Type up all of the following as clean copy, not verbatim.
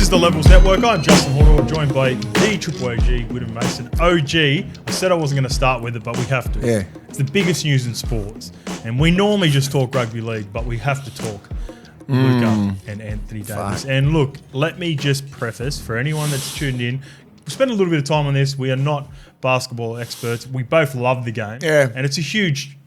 is the Levels Network. I'm Justin Horo, joined by the Triple OG, Willie Mason OG. I said I wasn't going to start with it, but we have to. Yeah. It's the biggest news in sports. And we normally just talk rugby league, but we have to talk Luka and Anthony Davis. And look, let me just preface, for anyone that's tuned in, we spent a little bit of time on this. We are not basketball experts. We both love the game. Yeah. And it's a huge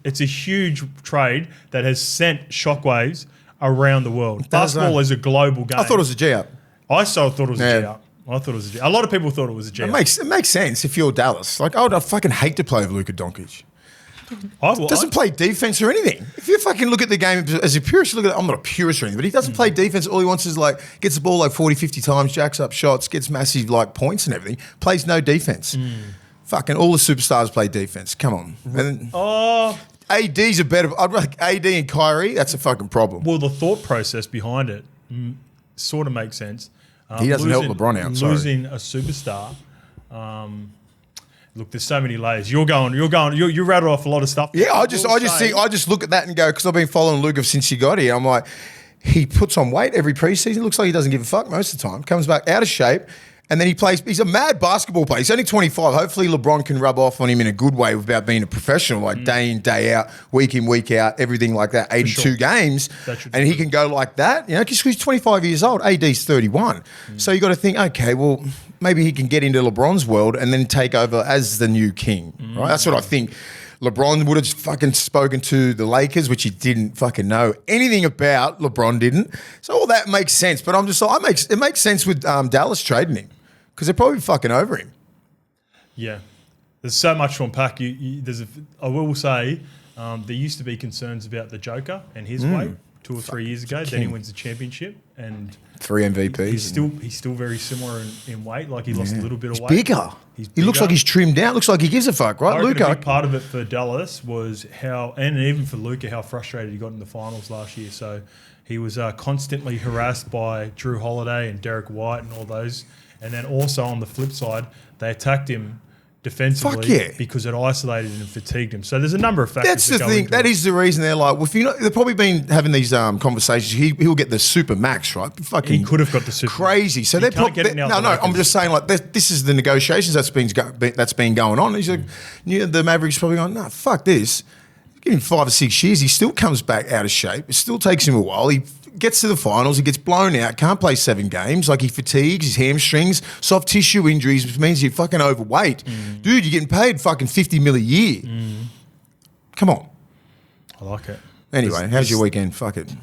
trade that has sent shockwaves around the world. Basketball is a global game. I thought it was a G-up. I thought it was a G-up. I thought it was a G-up. A lot of people thought it was a G-up. It makes sense if you're Dallas. Like, I fucking hate to play with Luka Doncic. Doesn't play defense or anything. If you fucking look at the game as a purist, look at it, I'm not a purist or anything, but he doesn't play defense. All he wants is like, gets the ball like 40, 50 times, jacks up shots, gets massive like points and everything, plays no defense. Fucking all the superstars play defense. Come on. And AD's a better, I'd like AD and Kyrie, that's a fucking problem. Well, the thought process behind it sort of makes sense. He doesn't help LeBron out, sorry. Losing a superstar. Look, there's so many layers. You rattle off a lot of stuff. Yeah, I just look at that and go, because I've been following Luka since he got here. I'm like, he puts on weight every preseason. Looks like he doesn't give a fuck most of the time. Comes back out of shape, and then he plays. He's a mad basketball player. He's only 25. Hopefully, LeBron can rub off on him in a good way without being a professional, like day in, day out, week in, week out, everything like that. 82 games, and he can go like that. You know, because he's 25 years old. AD's 31. So you got to think, okay, well, maybe he can get into LeBron's world and then take over as the new king. Right? That's what I think. LeBron would have fucking spoken to the Lakers, which he didn't fucking know anything about. LeBron didn't. So all that makes sense. But I'm just like, it makes sense with Dallas trading him because they're probably fucking over him. Yeah. There's so much to unpack. I will say there used to be concerns about the Joker and his weight 2 or 3 years ago. Then he wins the championship and 3 MVPs. He's still very similar in weight. Like he lost a little bit of weight. Bigger. He looks like he's trimmed down. Looks like he gives a fuck, right, Luka? A big part of it for Dallas was and even for Luka, how frustrated he got in the finals last year. So he was constantly harassed by Drew Holiday and Derek White and all those. And then also on the flip side, they attacked him defensively because it isolated and fatigued him. So there's a number of factors. That's the thing. That is the reason they're like, well, if they've probably been having these conversations. He'll get the super max, right? Fucking he could have got the super crazy. So they're probably no. I'm just saying, like, this is the negotiations that's been going on. He's like, the Mavericks probably going, no, fuck this. Give him 5 or 6 years. He still comes back out of shape. It still takes him a while. He gets to the finals, he gets blown out, can't play 7 games, like he fatigues, his hamstrings, soft tissue injuries, which means you're fucking overweight. Dude, you're getting paid fucking $50 million a year. Come on. I like it. Anyway, how's your weekend? Fuck it.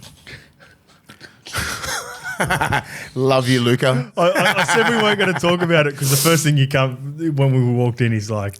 Love you, Luka. I said we weren't going to talk about it because the first thing when we walked in, he's like,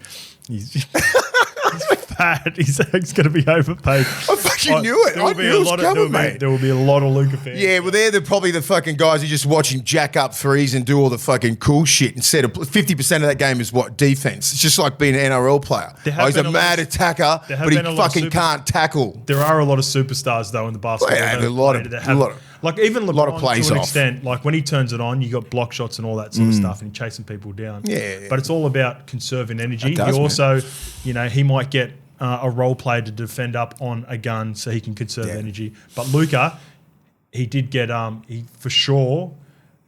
he's fat. He's going to be overpaid. I fucking knew it. I knew it was coming, mate. There will be a lot of Luka fans. Yeah, well, they're probably the fucking guys who just watch him jack up threes and do all the fucking cool shit. Instead of 50% of that game is what? Defense. It's just like being an NRL player. He's a mad attacker, but he fucking can't tackle. There are a lot of superstars, though, in the basketball. Yeah, a lot of like even LeBron, a lot of plays to an off. Extent, like when he turns it on, you got block shots and all that sort of stuff, and chasing people down. Yeah. But it's all about conserving energy. He also, he might get a role player to defend up on a gun so he can conserve energy. But Luka, he did get he for sure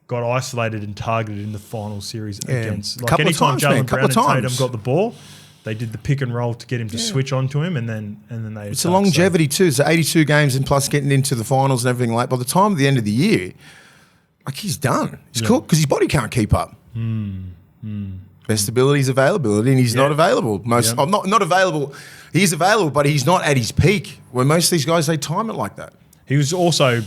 got isolated and targeted in the final series against. Like anytime Jalen Brown and Tatum got the ball, they did the pick and roll to get him to switch onto him, and then they. It's a longevity too. So 82 games and plus getting into the finals and everything. Like by the time of the end of the year, like he's done. He's cool because his body can't keep up. Best ability is availability, and he's not available. Not available. He's available, but he's not at his peak. Where most of these guys, they time it like that. He was also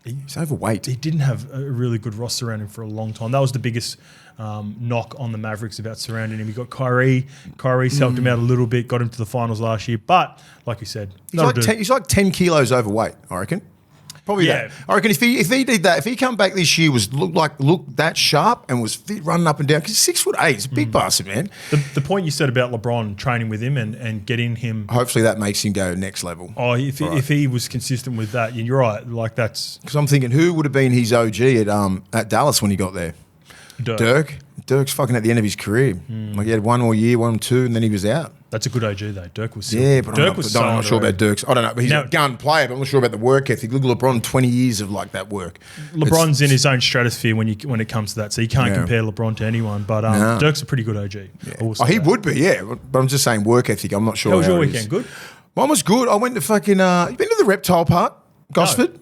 he's overweight. He didn't have a really good roster around him for a long time. That was the biggest knock on the Mavericks about surrounding him. You got Kyrie. Kyrie's helped him out a little bit, got him to the finals last year. But like you said, he's like 10 kilos overweight, I reckon. Probably that. I reckon if he did that, if he come back this year looked that sharp and was fit running up and down, because he's 6'8", he's a big bastard, man. The point you said about LeBron training with him and getting him, hopefully that makes him go next level. Oh, if he was consistent with that, you're right. Like that's because I'm thinking who would have been his OG at Dallas when he got there. Dirk's fucking at the end of his career. Like he had one more year, 1 or 2, and then he was out. That's a good OG though. Dirk was but I'm not sure about Dirk's. I don't know, but he's a gun player, but I'm not sure about the work ethic. Look at LeBron, 20 years of like that work. LeBron's in his own stratosphere when it comes to that, so you can't compare LeBron to anyone. But Dirk's a pretty good OG. Yeah. He would be, but I'm just saying work ethic. I'm not sure. How was your weekend? Good. Mine was good. I went to fucking. You been to the reptile park, Gosford?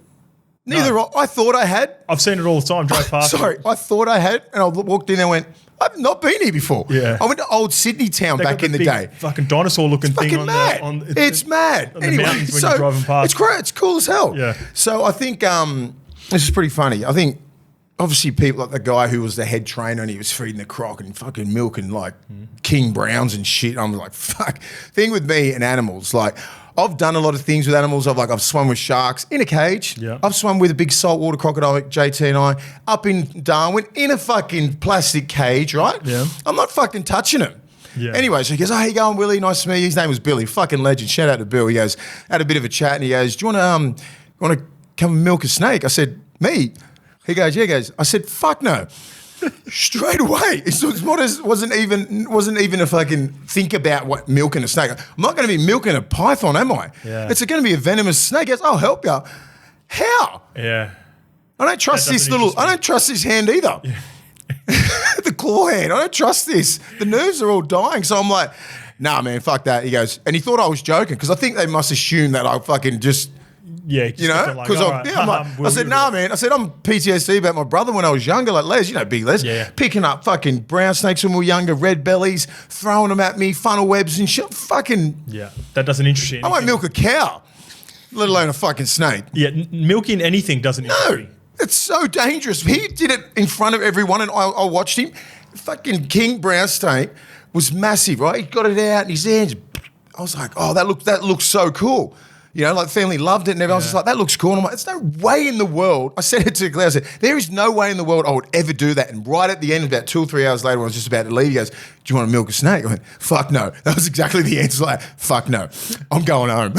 Neither. I thought I had. I've seen it all the time. Drive past. Sorry, I thought I had, and I walked in and went, I've not been here before. Yeah. I went to old Sydney town back in the day. Fucking dinosaur-looking thing on mad. It's mad. On the mountains when you're driving past. It's great. It's cool as hell. Yeah. So I think this is pretty funny. I think obviously people like the guy who was the head trainer and he was feeding the croc and fucking milking like King Browns and shit. I'm like, fuck. Thing with me and animals, like I've done a lot of things with animals. I've swum with sharks in a cage. Yeah. I've swum with a big saltwater crocodile, JT and I, up in Darwin in a fucking plastic cage, right? Yeah. I'm not fucking touching him. Yeah. Anyway, so he goes, how you going, Willie? Nice to meet you. His name was Billy, fucking legend. Shout out to Bill. He goes, had a bit of a chat and he goes, do you want to come and milk a snake? I said, me? He goes, yeah. He goes, I said, fuck no. Straight away. It wasn't even a fucking think about what milking a snake. I'm not going to be milking a python, am I? Yeah. It's going to be a venomous snake. He goes, I'll help you. How? Yeah. I don't trust I don't trust this hand either. Yeah. The claw hand. I don't trust this. The nerves are all dying. So I'm like, nah, man, fuck that. He goes, and he thought I was joking because I think they must assume that I fucking just. Yeah, you know, because I said, nah, man. I said, I'm PTSD about my brother when I was younger, like Les, Big Les, picking up fucking brown snakes when we were younger, red bellies, throwing them at me, funnel webs and shit. Fucking. Yeah, that doesn't interest you. I won't milk a cow, let alone a fucking snake. Yeah, milking anything doesn't interest you. It's so dangerous. He did it in front of everyone and I watched him. Fucking King brown snake was massive, right? He got it out in his hands. I was like, oh, that looks so cool. You know, like family loved it and everyone was just like, that looks cool. And I'm like, there's no way in the world. I said it to Claire, I said, there is no way in the world I would ever do that. And right at the end, about 2 or 3 hours later, when I was just about to leave, he goes, do you want to milk a snake? I went, fuck no. That was exactly the answer. Like, fuck no. I'm going home.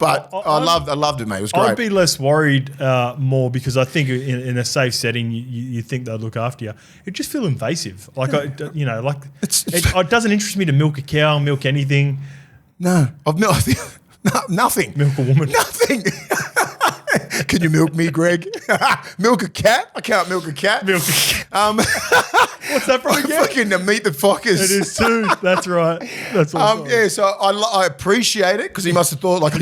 But I loved it, mate. It was great. I'd be less worried more because I think in a safe setting, you think they'll look after you. It just feel invasive. Like, it doesn't interest me to milk a cow, milk anything. No. Nothing. Milk a woman. Nothing. Can you milk me, Greg? Milk a cat? I can't milk a cat. Milk a cat. What's that from again? Fucking to meet the Fockers. It is too. That's right. That's what so I appreciate it because he must have thought like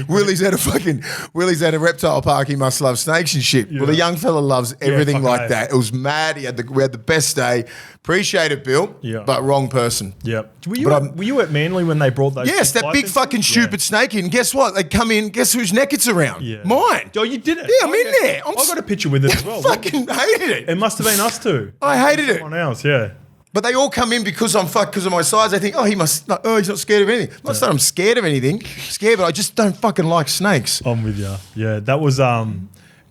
Willie's at a reptile park. He must love snakes and shit. Yeah. Well, the young fella loves everything like that. It was mad. We had the best day. Appreciate it, Bill. Yeah. But wrong person. Yep. Were you at Manly when they brought those? Yes, that big fucking stupid snake in. Guess what? They come in. Guess whose neck it's around? Yeah. Mine. Oh, you did it? Yeah, I'm in there. I got a picture with it as well. I fucking hated it. It must have been us too. I hated it. Someone else, yeah. But they all come in because I'm fucked because of my size. They think, he's not scared of anything. Not that I'm scared of anything. Scared, but I just don't fucking like snakes. I'm with you. Yeah, that was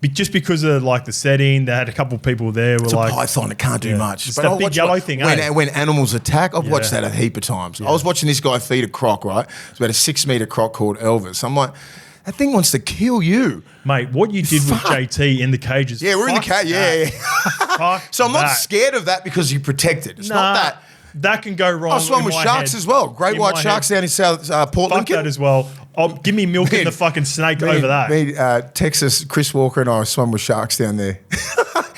just because of like the setting. They had a couple of people there. It's a python. It can't do much. It's that big yellow thing. When animals attack, I've watched that a heap of times. Yeah. I was watching this guy feed a croc. Right, it's about a 6-meter croc called Elvis. I'm like, that thing wants to kill you. Mate, what you did with JT in the cages. Yeah, we're in the cage. Yeah. So I'm not scared of that because you protect it. It's not that. That can go wrong. I swum with sharks as well. Great white sharks down in South Portland. Fuck that as well. Give me milk in the fucking snake over that. Texas, Chris Walker and I swum with sharks down there.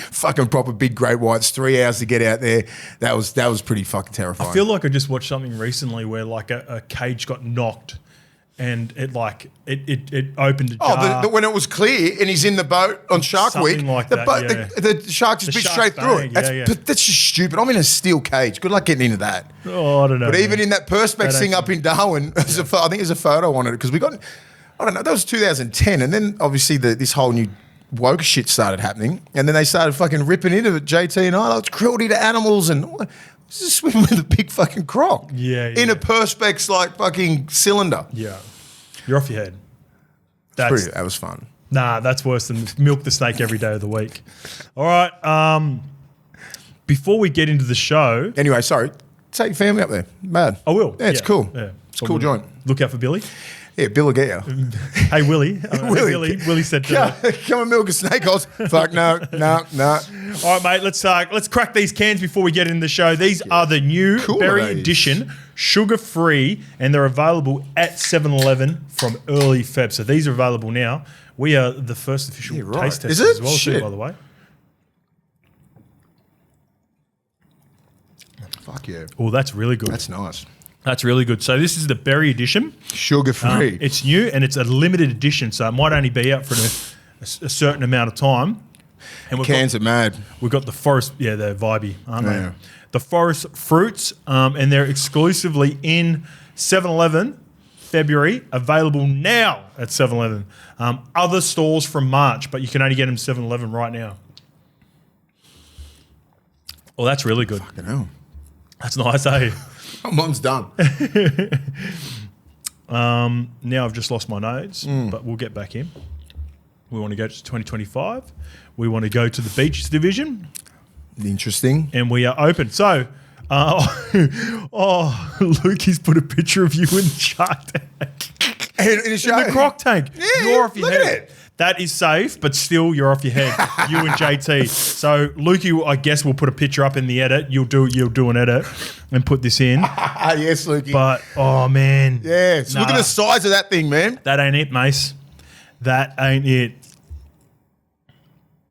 Fucking proper big great whites. 3 hours to get out there. That was pretty fucking terrifying. I feel like I just watched something recently where like a cage got knocked. And it opened a jar. When it was clear and he's in the boat on Shark Week, like the shark just bit straight through it. That's just stupid. I'm in a steel cage. Good luck getting into that. Oh, I don't know. But even in that Perspex thing up in Darwin, I think there's a photo on it because we got, I don't know, that was 2010. And then obviously this whole new woke shit started happening. And then they started fucking ripping into it, JT and I. It's cruelty to animals and... Just swim with a big fucking croc. Yeah. In a Perspex like fucking cylinder. Yeah. You're off your head. That was fun. Nah, that's worse than milk the snake every day of the week. All right. Before we get into the show. Anyway, sorry. Take your family up there. Mad. I will. Yeah, it's cool. Yeah. It's a cool joint. Look out for Billy. Yeah, Bill will get you. Hey, Willie. Willie said come and milk a snake. Fuck, no. All right, mate, let's crack these cans before we get into the show. These are the new Berry Edition, sugar-free, and they're available at 7-Eleven from early Feb. So these are available now. We are the first official taste testers as well, too, by the way. Fuck yeah. Oh, that's really good. That's nice. That's really good. So this is the Berry Edition. Sugar-free. It's new and it's a limited edition, so it might only be out for a certain amount of time. And Cans are mad. We've got the forest, they're vibey, aren't they? The forest fruits, and they're exclusively in 7-Eleven February, available now at 7-Eleven. Other stores from March, but you can only get them 7-Eleven right now. Oh, that's really good. Fucking hell. That's nice, eh? Mine's done. Now I've just lost my notes, but we'll get back in. We want to go to 2025. We want to go to the Beaches Division. Interesting. And we are open. So, Lukey's put a picture of you in the Shark Tank. In the croc tank. Yeah, you're off your head. At it. That is safe, but still you're off your head. You and JT. So Lukey, I guess we'll put a picture up in the edit. You'll do an edit and put this in. Yes, Lukey. But oh man. Yes. Look at the size of that thing, man. That ain't it, Mase. That ain't it.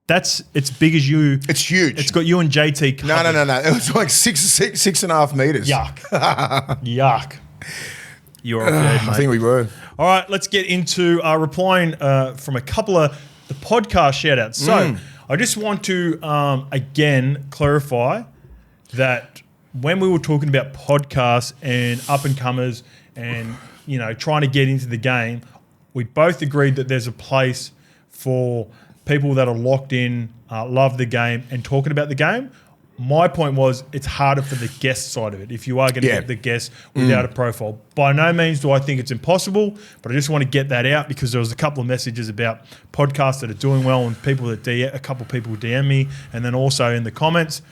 It's big as you. It's huge. It's got you and JT covered. No. It was like 6.5 meters. Yuck. Yuck. You're off your head, mate. I think we were. All right, let's get into replying from a couple of the podcast shout-outs. So I just want to, again, clarify that when we were talking about podcasts and up-and-comers and, trying to get into the game, we both agreed that there's a place for people that are locked in, love the game, and talking about the game. My point was it's harder for the guest side of it if you are going to get the guest without a profile. By no means do I think it's impossible, but I just want to get that out because there was a couple of messages about podcasts that are doing well and people that a couple of people DM me, and then also in the comments.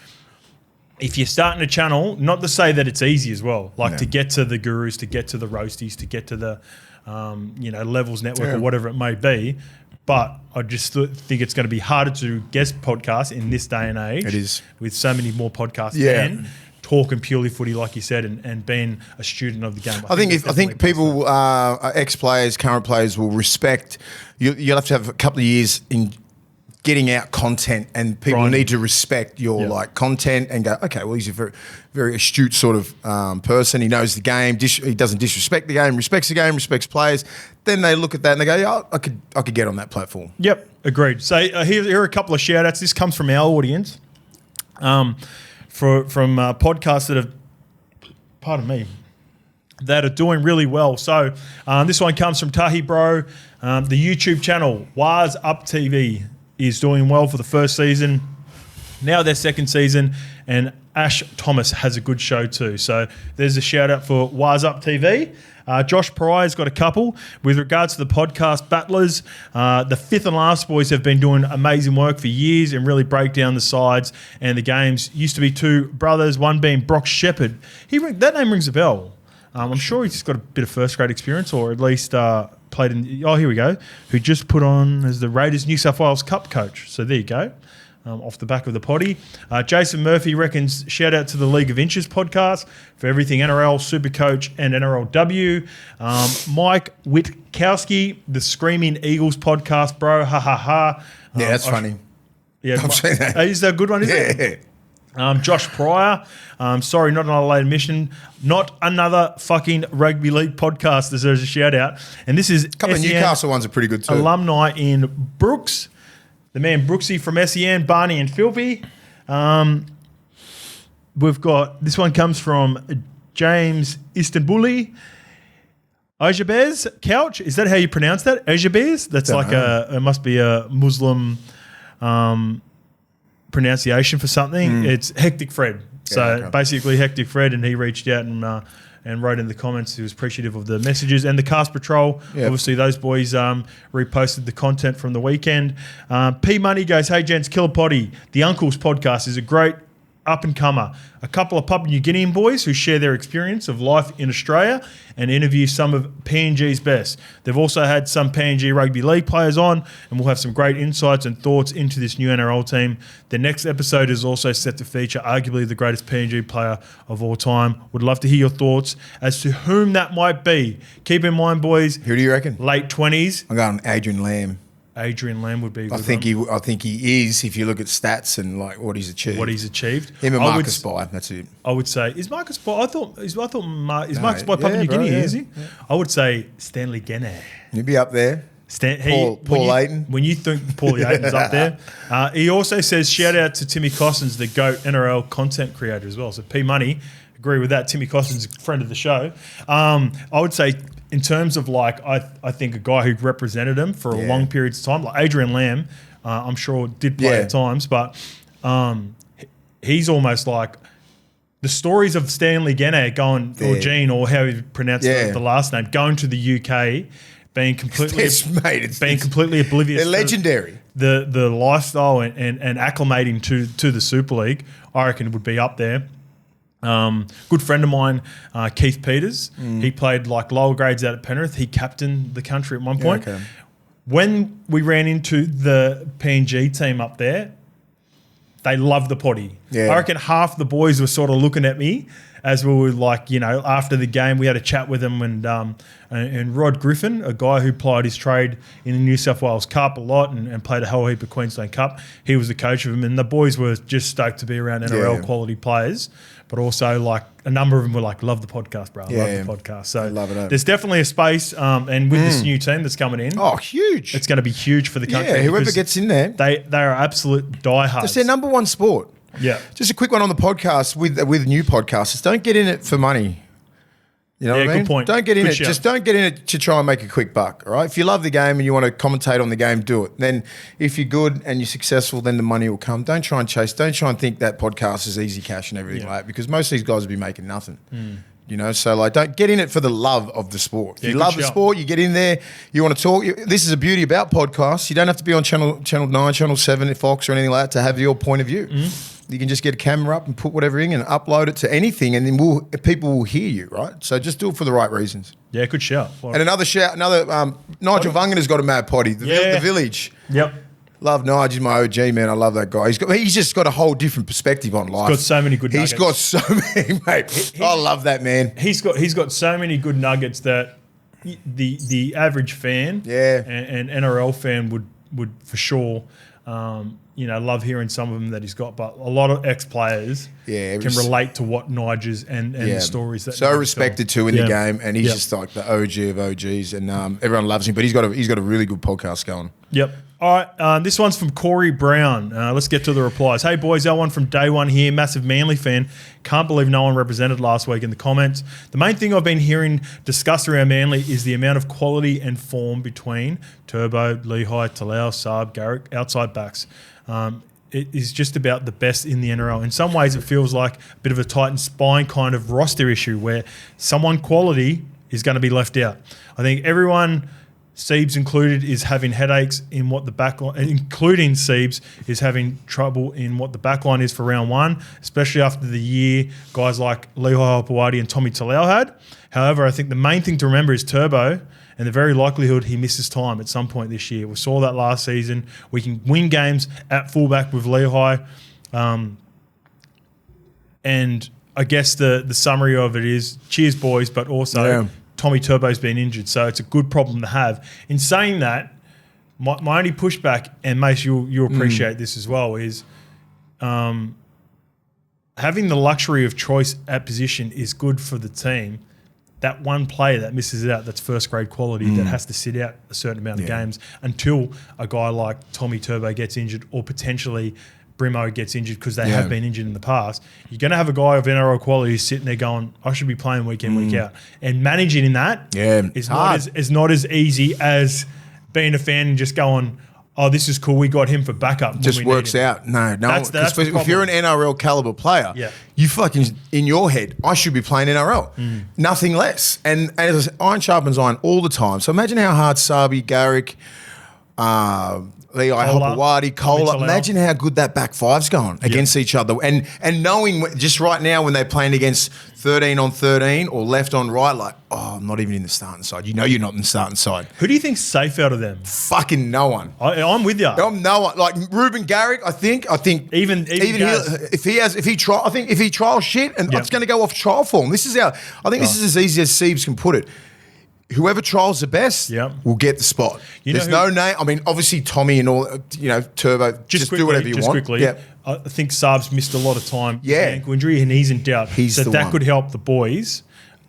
If you're starting a channel, not to say that it's easy as well, to get to the Gurus, to get to the Roasties, to get to the Levels Network or whatever it may be. But I just think it's going to be harder to guest podcasts in this day and age. It is. With so many more podcasts and talking purely footy, like you said, and being a student of the game. I think people, ex-players, current players will respect, you'll have to have a couple of years in getting out content, and people need to respect your content and go, okay, well, he's a very, very astute sort of person. He knows the game. He doesn't disrespect the game. Respects the game. Respects players. Then they look at that and they go, yeah, I could get on that platform. Yep, agreed. So here are a couple of shout outs. This comes from our audience, from podcasts that have, that are doing really well. So this one comes from Tahi Bro. The YouTube channel Was Up TV is doing well for the first season. Now their second season, and Ash Thomas has a good show too. So there's a shout out for Was Up TV. Josh Pryce got a couple. With regards to the podcast battlers, the Fifth and Last boys have been doing amazing work for years and really break down the sides and the games. Used to be two brothers, one being Brock Shepherd. That name rings a bell. I'm sure he's got a bit of first grade experience, or at least played in. Oh, here we go. Who just put on as the Raiders New South Wales Cup coach. So there you go. Off the back of the potty. Jason Murphy reckons, shout out to the League of Inches podcast for everything NRL, Supercoach and NRLW. Mike Witkowski, the Screaming Eagles podcast, bro. Ha ha ha. Yeah, that's funny. Yeah, I'm saying that. Is that a good one, isn't it? Josh Pryor, sorry, not another late admission, not another fucking rugby league podcast deserves a shout out. And this is a couple of Newcastle ones are pretty good too. Alumni in Brooks. The man Brooksy from SEN, Barney and Philby. We've got, this one comes from James Istanbuli. Ojabez Couch, is that how you pronounce that? Ojabez? That's it must be a Muslim pronunciation for something. It's Hectic Fred. Basically Hectic Fred, and he reached out and wrote in the comments he was appreciative of the messages. And the Cast Patrol, obviously those boys reposted the content from the weekend. P Money goes, hey gents, Killer Potty, the Uncles podcast is a great up-and-comer, a couple of Papua New Guinean boys who share their experience of life in Australia and interview some of PNG's best. They've also had some PNG Rugby League players on, and we'll have some great insights and thoughts into this new NRL team. The next episode is also set to feature arguably the greatest PNG player of all time. Would love to hear your thoughts as to whom that might be. Keep in mind, boys. Who do you reckon? Late 20s. I'm going Adrian Lamb. Adrian Lamb would be. I think he is. If you look at stats and like what he's achieved. Him and Marcus Bai. That's it. I would say is Marcus Bai. Is Marcus Bai Papua New Guinea? Is he? Yeah. I would say Stanley Genne. He'd be up there. Paul Ayton. When you think Paulie Ayton's up there, he also says shout out to Timmy Cossins, the GOAT NRL content creator as well. So P Money, agree with that. Timmy Cossins, a friend of the show. I would say. In terms of like, I think a guy who represented him for a long period of time, like Adrian Lamb, I'm sure did play at times, but he's almost like the stories of Stanley Genne going, or Gene, or how you pronounce the last name, going to the UK, being completely completely oblivious. They're legendary. The lifestyle and acclimating to the Super League, I reckon would be up there. Good friend of mine, Keith Peters, he played like lower grades out at Penrith. He captained the country at one point. Okay. When we ran into the PNG team up there, they loved the potty. Yeah. I reckon half the boys were sort of looking at me as we were like, after the game, we had a chat with him and Rod Griffin, a guy who plied his trade in the New South Wales Cup a lot and played a whole heap of Queensland Cup. He was the coach of him, and the boys were just stoked to be around NRL quality players. But also, like, a number of them were like, love the podcast, bro. Love the podcast. So love it, there's definitely a space. And with this new team that's coming in. Oh, huge. It's going to be huge for the country. Yeah, whoever gets in there. They are absolute diehards. It's their number one sport. Yeah. Just a quick one on the podcast with new podcasters. Don't get in it for money. You know what I mean? Good point. Don't get in good it. Shout. Just don't get in it to try and make a quick buck. All right. If you love the game and you want to commentate on the game, do it. Then, if you're good and you're successful, then the money will come. Don't try and chase. Don't try and think that podcast is easy cash and everything like that, because most of these guys will be making nothing. So like, don't get in it for the love of the sport. If you love the sport, you get in there. You want to talk. This is a beauty about podcasts. You don't have to be on channel 9, channel 7, Fox or anything like that to have your point of view. You can just get a camera up and put whatever in and upload it to anything, and then people will hear you, right? So just do it for the right reasons. Yeah, good shout. And another Nigel Vungan got a mad potty. The Village. Yep. Love Nigel, he's my OG, man. I love that guy. He's just got a whole different perspective on life. He's got so many good nuggets. He's got so many, mate. I love that man. He's got so many good nuggets that the average fan and NRL fan would for sure love hearing some of them that he's got, but a lot of ex-players can relate to what Nigel's and the stories that. So respected too in the game, and he's just like the OG of OGs, and everyone loves him. But he's got a really good podcast going. Yep. All right, this one's from Corey Brown. Let's get to the replies. Hey, boys, L1 from day one here. Massive Manly fan. Can't believe no one represented last week in the comments. The main thing I've been hearing discussed around Manly is the amount of quality and form between Turbo, Lehigh, Talau, Saab, Garrick, outside backs. It is just about the best in the NRL. In some ways, it feels like a bit of a Titan spine kind of roster issue where someone quality is going to be left out. I think everyone... Siebes included is having headaches in what the backline, including Siebes, is having trouble in what the backline is for round one, especially after the year guys like Lehigh Hopewadi and Tommy Talau had. However, I think the main thing to remember is Turbo and the very likelihood he misses time at some point this year. We saw that last season. We can win games at fullback with Lehigh. And I guess the summary of it is cheers, boys, but also... Tommy Turbo's been injured, so it's a good problem to have. In saying that, my only pushback, and Mase, you'll appreciate this as well, is having the luxury of choice at position is good for the team. That one player that misses out, that's first grade quality, that has to sit out a certain amount of games until a guy like Tommy Turbo gets injured or potentially Brimo gets injured because they have been injured in the past. You're going to have a guy of NRL quality who's sitting there going, I should be playing week in, week out. And managing in that is not as easy as being a fan and just going, oh, this is cool, we got him for backup. Just works out. No. That's if you're an NRL caliber player, you fucking, in your head, I should be playing NRL. Nothing less. And as iron sharpens iron all the time. So imagine how hard Sabi, Garrick, Lehigh Hopewadi, Cola. Imagine how good that back five's going against each other. And knowing just right now when they're playing against 13 on 13 or left on right, like, oh, I'm not even in the starting side. You know you're not in the starting side. Who do you think's safe out of them? Fucking no one. I'm with you. I'm no one. Like Ruben Garrick, I think even if he trials shit and it's going to go off trial form. This is this is as easy as Siebes can put it. Whoever trials the best will get the spot. There's no name. I mean, obviously Tommy and all, Turbo, just quickly, do whatever you want. Quickly, yeah. I think Saab's missed a lot of time with ankle injury and he's in doubt. So that could help the boys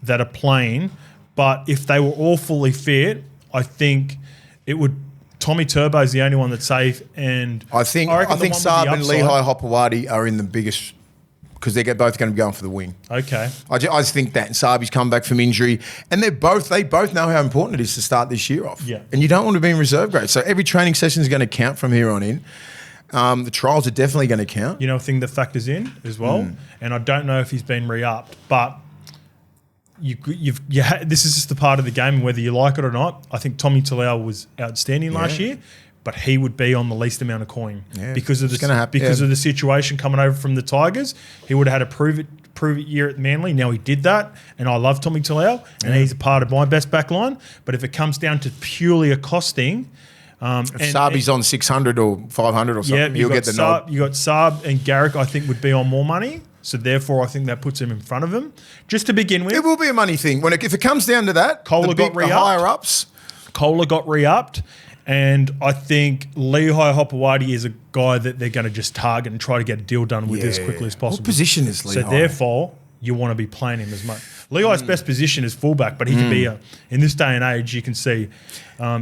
that are playing. But if they were all fully fit, I think it would. Tommy Turbo is the only one that's safe. And I think Saab and Lehigh Hopewadi are in the biggest because they're both going to be going for the wing. Okay. I just think that. And Sabi's come back from injury. And they both know how important it is to start this year off. Yeah. And you don't want to be in reserve grade. So every training session is going to count from here on in. The trials are definitely going to count. You know a thing that factors in as well, and I don't know if he's been re-upped, but this is just a part of the game, whether you like it or not. I think Tommy Talau was outstanding last year, but he would be on the least amount of coin because of the situation coming over from the Tigers. He would have had a prove it year at Manly. Now he did that, and I love Tommy Talau, and he's a part of my best back line. But if it comes down to purely a costing, if Sabi's on 600 or 500 or something, he'll get the nod. You got Saab and Garrick, I think, would be on more money. So therefore, I think that puts him in front of him. Just to begin with, it will be a money thing. If it comes down to that, the higher ups. Kohler got re-upped. And I think Lehigh Hopewadi is a guy that they're going to just target and try to get a deal done with as quickly as possible. What position is Lehigh? So therefore, you want to be playing him as much. Lehigh's best position is fullback, but he can be in this day and age, you can see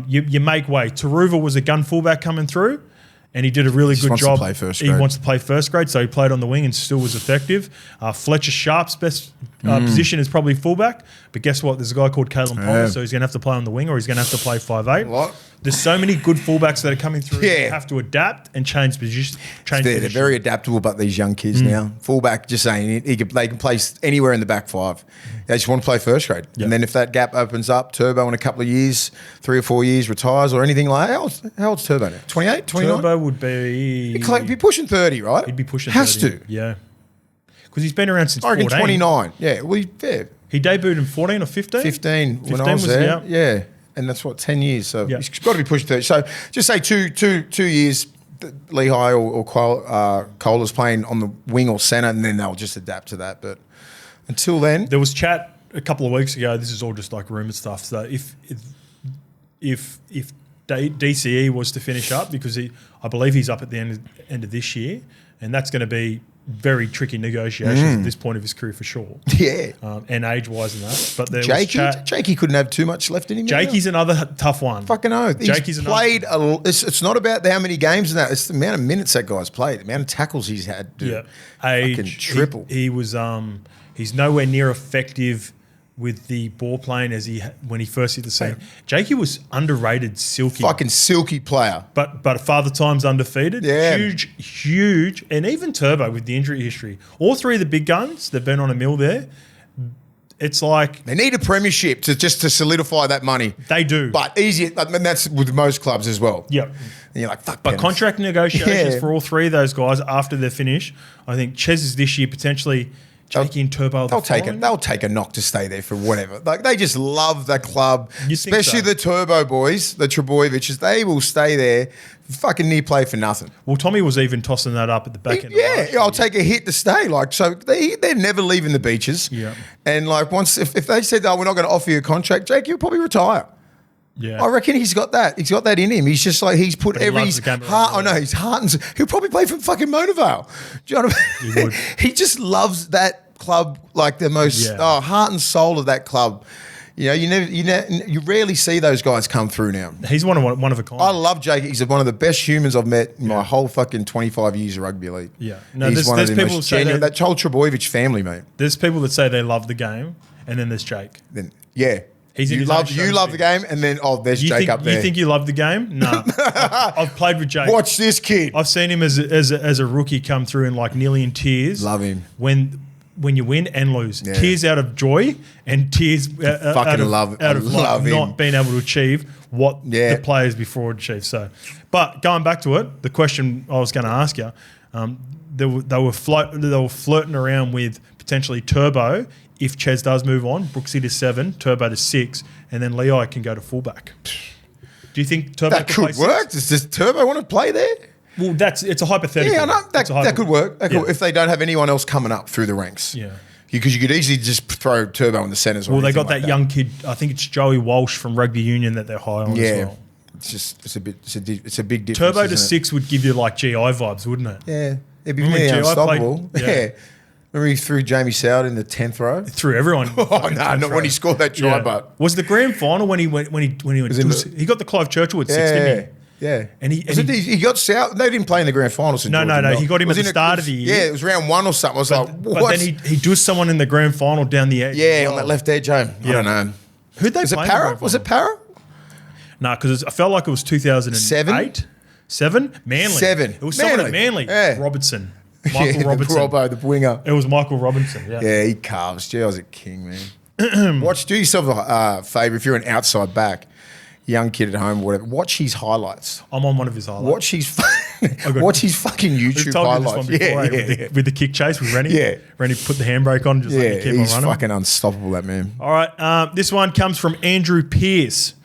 you make way. Taruva was a gun fullback coming through, and he did a really good job. He wants to play first grade, so he played on the wing and still was effective. Fletcher Sharpe's best position is probably fullback, but guess what? There's a guy called Kalen Palmer, so he's going to have to play on the wing or he's going to have to play 5'8". What? There's so many good fullbacks that are coming through. You have to adapt and change position. They're very adaptable, but these young kids now. Fullback, just saying, they can play anywhere in the back five. They just want to play first grade. Yep. And then if that gap opens up, Turbo in a couple of years, 3 or 4 years, retires or anything like that. How old's Turbo now? 28, 29? Turbo would be... He'd be pushing 30, right? He'd be pushing 30. Has to. Yeah. Because he's been around since 14. 29. Yeah, well, He debuted in 14 or 15? 15 when I was there. Yeah. And that's 10 years. So he's got to be pushing 30. So just say two years, Lehigh or Kohler's playing on the wing or centre, and then they'll just adapt to that. But until then, there was chat a couple of weeks ago. This is all just like rumour stuff. So if DCE was to finish up, because I believe he's up at the end of this year, and that's going to be very tricky negotiations at this point of his career for sure. Yeah. And age-wise and that. But there was chat. Jakey couldn't have too much left in him. Jakey's another tough one. Fucking oath. He's played. It's not about how many games and that. It's the amount of minutes that guy's played, the amount of tackles he's had. Dude. Yeah. Age. Fucking triple. He was. He's nowhere near effective with the ball playing when he first hit the scene. Jakey was underrated, silky. Fucking silky player. But Father Time's undefeated. Yeah. Huge. And even Turbo with the injury history. All three of the big guns, they've been on a mill there. It's like... They need a premiership to solidify that money. They do. But easier, and that's with most clubs as well. Yep. And you're like, fuck. But contract negotiations for all three of those guys after their finish, I think Ches is this year potentially... Jakey and Turbo. They'll take a knock to stay there for whatever. Like they just love the club, especially the Turbo boys, the Trebojeviches. They will stay there, fucking near play for nothing. Well, Tommy was even tossing that up at the back end. Yeah, I'll take a hit to stay. Like so, they're never leaving the beaches. Yeah, and like once if they said, "Oh, we're not going to offer you a contract," Jakey will probably retire. Yeah, I reckon he's got that. He's got that in him. He's just like he's put his heart. I know his heart and he'll probably play for fucking Monavale. Do you know what I mean? He would. He just loves that club like the most heart and soul of that club. You know, you rarely see those guys come through now. He's one of a kind. I love Jake. He's one of the best humans I've met in my whole fucking 25 years of rugby league. Yeah, he's one of the most genuine. That whole Trebojevic family, mate. There's people that say they love the game, and then there's Jake. You love the game, and then there's Jake up there. You think you love the game? No, I've played with Jake. Watch this kid. I've seen him as a rookie come through and like nearly in tears. Love him when you win and lose, tears out of joy and tears out of not being able to achieve what the players before achieved. So, but going back to it, the question I was going to ask you, they were flirting around with potentially Turbo if Ches does move on, Brooksy to 7, Turbo to 6, and then Leo can go to fullback. Do you think Turbo that could work? Does Turbo want to play there? Well, it's a hypothetical. Yeah, I know. That could work. If they don't have anyone else coming up through the ranks. Yeah. Because you could easily just throw Turbo in the centres. Well, they got that young kid. I think it's Joey Walsh from Rugby Union that they're high on as well. It's a big difference. Turbo to 6 would give you like GI vibes, wouldn't it? Yeah, it'd be really unstoppable. Remember he threw Jamie Soward in the 10th row? Threw everyone. Not when he scored that try, but was the grand final when he went he got the Clive Churchill at 6, didn't he? Yeah, and he got South. They didn't play in the grand final. No. He got him at the start of the year. Yeah, it was round 1 or something. I was like, what? But then he does someone in the grand final down the edge. Yeah, on that left edge, I don't know. Who'd they play? Was it Parra? No, because I felt like it was 2008. 7? Manly. 7. It was someone at Manly. Yeah. Robertson. Michael Robinson. The winger. It was Michael Robinson, Yeah, he carves. Gee, I was a king, man. Do yourself a favour if you're an outside back, young kid at home, whatever. Watch his highlights. I'm on one of his highlights. Watch his fucking YouTube highlights. With the kick chase with Rennie. Yeah. Rennie put the handbrake on and just let the keep on running. He's fucking unstoppable, that man. All right, this one comes from Andrew Pearce.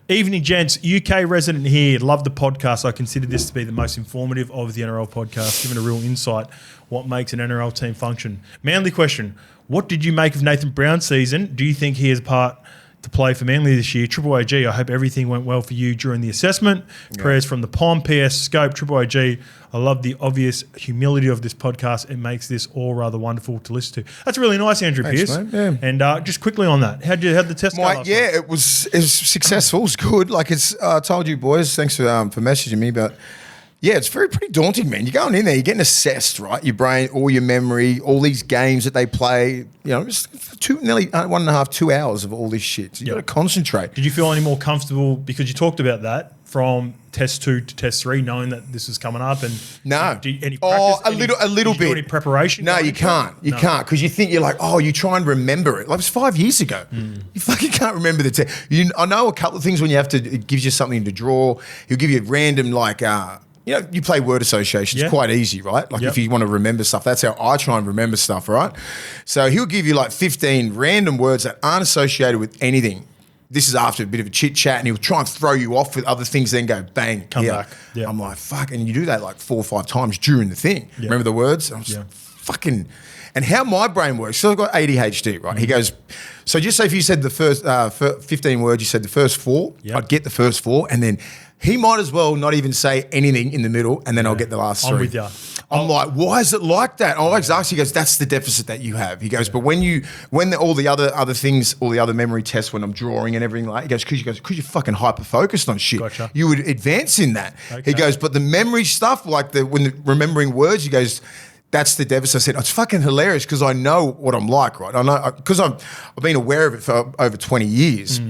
Evening, gents. UK resident here. Love the podcast. I consider this to be the most informative of the NRL podcast, giving a real insight what makes an NRL team function. Manly question. What did you make of Nathan Brown's season? Do you think he has part to play for Manly this year? Triple AG, I hope everything went well for you during the assessment. Yeah. Prayers from the Pom. PS Scope. Triple AG, I love the obvious humility of this podcast. It makes this all rather wonderful to listen to. That's really nice, Andrew Pearce. Yeah. And just quickly on that, how'd the test go last week? It was successful. It was good. Like I told you boys, thanks for messaging me, but yeah, it's pretty daunting, man. You're going in there, you're getting assessed, right? Your brain, all your memory, all these games that they play. It's nearly 1.5, 2 hours of all this shit. So you got to concentrate. Did you feel any more comfortable because you talked about that from test 2 to test 3, knowing that this is coming up? And no, any practice, a little bit. Any preparation? No, you can't. You can't because you think you're like, you try and remember it. Like it was 5 years ago. You fucking can't remember the test. I know a couple of things when you have to. It gives you something to draw. He'll give you random like. You play word association. It's quite easy, right? Like if you want to remember stuff, that's how I try and remember stuff, right? So he'll give you like 15 random words that aren't associated with anything. This is after a bit of a chit chat, and he'll try and throw you off with other things, then go bang, come back. Yeah. I'm like, fuck. And you do that like 4 or 5 times during the thing. Yeah. Remember the words? I'm just fucking. And how my brain works, so I've got ADHD, right? He goes, so just say if you said the first 15 words, you said the first 4, I'd get the first 4, and then he might as well not even say anything in the middle, and then I'll get the last 3. I'm with you. I'm like, why is it like that? I always ask, he goes, that's the deficit that you have. He goes, but when all the other things, all the other memory tests, when I'm drawing and everything like, he goes, because you're fucking hyper focused on shit. Gotcha. You would advance in that. Okay. He goes, but the memory stuff, like remembering words, he goes, that's the deficit. I said, it's fucking hilarious because I know what I'm like, right? I know because I've been aware of it for over 20 years.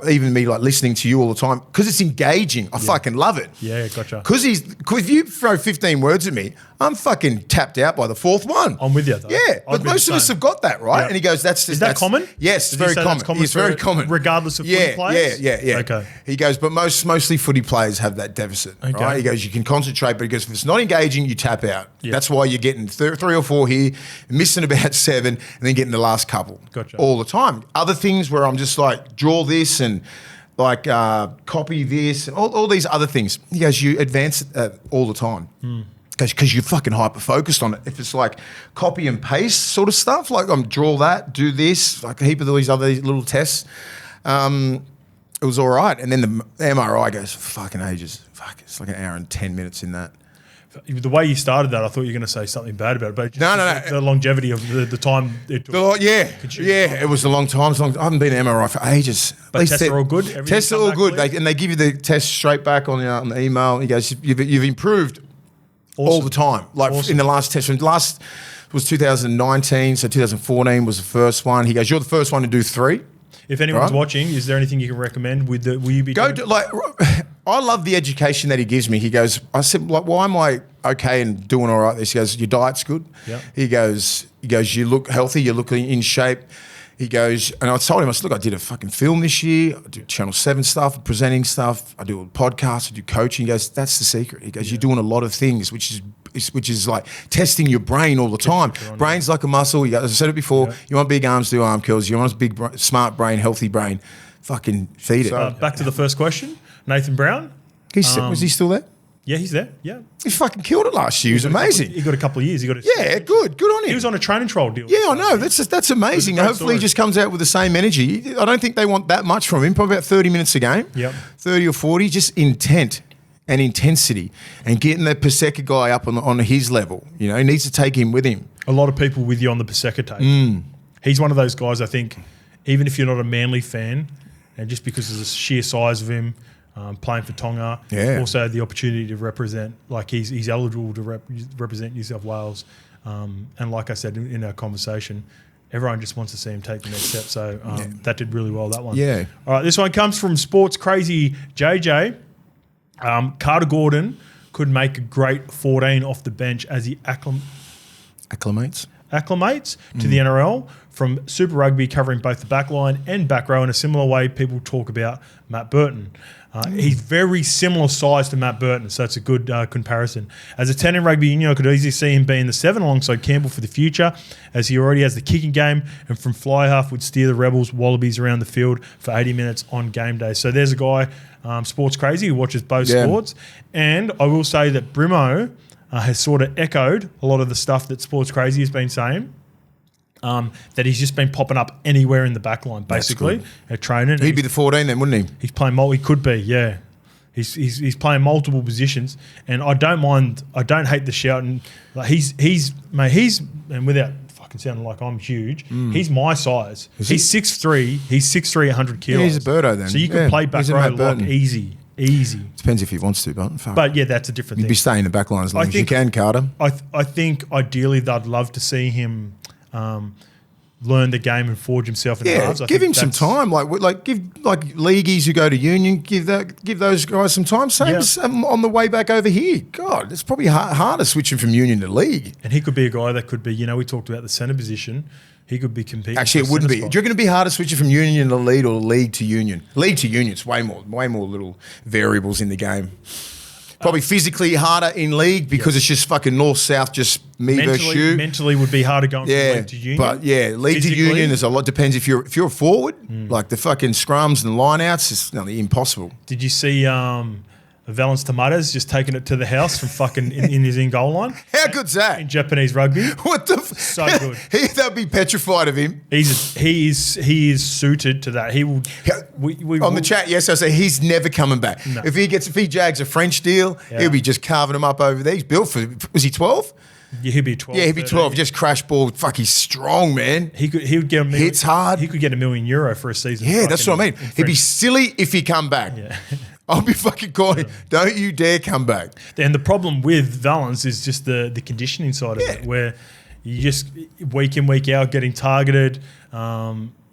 Even me like listening to you all the time because it's engaging. I fucking love it. Yeah, gotcha. Because if you throw 15 words at me, I'm fucking tapped out by the 4th one. I'm with you though. Yeah, but most of us have got that, right? Yeah. And he goes, is that common? Yes, it's very common. It's very common. Regardless of footy players? Yeah. Okay. He goes, but mostly footy players have that deficit, right? He goes, you can concentrate, but he goes, if it's not engaging, you tap out. Yeah. That's why you're getting 3 or 4 here, missing about 7, and then getting the last couple. Gotcha. All the time. Other things where I'm just like, draw this and like copy this, all these other things. He goes, you advance all the time. Because you're fucking hyper-focused on it. If it's like copy and paste sort of stuff, like draw that, do this, like a heap of these other little tests, it was all right. And then the MRI goes, fucking ages. Fuck, it's like an hour and 10 minutes in that. The way you started that, I thought you were going to say something bad about it, but no. The longevity of the time it took. It was a long time. I haven't been to MRI for ages. But tests are all good? Tests are all good. They give you the test straight back on the email. He goes, you've improved all the time. Like in the last test, last was 2019, so 2014 was the first one. He goes, you're the first one to do 3. If anyone's watching, is there anything you can recommend? Will you be I love the education that he gives me. He goes, I said, like, why am I okay and doing all right? He goes, your diet's good. Yep. He goes, you look healthy, you look in shape. he goes, and I told him, I said, look, I did a fucking film this year. I do Channel 7 stuff, presenting stuff. I do a podcast, I do coaching. He goes, that's the secret. He goes, you're doing a lot of things, which is like testing your brain all the time. Brain's like a muscle. As I said it before, you want big arms, do arm curls. You want a big, smart brain, healthy brain. Fucking feed it. Back to the first question. Nathan Brown. Was he still there? Yeah, he's there. Yeah. He fucking killed it last year. He was amazing. He got a couple of years. Good on him. He was on a training trial deal. Yeah, I know. That's amazing. Hopefully he just comes out with the same energy. I don't think they want that much from him, probably about 30 minutes a game. Yep. 30 or 40, just intent and intensity and getting that Paseka guy up on his level. You know, he needs to take him with him. A lot of people with you on the Paseka tape. He's one of those guys, I think, even if you're not a Manly fan, and just because of the sheer size of him, playing for Tonga, also had the opportunity to represent, like he's eligible to represent New South Wales. And like I said in our conversation, everyone just wants to see him take the next step. So that did really well, that one. Yeah. All right, this one comes from Sports Crazy JJ. Carter Gordon could make a great 14 off the bench as he acclimates to the NRL from Super Rugby, covering both the back line and back row in a similar way people talk about Matt Burton. He's very similar size to Matt Burton, so it's a good comparison. As a 10 in rugby union, I could easily see him being the 7 alongside Campbell for the future, as he already has the kicking game and from fly half would steer the Rebels Wallabies around the field for 80 minutes on game day. So there's a guy, Sports Crazy, who watches both sports. And I will say that Brimo has sort of echoed a lot of the stuff that Sports Crazy has been saying. That he's just been popping up anywhere in the back line, basically, at training. He'd be the 14 then, wouldn't he? He's playing he could be, yeah. He's playing multiple positions, and I don't mind. I don't hate the shouting. Like he's and without fucking sounding like I'm huge, he's my size. He's 6'3". He's 6'3", 100 kilos. Yeah, he's a birdo then. So you can play back row like easy. Depends if he wants to, but yeah, that's a different thing. You'd be staying in the back line as long as you can, Carter. I think ideally they'd love to see him learn the game and forge himself in halves. Give him some time. Give leagueies who go to union, give those guys some time. Same as on the way back over here. God, it's probably harder switching from union to league. And he could be a guy that could be, we talked about the centre position. He could be competing. Actually, it wouldn't be. Do you reckon it'd be harder switching from union to league or league to union? League to union, it's way more little variables in the game. Probably physically harder in league because it's just fucking north-south, just me versus you. Mentally would be harder going from league to union. But league to union, there's a lot. Depends if you're a forward, like the fucking scrums and line-outs, it's nearly impossible. Did you see Valence Tomatoes just taking it to the house from fucking in his in-goal line? How good's that? In Japanese rugby. What the So good. They'd be petrified of him. He is suited to that. He will. The chat, yes, I say he's never coming back. No. If he jags a French deal, he'll be just carving him up over there. He's built for. Was he 12? Yeah, he'd be 12. Yeah, he'd be 12. Just crash ball. Fuck, he's strong, man. He would get hits hard. He could get €1 million for a season. Yeah, that's what I mean. He'd be silly if he come back. Yeah. I'll be fucking calling. Don't you dare come back. And the problem with Valence is just the conditioning side of it, where you just week in, week out getting targeted.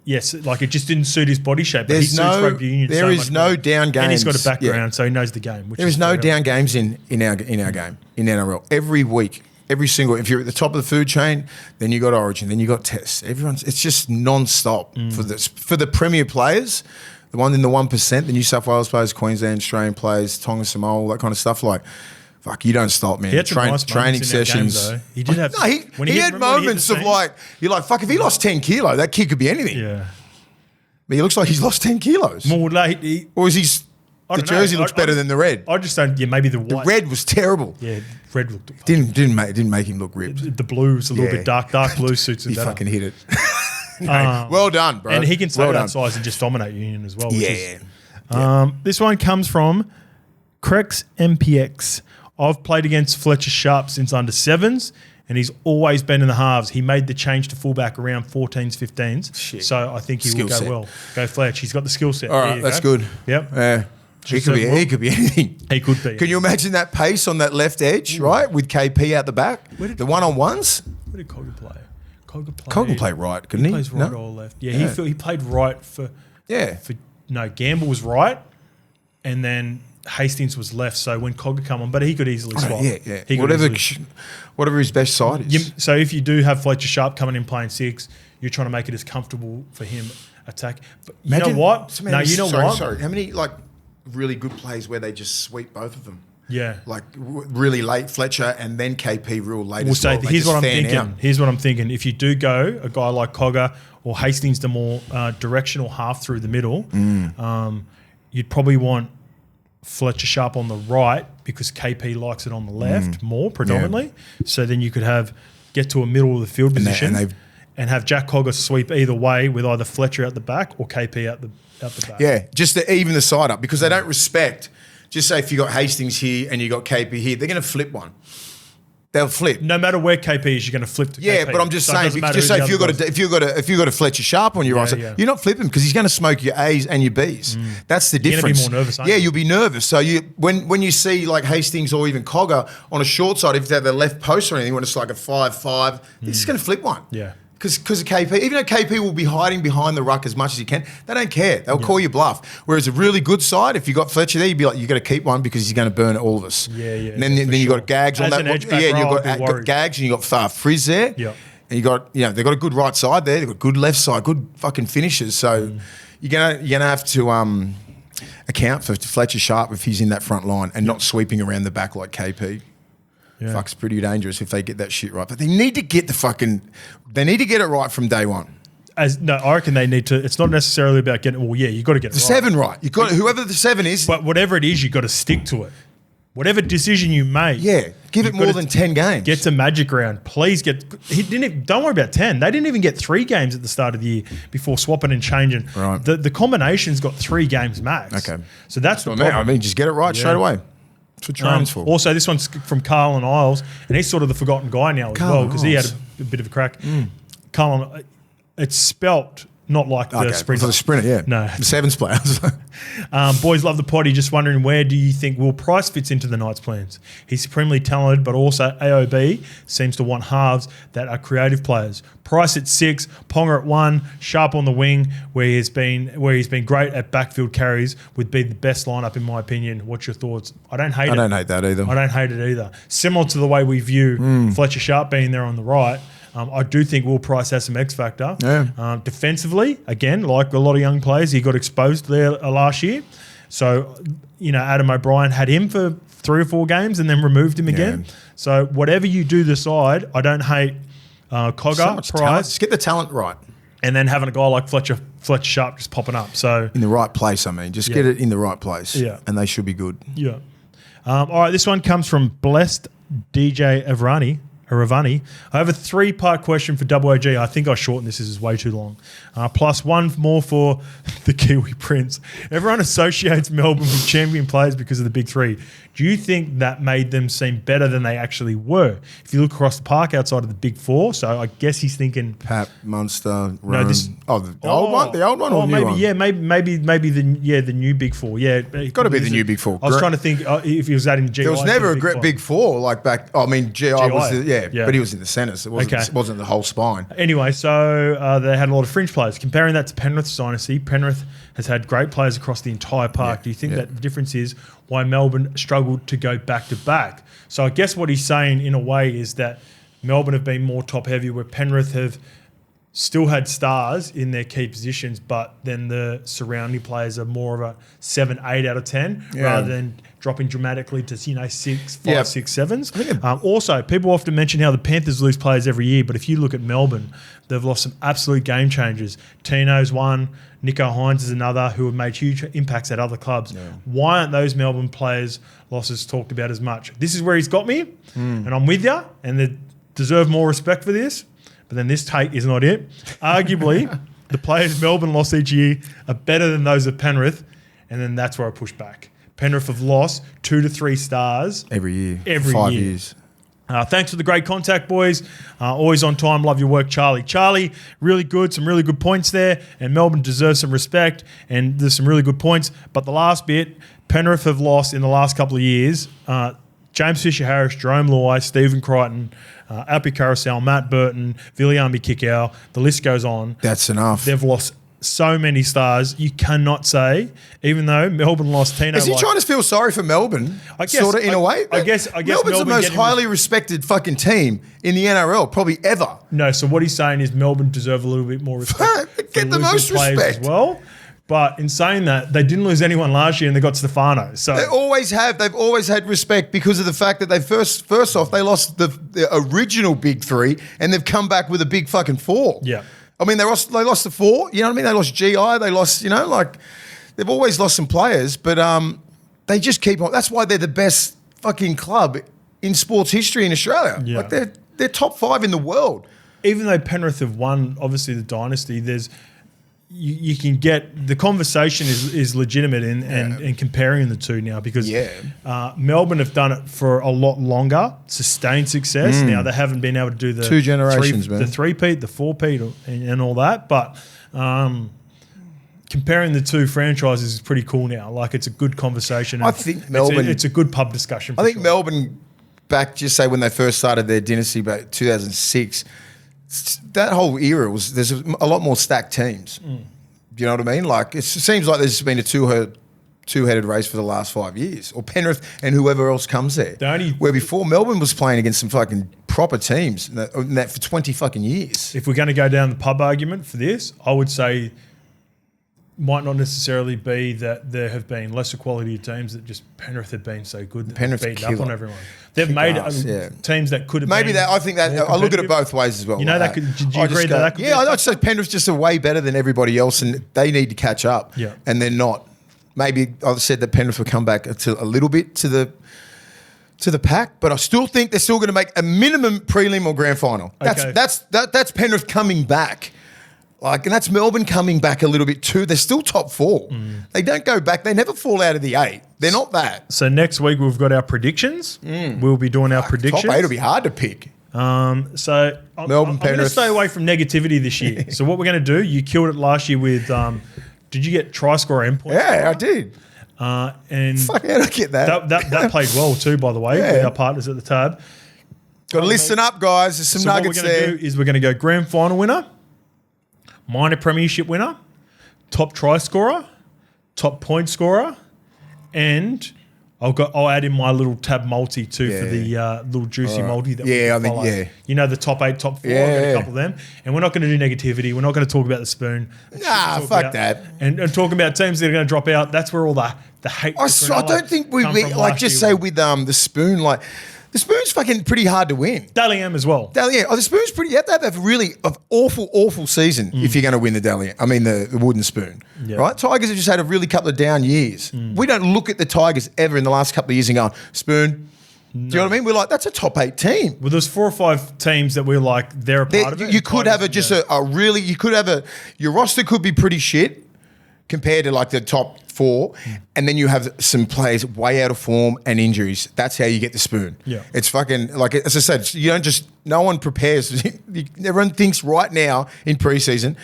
Yes, like it just didn't suit his body shape. But there is no down games. And he's got a background, so he knows the game. There is no down games in our game, in NRL. Every week, every single, if you're at the top of the food chain, then you got Origin, then you got Tests. It's just non-stop for the premier players. The one in the 1%, the New South Wales players, Queensland, Australian players, Tonga, Samoa, all that kind of stuff. Like, fuck, you don't stop, man. He had some nice training sessions. Games, he did have. He had moments of like, you're like, fuck, if he lost 10 kilo, that kid could be anything. Yeah. But he looks like he's lost 10 kilos. More or is he? The jersey looks better than the red. I just don't. Yeah, maybe the white. The red was terrible. Yeah, red looked. Didn't make him look ripped. The blue was a little bit dark blue suits him better. He fucking hit it. Well done, bro. And he can stay that size and just dominate union as well. Yeah. This one comes from Crex MPX. I've played against Fletcher Sharpe since under 7s, and he's always been in the halves. He made the change to fullback around 14s, 15s. Shit. So I think he will go well. Go Fletch. He's got the skill set. All right, that's good. Yep. Yeah. He could be anything. He could be. Can you imagine that pace on that left edge, right, with KP out the back? The one-on-ones? Where did Cogger play? Cogger played right, couldn't he? He plays right or left. Yeah, he played right for... Yeah. Gamble was right, and then Hastings was left. So when Cogger come on, but he could easily swap. Yeah. Whatever his best side is. So if you do have Fletcher Sharpe coming in playing 6, you're trying to make it as comfortable for him attack. But you Imagine, know what? Sorry. How many like really good plays where they just sweep both of them? Yeah. Like really late Fletcher and then KP real late. We'll say, here's what I'm thinking. Here's what I'm thinking. If you do go a guy like Cogger or Hastings, the more directional half through the middle, you'd probably want Fletcher Sharpe on the right because KP likes it on the left more predominantly. Yeah. So then you could get to a middle of the field position and have Jack Cogger sweep either way with either Fletcher out the back or KP out the back. Yeah, just to even the side up because they don't respect. Just say if you got Hastings here and you got KP here, they're going to flip one. They'll flip. No matter where KP is, you're going to flip to KP. Yeah, but I'm just saying, just say if you got a Fletcher Sharpe on your right side, you're not flipping because he's going to smoke your A's and your B's. That's the difference. You're going to be more nervous, aren't you? You'll be nervous. So when you see like Hastings or even Cogger on a short side, if they're the left post or anything, when it's like a 5-5, he's just going to flip one. Yeah. Because of KP, even though KP will be hiding behind the ruck as much as he can, they don't care. They'll call you bluff. Whereas a really good side, if you got Fletcher there, you'd be like, you got to keep one because he's going to burn all of us. Yeah. And then you got Gags on that. You've got Gags and you got Frizz there. Yeah. And you got they've got a good right side there. They've got good left side, good fucking finishers. So you're gonna have to account for Fletcher Sharpe if he's in that front line and not sweeping around the back like KP. Yeah. Fuck's pretty dangerous if they get that shit right. But they need to get they need to get it right from day one. I reckon they need to. It's not necessarily about getting. Well, yeah, you got to get it the 7 right. You got whoever the 7 is. But whatever it is, you got to stick to it. Whatever decision you make, give it more than 10 games. Get to Magic Round, please. Don't worry about 10. They didn't even get 3 games at the start of the year before swapping and changing. Right. The combination's got 3 games max. Okay, so that's the problem. I mean, just get it right straight away. That's what training's for. Also, this one's from Carlin Isles, and he's sort of the forgotten guy now as well because he had a bit of a crack. Carlin, it's spelt not like the sprinter. The sprinter, yeah. No. The sevens players. Boys love the potty. Just wondering, where do you think Will Pryce fits into the Knights' plans? He's supremely talented, but also AOB seems to want halves that are creative players. Pryce at 6, Ponga at 1, Sharpe on the wing, where he's been great at backfield carries, would be the best lineup in my opinion. What's your thoughts? I don't hate that either. I don't hate it either. Similar to the way we view Fletcher Sharpe being there on the right. I do think Will Pryce has some X factor. Yeah. Defensively, again, like a lot of young players, he got exposed there last year. So, Adam O'Brien had him for 3 or 4 games and then removed him again. So whatever you do decide, I don't hate Cogger, Pryce. Talent. Just get the talent right. And then having a guy like Fletcher Sharpe just popping up. So in the right place, just get it in the right place. Yeah. And they should be good. Yeah. All right, this one comes from Blessed DJ Aravani. I have a 3-part question for WOG. I think I shortened this. This is way too long. Plus one more for the Kiwi Prince. Everyone associates Melbourne with champion players because of the big 3. Do you think that made them seem better than they actually were? If you look across the park outside of the big 4, so I guess he's thinking Pap, Munster, Rome. The old one, or maybe new one? Yeah, maybe the new big 4. Yeah, got to be the new big 4. I was trying to think if he was adding GI. There was never a great big 4 like back. I mean, GI was but he was in the centre, so it wasn't the whole spine. Anyway, so they had a lot of fringe players. Comparing that to Penrith's dynasty, Penrith has had great players across the entire park. Do you think that the difference is why Melbourne struggled to go back to back? So I guess what he's saying in a way is that Melbourne have been more top heavy, where Penrith have still had stars in their key positions, but then the surrounding players are more of a 7, 8 out of 10 rather than dropping dramatically to 6, 5, 6, 7s. Also, people often mention how the Panthers lose players every year, but if you look at Melbourne, they've lost some absolute game changers. Tino's one, Nico Hines is another, who have made huge impacts at other clubs. Yeah. Why aren't those Melbourne players' losses talked about as much? This is where he's got me, and I'm with you, and they deserve more respect for this, but then this take is not it. Arguably, the players Melbourne lost each year are better than those of Penrith, and then that's where I push back. Penrith have lost 2 to 3 stars every year. 5 years. Thanks for the great contact, boys. Always on time. Love your work, Charlie. Charlie, really good. Some really good points there. And Melbourne deserves some respect. And there's some really good points. But the last bit, Penrith have lost in the last couple of years. James Fisher-Harris, Jerome Luai, Stephen Crichton, Alpi Carousel, Matt Burton, Viliami Kikau. The list goes on. That's enough. They've lost so many stars. You cannot say, even though Melbourne lost Tino. Is he trying to feel sorry for Melbourne? I guess, sort of, in a way? I guess Melbourne's the most highly respected fucking team in the NRL, probably ever. No, so what he's saying is Melbourne deserve a little bit more respect. Get the most respect. As well. But in saying that, they didn't lose anyone last year and they got Stefano. So they always have. They've always had respect because of the fact that they first off, they lost the original big three and they've come back with a big fucking four. Yeah. I mean, they lost the four. You know what I mean? They lost GI. They lost, they've always lost some players, but they just keep on. That's why they're the best fucking club in sports history in Australia. Yeah. Like they're top 5 in the world. Even though Penrith have won, obviously, the dynasty, there's... You can get the conversation is legitimate in comparing the two now because Melbourne have done it for a lot longer, sustained success. Now they haven't been able to do the 2 generations, the 3-peat, the 4-peat, and all that. But comparing the two franchises is pretty cool now. Like it's a good conversation. I think Melbourne. It's a good pub discussion. I think Melbourne back just say when they first started their dynasty back 2006. That whole era there's a lot more stacked teams. Do you know what I mean? Like it seems like there's been a two-headed race for the last 5 years, or Penrith and whoever else comes there. Where before Melbourne was playing against some fucking proper teams in that for 20 fucking years. If we're going to go down the pub argument for this, I would say might not necessarily be that there have been lesser quality teams, that just Penrith have been so good that they've beaten up on everyone. They've made teams that could have maybe been that. I think that I look at it both ways as well. You know, that could. Did you agree that could? Yeah, I'd say Penrith's just a way better than everybody else, and they need to catch up. Yeah, and they're not. Maybe I've said that Penrith will come back a little bit to the pack, but I still think they're still going to make a minimum prelim or grand final. That's Penrith coming back. And that's Melbourne coming back a little bit too. They're still top 4. They don't go back. They never fall out of the 8. They're not that. So next week we've got our predictions. We'll be doing our predictions. Top 8 will be hard to pick. So Melbourne, I'm going to stay away from negativity this year. So what we're going to do, you killed it last year with, did you get try score and points? Yeah, I did. And fuck, how did I get that? That played well too, by the way, with our partners at the tab. Got to listen up, guys. There's some nuggets there. What we're going to do is we're going to go grand final winner, minor premiership winner, top try scorer, top point scorer, and I'll add in my little tab multi too for the little juicy multi that we follow. You know, the top 8, top 4, I've got a couple of them. And we're not going to do negativity. We're not going to talk about the spoon. Nah, fuck that. And talking about teams that are going to drop out, that's where all the hate. I don't think we like just say with the spoon, like the spoon's fucking pretty hard to win. Dally M as well. The spoon's pretty. You have to have a really awful season if you're going to win the Dally M. I mean the wooden spoon, right? Tigers have just had a really couple of down years. We don't look at the Tigers ever in the last couple of years and go, spoon. Do you know what I mean? We're like, that's a top 8 team. Well, there's 4 or 5 teams that we're like, they're a part of it. You could have your roster could be pretty shit compared to like the top 4, and then you have some players way out of form and injuries. That's how you get the spoon. Yeah. It's fucking, like, as I said, you don't just, no one prepares. Everyone thinks right now in preseason,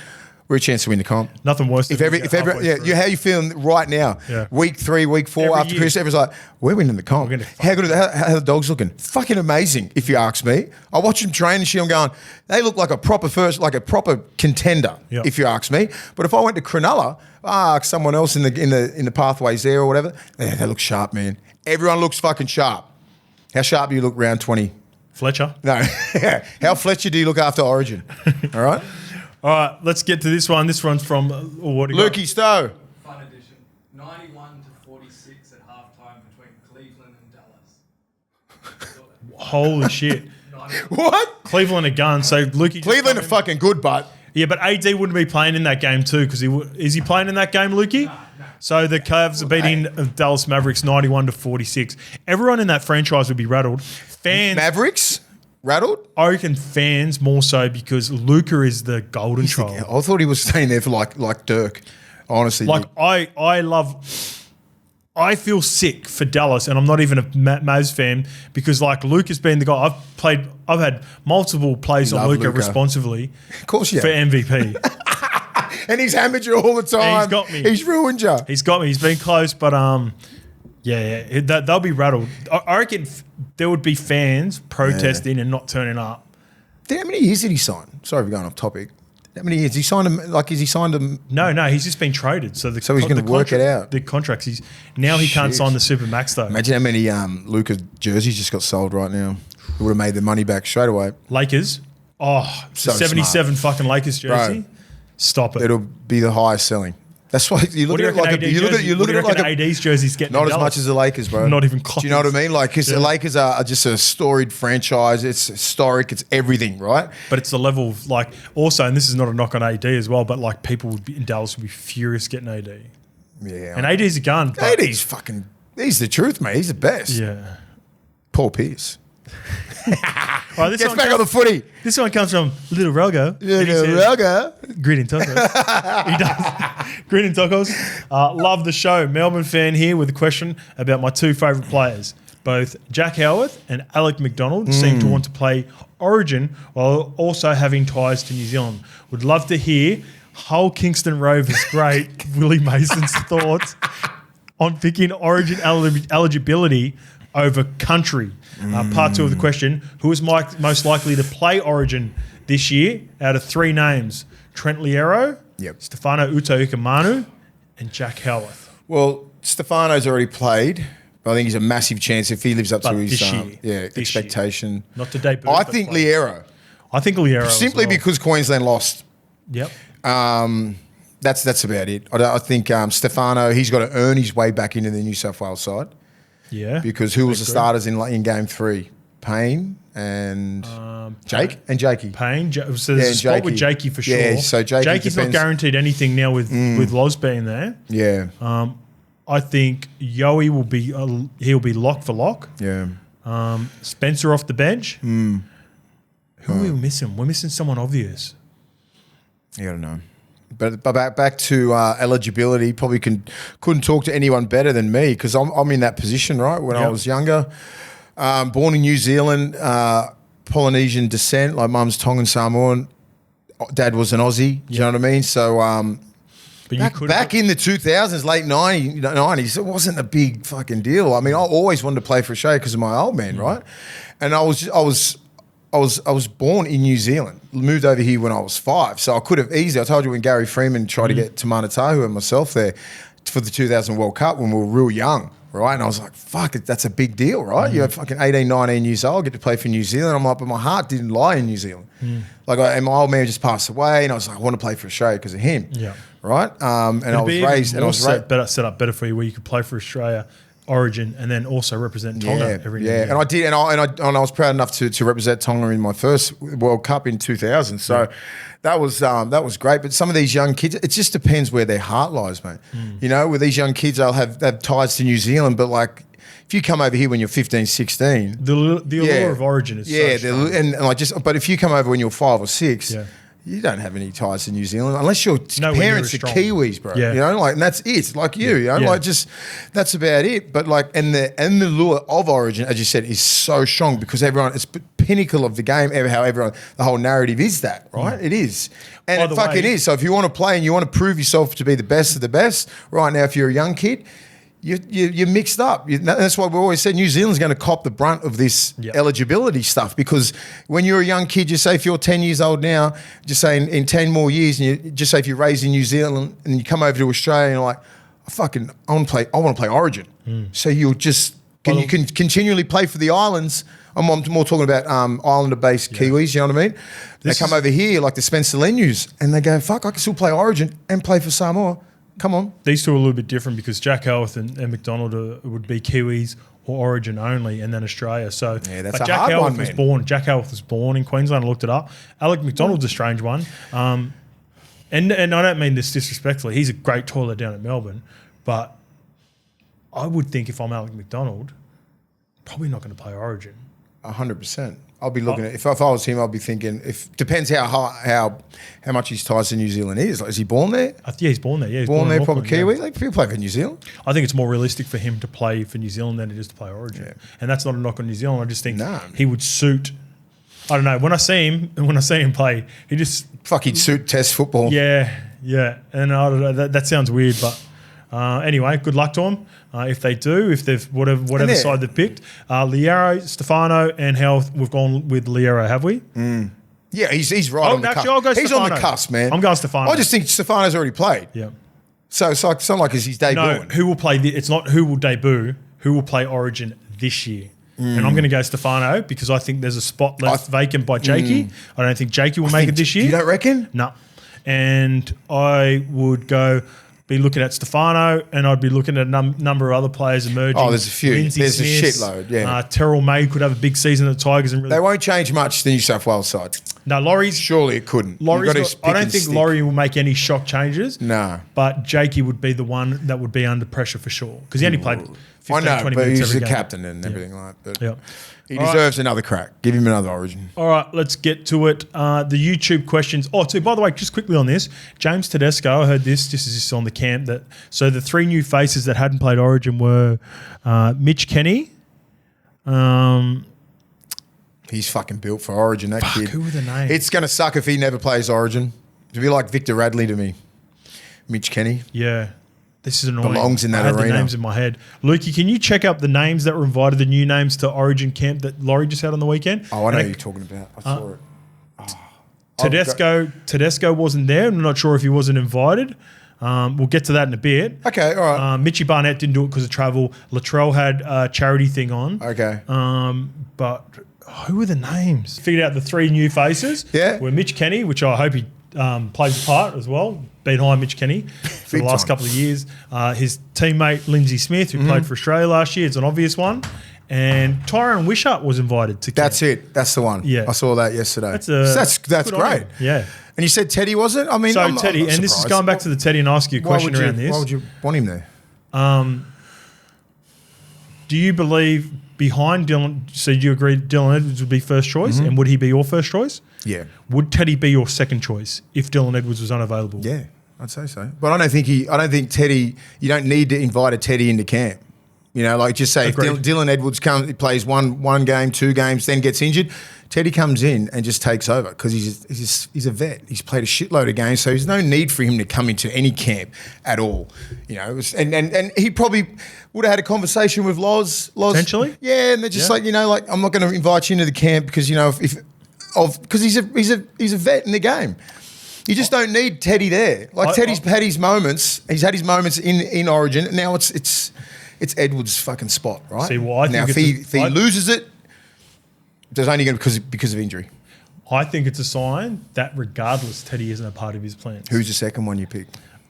we're a chance to win the comp. Nothing worse than how you feeling right now? Yeah. Week 3, week 4 after Chris, everyone's like, we're winning the comp. How good how the dogs looking? Fucking amazing, if you ask me. I watch them train and shit, I'm going, they look like a proper contender, if you ask me. But if I went to Cronulla, someone else in the pathways there or whatever, they look sharp, man. Everyone looks fucking sharp. How sharp do you look round 20? Fletcher? No. How Fletcher do you look after Origin? All right? All right, let's get to this one. This one's from Lukey Stowe. Fun edition. 91-46 at halftime between Cleveland and Dallas. Holy shit. What? Cleveland a gun. So Lukey. Cleveland are fucking good, but. Yeah, but AD wouldn't be playing in that game too because is he playing in that game, Lukey? No. So the Cavs are beating Dallas Mavericks 91-46. Everyone in that franchise would be rattled. Fans. Mavericks? Rattled? I reckon fans more so because Luka is the golden child. I thought he was staying there for like Dirk, honestly. Like I feel sick for Dallas, and I'm not even a Mavs fan because like Luka's been the guy I've had multiple plays on Luka responsively. Of course, yeah. For MVP. And he's hammered you all the time. And he's got me. He's ruined you. He's got me. He's been close, but they'll be rattled. I reckon there would be fans protesting and not turning up. How many years did he sign? Sorry for going off topic. How many years? He signed him, is he signed him? No, he's just been traded. So he's going to work it out. The contracts. He can't sign the Supermax though. Imagine how many Luka jerseys just got sold right now. He would have made the money back straight away. Lakers. Oh, So 77 smart. fucking Lakers jersey. Bro. Stop it. It'll be the highest selling. That's why you look What at do it like you look at it like AD's jerseys getting not in as Dallas? much as the Lakers, bro. Not even close. Do you know what I mean? Like, because the Lakers are just a storied franchise. It's historic. It's everything, right? But it's the level of also, and this is not a knock on AD as well, but like people in Dallas would be furious getting AD. Yeah. And AD's a gun. but- AD's fucking. He's the truth, mate. He's the best. Yeah. Paul Pierce. All right, this Gets one back comes- on the footy. This one comes from Little Relgo. Yeah, And he says, Raga. Grit and tacos. He does. Grit and tacos. Love the show. Melbourne fan here with a question about my two favourite players. Both Jack Howarth and Alec McDonald seem to want to play Origin while also having ties to New Zealand. Would love to hear Hull Kingston Rovers great Willie Mason's thoughts on picking Origin eligibility over country. Part two of the question, who is most likely to play Origin this year out of three names? Trent Liero, Yep. Stefano Utoikamanu, and Jack Howarth. Well, Stefano's already played. But I think he's a massive chance if he lives up But to his this year. This expectation. year. Not to debut. I but think play. Liero. I think Liero Simply as well. because Queensland lost. Yep. That's about it. I think Stefano, he's got to earn his way back into the New South Wales side. Yeah. Because who was the Agree. starters in game 3? Payne and Jake and Jakey. Payne. So there's a spot with Jakey for sure. Yeah, so Jakey's not depends. guaranteed anything now with Loz being there. Yeah, I think Yowie will be he'll be lock for lock. yeah. Spencer off the bench. Who are we missing? We're missing someone obvious. You got to know. But back to eligibility, probably couldn't talk to anyone better than me because I'm in that position, right? When I was younger, born in New Zealand, Polynesian descent, like mum's Tongan Samoan, dad was an Aussie. Do you know what I mean? So But back in the 2000s, late 90s, it wasn't a big fucking deal. I mean, I always wanted to play for Australia because of my old man, right? And I was born in New Zealand, moved over here when I was 5. So I could have easily, I told you when Gary Freeman tried to get Tamana Tahu and myself there for the 2000 World Cup when we were real young, right? And I was like, fuck, that's a big deal, right? You're fucking 18, 19 years old, get to play for New Zealand. I'm like, but my heart didn't lie in New Zealand. And my old man just passed away and I was like, I want to play for Australia because of him. Yeah. Right? And I was raised. And I was set up better for you where you could play for Australia Origin and then also represent Tonga every year. And I did, and I was proud enough to represent Tonga in my first World Cup in 2000. So that was great. But some of these young kids, it just depends where their heart lies, mate. You know, with these young kids, they'll have ties to New Zealand, but like if you come over here when you're 15, 16, The allure of Origin is so strong. but if you come over when you're 5 or 6. Yeah. You don't have any ties to New Zealand unless your parents are Kiwis, bro. Yeah. You know, and that's it. Like you know, that's about it. But and the lure of Origin, as you said, is so strong because it's the pinnacle of the game. The whole narrative is that, right? It is, and it fucking is. So if you want to play and you want to prove yourself to be the best of the best, right now, if you're a young kid. You're mixed up. That's why we always said New Zealand's going to cop the brunt of this eligibility stuff because when you're a young kid, just say if you're 10 years old now, just say in 10 more years, and you just say if you're raised in New Zealand and you come over to Australia and you're like, I want to play Origin. So you can continually play for the islands. I'm more talking about islander-based Kiwis, you know what I mean? They come over here like the Spencer Lenyus and they go, fuck, I can still play Origin and play for Samoa. Come on. These two are a little bit different because Jack Howarth and McDonald would be Kiwis or Origin only, and then Australia. So that's Jack a hard Howarth one, man. Jack Howarth was born in Queensland. I looked it up. Alec McDonald's a strange one, and I don't mean this disrespectfully. He's a great toiler down at Melbourne, but I would think if I'm Alec McDonald, probably not going to play Origin. 100%. I'll be looking at if I was him, I'll be thinking. Depends how much his ties to New Zealand is. Like, is he born there? Yeah, he's born there. Yeah, he's born there, in probably Auckland, Kiwi. Like people play for New Zealand. I think it's more realistic for him to play for New Zealand than it is to play Origin, and that's not a knock on New Zealand. I just think he would suit. I don't know. When I see him play, he just he'd suit Test football. Yeah, and I don't know. That sounds weird, but anyway, good luck to them. If they do, if they've whatever side they've picked, Liero, Stefano, and Health. We've gone with Liero, have we? Yeah, he's right on the cusp. I'll go he's Stefano. on the cusp, man. I'm going Stefano. I just think Stefano's already played. Yeah. So it's like it's his debut. No, who will play? It's not who will debut. Who will play Origin this year? And I'm going to go Stefano because I think there's a spot left vacant by Jakey. I don't think Jakey will make it this year. You don't reckon? No. And I would be looking at Stefano, and I'd be looking at a number of other players emerging. Oh, there's a few. Lindsay There's Smith, a shitload, yeah. Terrell May could have a big season at the Tigers. And really, They won't change much the New South Wales side. no, Lauries. Surely it couldn't. I don't think Laurie will make any shock changes. No. But Jakey would be the one that would be under pressure for sure because he only played 15, I know, 20 but minutes he's every the game. captain and everything like that. Yeah. He deserves another crack. Give him another Origin. All right, let's get to it. The YouTube questions. Oh, too, by the way, just quickly on this, James Tedesco, I heard this just as this on the camp, so the 3 new faces that hadn't played Origin were Mitch Kenny. He's fucking built for Origin, that kid. Who were the names? It's going to suck if he never plays Origin. It'll be like Victor Radley to me. Mitch Kenny. Yeah. This is annoying. Belongs in that I had arena. the names in my head. Lukey, can you check up the names that were invited, the new names to Origin camp that Laurie just had on the weekend? Oh, I know who you're talking about. I saw it. Tedesco wasn't there. I'm not sure if he wasn't invited. We'll get to that in a bit. Okay, all right. Mitchie Barnett didn't do it because of travel. Latrell had a charity thing on. Okay. But who were the names? Figured out the 3 new faces. Yeah. Were Mitch Kenny, which I hope he plays a part as well. Been high Mitch Kenny for the last couple of years. His teammate Lindsay Smith, who played for Australia last year, it's an obvious one. And Tyrone Wishart was invited to camp. That's it. That's the one. Yeah. I saw that yesterday. That's great. him. Yeah. And you said Teddy wasn't? I mean, So I'm Teddy, not and this is surprised. going back to the Teddy and ask you a question around this. Why would you want him there? Do you believe behind Dylan? So do you agree Dylan Edwards would be first choice, and would he be your first choice? Yeah. Would Teddy be your second choice if Dylan Edwards was unavailable? Yeah, I'd say so. But I don't think Teddy, you don't need to invite a Teddy into camp. You know, like just say if Dylan Edwards he plays one game, 2 games, then gets injured, Teddy comes in and just takes over because he's a vet. He's played a shitload of games, so there's no need for him to come into any camp at all. You know, and he probably would have had a conversation with Loz. Potentially? Yeah, and they're just like, you know, like I'm not going to invite you into the camp because, you know, because he's a vet in the game. You just don't need Teddy there. Like Teddy's had his moments. He's had his moments in Origin. Now it's Edwards' fucking spot, right? See, well, I think if he loses it, there's only going to because of injury. I think it's a sign that regardless, Teddy isn't a part of his plans. Who's the second one you pick?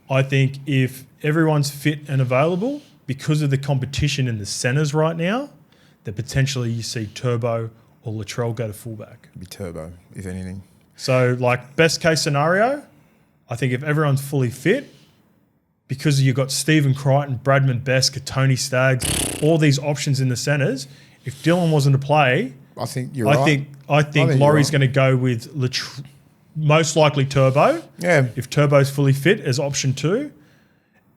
I think if everyone's fit and available, because of the competition in the centres right now, that potentially you see Turbo or Latrell go to fullback. It'd be Turbo, if anything. So, like, best case scenario, I think if everyone's fully fit, because you've got Stephen Crichton, Bradman Best, Tony Staggs, all these options in the centres, if Dylan wasn't to play, I think you're right. I think Laurie's going to go with most likely Turbo. Yeah. If Turbo's fully fit as option 2.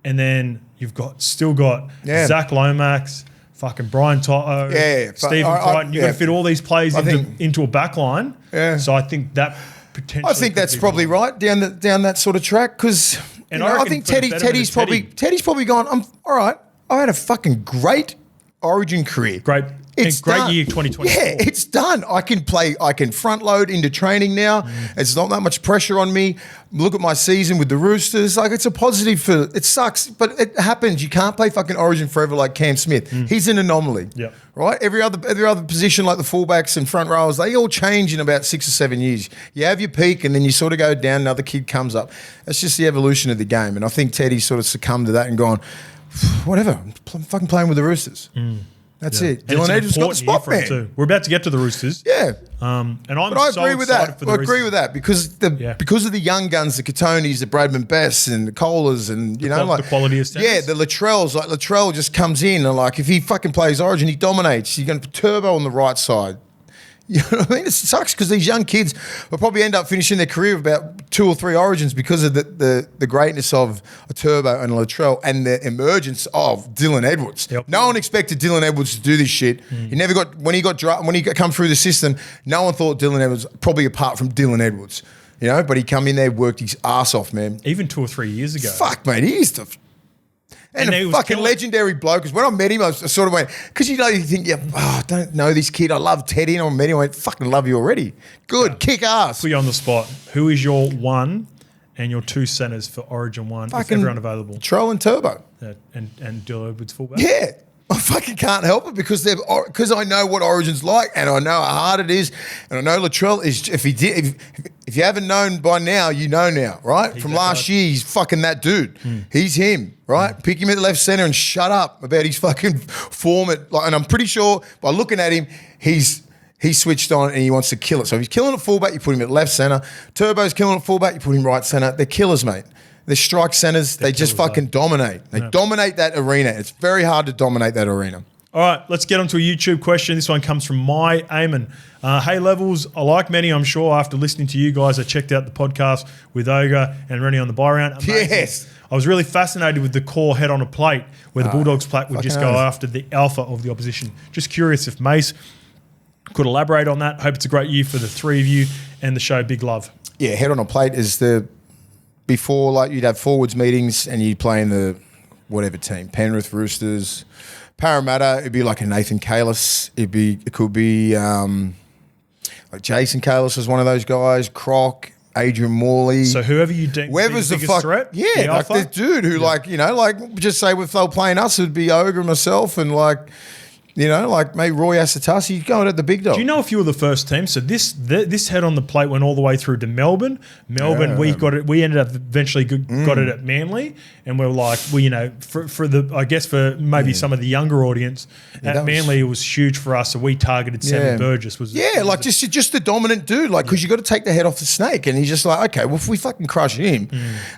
And then you've still got Zach Lomax, fucking Brian Toto, Stephen Crichton. You've got to fit all these players into a back line. Yeah. So I think that potentially. I think that's probably right down that sort of track because I think Teddy's probably gone. I'm all right. I had a fucking great Origin career. Great year 2024. Yeah, it's done. I can front load into training now. It's not that much pressure on me. Look at my season with the Roosters. Like, it's a positive it sucks, but it happens. You can't play fucking Origin forever like Cam Smith. He's an anomaly. Yep. Right? Every other position like the fullbacks and front rows, they all change in about 6 or 7 years. You have your peak and then you sort of go down, another kid comes up. That's just the evolution of the game. And I think Teddy sort of succumbmed to that and gone, whatever, I'm fucking playing with the Roosters. That's it. Dylan Edwards got the spot, man. Too. We're about to get to the Roosters. Yeah. And I'm I so agree with excited that. for the I Roosters. agree with that because of the young guns, the Katonis, the Bradman Bests and the Colas and, the quality of standards. Yeah, the Latrells. Like, Latrell just comes in and, like, if he fucking plays Origin, he dominates. You're going to put Turbo on the right side. You know what I mean? It sucks because these young kids will probably end up finishing their career with about 2 or 3 Origins because of the greatness of a Turbo and a Latrell and the emergence of Dylan Edwards. Yep. No one expected Dylan Edwards to do this shit. He never got when he come through the system. No one thought Dylan Edwards, probably apart from Dylan Edwards, but he come in there, worked his ass off, man. Even 2 or 3 years ago. Fuck, mate, he used to. And a fucking legendary bloke. Because when I met him, I sort of went, because you think, I don't know this kid. I love Teddy. And I met him, I went, fucking love you already. Good, kick ass. Put you on the spot. Who is your 1 and your 2 centres for Origin 1 if everyone available? Troll and Turbo. Yeah, and Dylan Edwards fullback? Yeah. I fucking can't help it because I know what Origin's like and I know how hard it is and I know Latrell is if you haven't known by now, you know now, right? From last year, he's fucking that dude. He's him, right? Pick him at the left centre and shut up about his fucking form. And I'm pretty sure by looking at him, he's switched on and he wants to kill it. So if he's killing at fullback, you put him at left centre. Turbo's killing at fullback, you put him right centre. They're killers, mate. They're strike centres. They just fucking dominate. They dominate that arena. It's very hard to dominate that arena. All right, let's get on to a YouTube question. This one comes from My Eamon. Hey, Levels, I like many, I'm sure, after listening to you guys, I checked out the podcast with Ogre and Rennie on the buy round. Amazing. Yes. I was really fascinated with the core head on a plate where the Bulldogs plate would just go after the alpha of the opposition. Just curious if Mase could elaborate on that. Hope it's a great year for the three of you and the show. Big love. Yeah, head on a plate is before, like, you'd have forwards meetings and you'd play in the whatever team, Penrith, Roosters, Parramatta. It'd be like a Nathan Kalis. It could be like Jason Kalis was one of those guys. Croc, Adrian Morley. So whoever you deem whoever's the biggest threat, yeah, like this dude who, like, you know, like, just say if they were playing us, it'd be Ogre and myself and, like, you know, like maybe Roy Asatasi going at the big dog. Do you know if you were the first team? So this head on the plate went all the way through to Melbourne. We got it. We ended up eventually got it at Manly, and we're like, well, you know, for the, I guess for maybe some of the younger audience at Manly, it was huge for us. So we targeted Sammy Burgess. Just the dominant dude, like, because you got to take the head off the snake, and he's just like, okay, well, if we fucking crush him,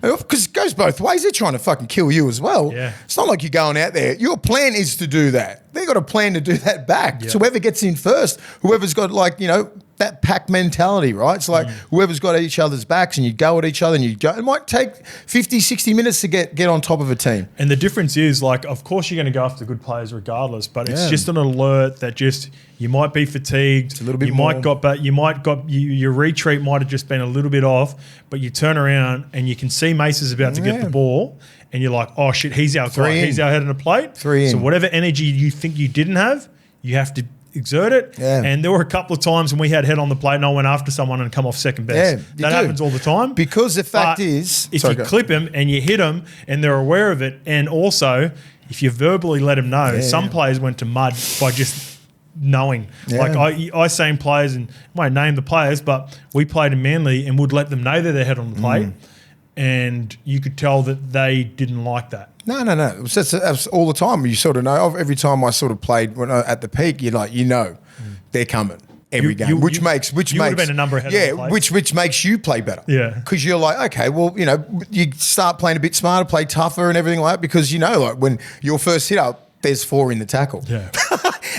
because it goes both ways. They're trying to fucking kill you as well. Yeah. It's not like you're going out there. Your plan is to do that. They've got a plan to do that back. So whoever gets in first, whoever's got, like, you know, that pack mentality, right? It's like whoever's got each other's backs and you go at each other and you go. It might take 50, 60 minutes to get on top of a team. And the difference is, like, of course you're going to go after good players regardless, but it's just an alert that just you might be fatigued. It's a little bit your retreat might have just been a little bit off, but you turn around and you can see Mase is about to get the ball. And you're like, oh shit, he's our guy. He's our head on a plate. So whatever energy you think you didn't have, you have to exert it. Yeah. And there were a couple of times when we had head on the plate and I went after someone and come off second best. Yeah, that happens all the time. Because the fact is, if you clip him and you hit him and they're aware of it, and also if you verbally let them know, some players went to mud by just knowing. Like I seen players, and I won't name the players, but we played in Manly and would let them know that they're head on the plate. And you could tell that they didn't like that. No. That's all the time. You sort of know. Every time I sort of played at the peak, you're like, you know, they're coming every game, which makes would have been a number ahead. Yeah, which makes you play better. Yeah, because you're like, okay, well, you know, you start playing a bit smarter, play tougher, and everything like that. Because you know, like when your first hit up, there's 4 in the tackle. Yeah.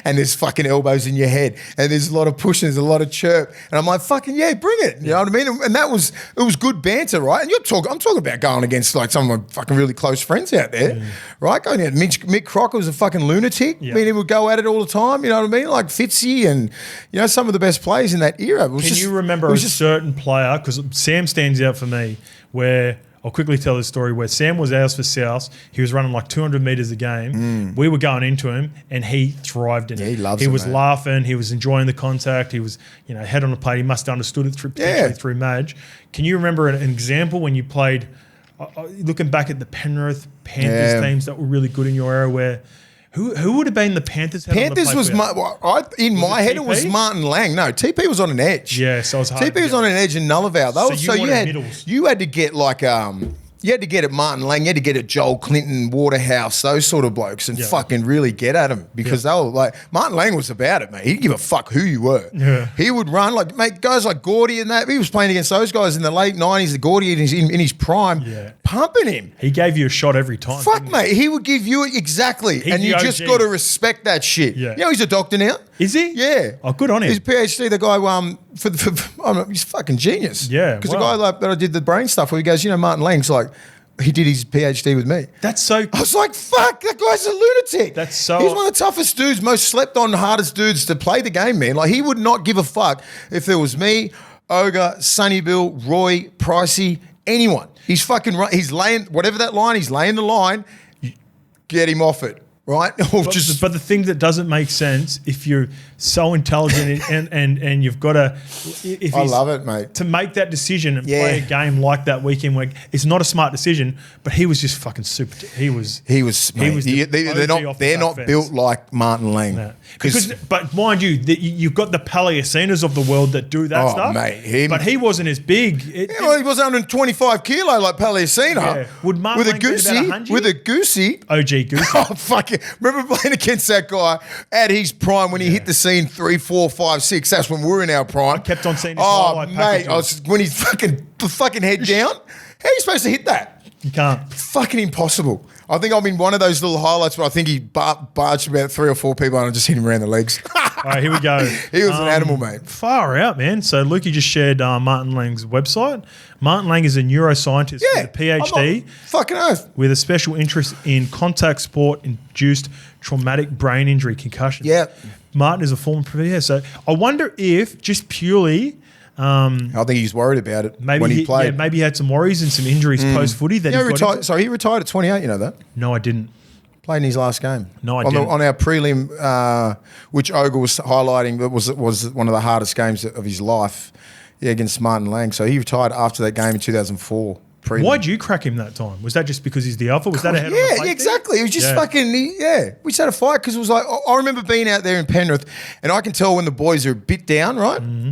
And there's fucking elbows in your head, and there's a lot of push, and there's a lot of chirp, and I'm like, fucking bring it. You know what I mean? And it was good banter, right? And I'm talking about going against, like, some of my fucking really close friends out there, right? Going out, Mick Crocker was a fucking lunatic. I mean, he would go at it all the time. You know what I mean? Like Fitzy, and you know, some of the best players in that era. Can you remember a certain player? Because Sam stands out for me, where I'll quickly tell this story where Sam was ours for South. He was running like 200 metres a game. We were going into him, and he thrived in it. He was laughing. He was enjoying the contact. He was, you know, head on the plate. He must have understood it through Madge. Can you remember an example when you played, looking back at the Penrith Panthers teams that were really good in your era, where who would have been the Panthers head on the plate? In my head, it was Martin Lang. No, TP was on an edge. Yeah, so it was hard. TP was on an edge in Nullavow. You had to get like you had to get at Martin Lang, you had to get at Joel Clinton, Waterhouse, those sort of blokes, and fucking really get at them, because they were like, Martin Lang was about it, mate. He didn't give a fuck who you were. Yeah. He would run, like, mate, guys like Gordy and that. He was playing against those guys in the late 90s, the Gordy in his prime, pumping him. He gave you a shot every time. Fuck, mate. He would give you it exactly. And you just got to respect that shit. Yeah. You know, he's a doctor now. Is he? Yeah. Oh, good on him. He's a PhD, the guy, he's a fucking genius. Yeah. Because the guy that I did the brain stuff where he goes, you know, Martin Lang's like, he did his PhD with me. That's so... I was like, fuck, that guy's a lunatic. He's one of the toughest dudes, most slept on, hardest dudes to play the game, man. Like, he would not give a fuck if there was me, Ogre, Sonny Bill, Roy, Pryce, anyone. He's fucking... He's laying... Whatever that line, he's laying the line. get him off it, right? Or But the thing that doesn't make sense, if you're so intelligent and you've got to... I love it, mate. To make that decision and play a game like that weekend where it's not a smart decision, but he was just fucking super... He was... They're not built like Martin Lang. No. But mind you, you've got the Paleocinas of the world that do that stuff. Mate, but he wasn't as big. He was 125 kilo like Paleocina. Yeah. Would Martin Lang be about 100? With a goosey. OG goosey. Oh, fuck it. Remember playing against that guy at his prime when he hit the scene 3, 4, 5, 6. That's when we were in our prime. I kept on seeing his highlight mate, when he's fucking head down. How are you supposed to hit that? You can't. Fucking impossible. I think I'm in one of those little highlights, but I think he barged about 3 or 4 people and I just hit him around the legs. All right, here we go. He was an animal, mate. Far out, man. So Lukey just shared Martin Lang's website. Martin Lang is a neuroscientist with a PhD. Fucking oath. With a special interest in contact sport-induced traumatic brain injury, concussion. Yeah. Martin is a former player. So I wonder if just purely... I think he's worried about it when he played. Yeah, maybe he had some worries and some injuries post-footy. That he retired at 28, you know that? No, I didn't. Played in his last game. No, I didn't. On our prelim, which Ogle was highlighting, that was one of the hardest games of his life against Martin Lang. So he retired after that game in 2004. Prelim. Why'd you crack him that time? Was that just because he's the alpha? Was that ahead of the plate? Yeah, exactly. It was just fucking, we just had a fight because it was like, I remember being out there in Penrith and I can tell when the boys are a bit down, right? Mm-hmm.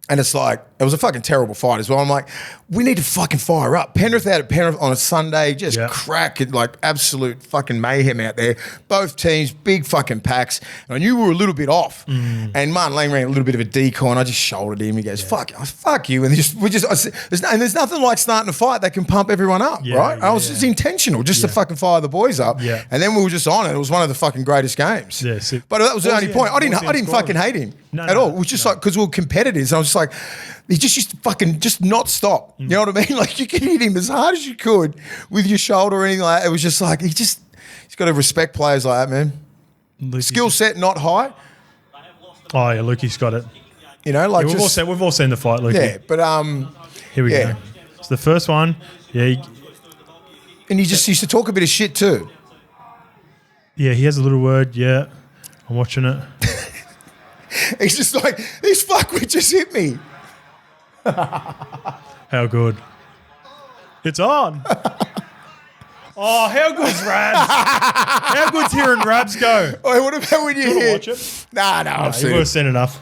And it's like, it was a fucking terrible fight as well. I'm like, we need to fucking fire up. Penrith out at Penrith on a Sunday, just crack it, like absolute fucking mayhem out there. Both teams, big fucking packs. And I knew we were a little bit off. And Martin Lang ran a little bit of a decoy and I just shouldered him. He goes, fuck you. And there's nothing like starting a fight that can pump everyone up, right? I was just intentional, just to fucking fire the boys up. Yeah. And then we were just on it. It was one of the fucking greatest games. Yeah, but that was the only point. I didn't fucking hate him at all. It was just like, because we were competitors. And I was just like, he just used to fucking just not stop. You know what I mean? Like you could hit him as hard as you could with your shoulder or anything like that. It was just like, he's got to respect players like that, man. Skill set not high. Oh yeah, Lukey's got it. You know, like we've all seen the fight, Lukey. Yeah, but here we go. It's the first one. Yeah. And he just used to talk a bit of shit too. Yeah, he has a little word. Yeah, I'm watching it. He's just like, this fuckwit just hit me. How good. It's on. Oh, how good's Rabs? How good's hearing Rabs go? Oh, what about when you hear... watch it? Nah, I've seen it. You would have seen enough.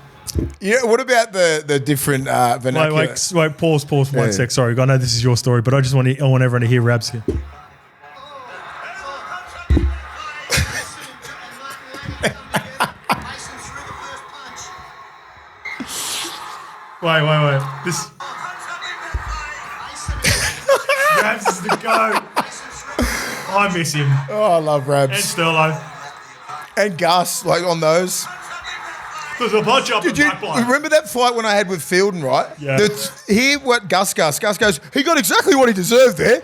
Yeah, what about the different vernacular? Wait, pause 1 sec. Sorry, I know this is your story, but I want everyone to hear Rabs here. Wait. This Rabs is the GOAT. I miss him. Oh, I love Rabs. And Sterlo. And Gus, like on those. There's a bunch up. Did you remember that fight when I had with Fielden, right? Yeah. Hear what Gus goes, he got exactly what he deserved there.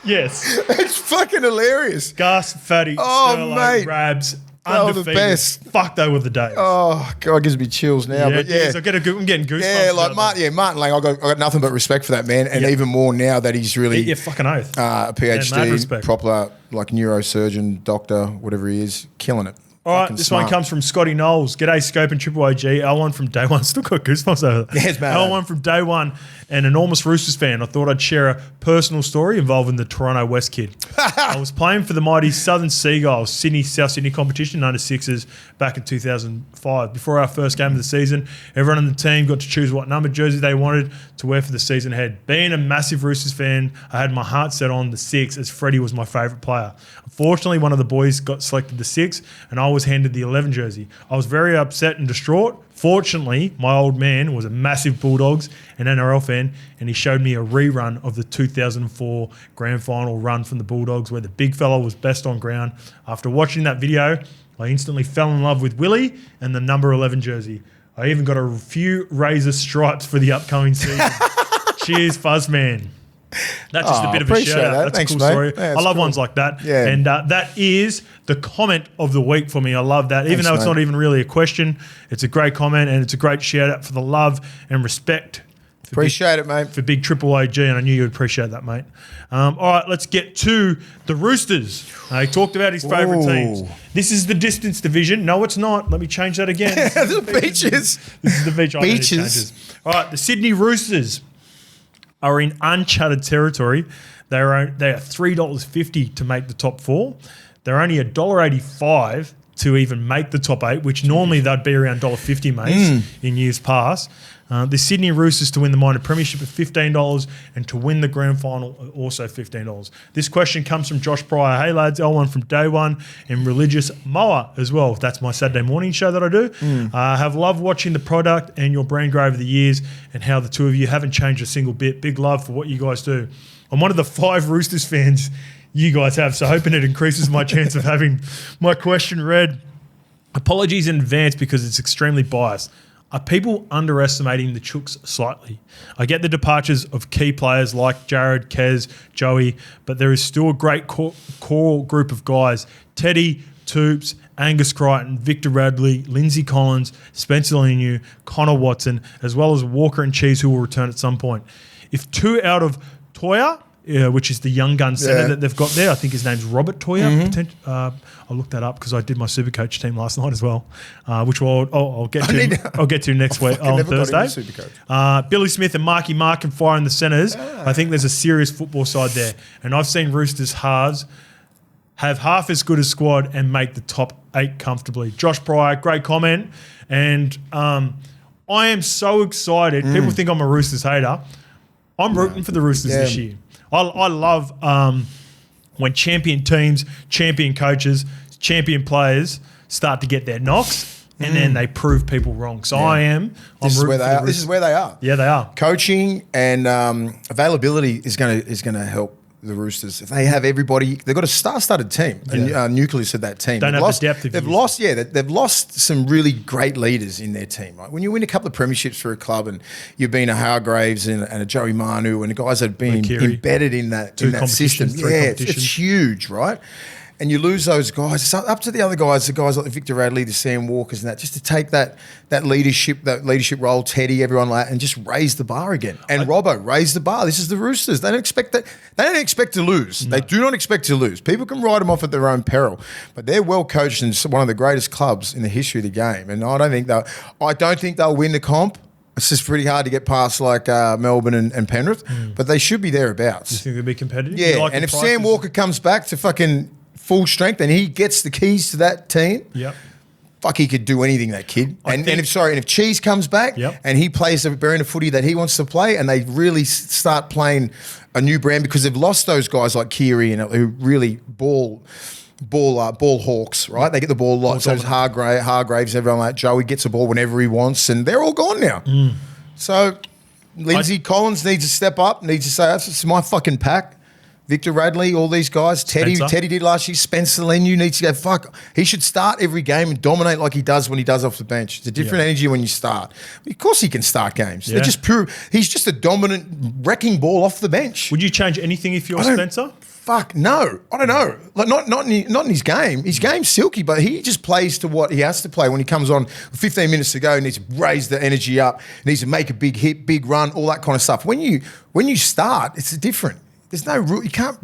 Yes. It's fucking hilarious. Gus, Fatty, Sterlo, mate. Rabs. Undefeated. The best. Fuck, they were the days. Oh, God, it gives me chills now. Yeah, but yeah. I'm getting goosebumps. Yeah, like Martin Lang, I got nothing but respect for that man, and even more now that he's really fucking oath. A PhD, proper like neurosurgeon, doctor, whatever he is, killing it. All right, this one comes from Scotty Knowles. G'day, Scope and Triple OG. L1 from day one. Still got goosebumps over there. Yes, man. L1 from day one. An enormous Roosters fan. I thought I'd share a personal story involving the Toronto West kid. I was playing for the mighty Southern Seagulls, South Sydney competition, under sixes, back in 2005. Before our first game of the season, everyone on the team got to choose what number jersey they wanted to wear for the season ahead. Being a massive Roosters fan, I had my heart set on the 6 as Freddie was my favourite player. Unfortunately, one of the boys got selected the 6 and I was handed the 11 jersey. I was very upset and distraught. Fortunately, my old man was a massive Bulldogs and NRL fan, and he showed me a rerun of the 2004 grand final run from the Bulldogs where the big fella was best on ground. After watching that video, I instantly fell in love with Willie and the number 11 jersey. I even got a few Razor stripes for the upcoming season. Cheers, Fuzzman. That's just a bit of a shout out. That's Thanks, a cool mate. story. Yeah, I love cool. ones like that. Yeah. And that is the comment of the week for me. I love that. Even though it's not even really a question, it's a great comment and it's a great shout out for the love and respect Appreciate it, mate. For big Triple OG, and I knew you'd appreciate that, mate. All right, let's get to the Roosters. He talked about his favourite teams. This is the distance division. No, it's not. Let me change that again. The beaches. This is the beach. Beaches. All right, the Sydney Roosters are in uncharted territory. They are $3.50 to make the top 4. They're only $1.85 to even make the top 8, which normally they'd be around $1.50, mates, in years past. The Sydney Roosters to win the minor premiership at $15 and to win the grand final also $15. This question comes from Josh Pryor. Hey lads, L1 from day one and religious mower as well. That's my Saturday morning show that I do. Have loved watching the product and your brand grow over the years and how the two of you haven't changed a single bit. Big love for what you guys do. I'm one of the 5 Roosters fans you guys have, so hoping it increases my chance of having my question read. Apologies in advance because it's extremely biased. Are people underestimating the Chooks slightly? I get the departures of key players like Jared, Kez, Joey, but there is still a great core group of guys. Teddy, Toops, Angus Crichton, Victor Radley, Lindsay Collins, Spencer Leniu, Connor Watson, as well as Walker and Cheese, who will return at some point. If 2 out of Toya, which is the young gun centre that they've got there. I think his name's Robert Toya. I looked that up because I did my Supercoach team last night as well, which I'll get to. I'll get to next week on Thursday. Billy Smith and Marky Mark can fire in the centres. I think there's a serious football side there, and I've seen Roosters halves have half as good a squad and make the top 8 comfortably. Josh Pryor, great comment, and I am so excited. People think I'm a Roosters hater. I'm rooting for the Roosters this year. I love when champion teams, champion coaches, champion players start to get their knocks and then they prove people wrong. So This is where they are. Yeah, they are. Coaching and availability is going to help the Roosters. If they have everybody, they've got a star-studded team. And Nuclear said that team. Don't have the depth of they've lost some really great leaders in their team. Right? When you win a couple of premierships for a club and you've been a Hargraves and a Joey Manu and the guys that have been embedded in that system, it's huge, right? And you lose those guys. It's up to the other guys, the guys like Victor Radley, the Sam Walkers and that, just to take that leadership role, Teddy, everyone like that, and just raise the bar again. And Robbo, raise the bar. This is the Roosters. They don't expect that. They don't expect to lose. No. They do not expect to lose. People can write them off at their own peril, but they're well coached and one of the greatest clubs in the history of the game. And I don't think they'll win the comp. It's just pretty hard to get past like Melbourne and Penrith, but they should be thereabouts. You think they'll be competitive? Yeah, and if Sam Walker comes back to fucking full strength and he gets the keys to that team, he could do anything, that kid. And if Cheese comes back and he plays the brand of footy that he wants to play and they really start playing a new brand because they've lost those guys like Keary and who really ball hawks, right? They get the ball a lot. So Hargraves, everyone like Joey gets the ball whenever he wants and they're all gone now. So Lindsay Collins needs to step up, needs to say, that's my fucking pack. Victor Radley, all these guys. Teddy did last year. Spencer Leniu needs to go, fuck. He should start every game and dominate like he does when he does off the bench. It's a different energy when you start. Of course he can start games. They're just pure. He's just a dominant wrecking ball off the bench. Would you change anything if you're Spencer? Fuck, no. I don't know. Like not in his game. His game's silky, but he just plays to what he has to play. When he comes on 15 minutes to go, he needs to raise the energy up, needs to make a big hit, big run, all that kind of stuff. When you start, it's different. There's no rule. You can't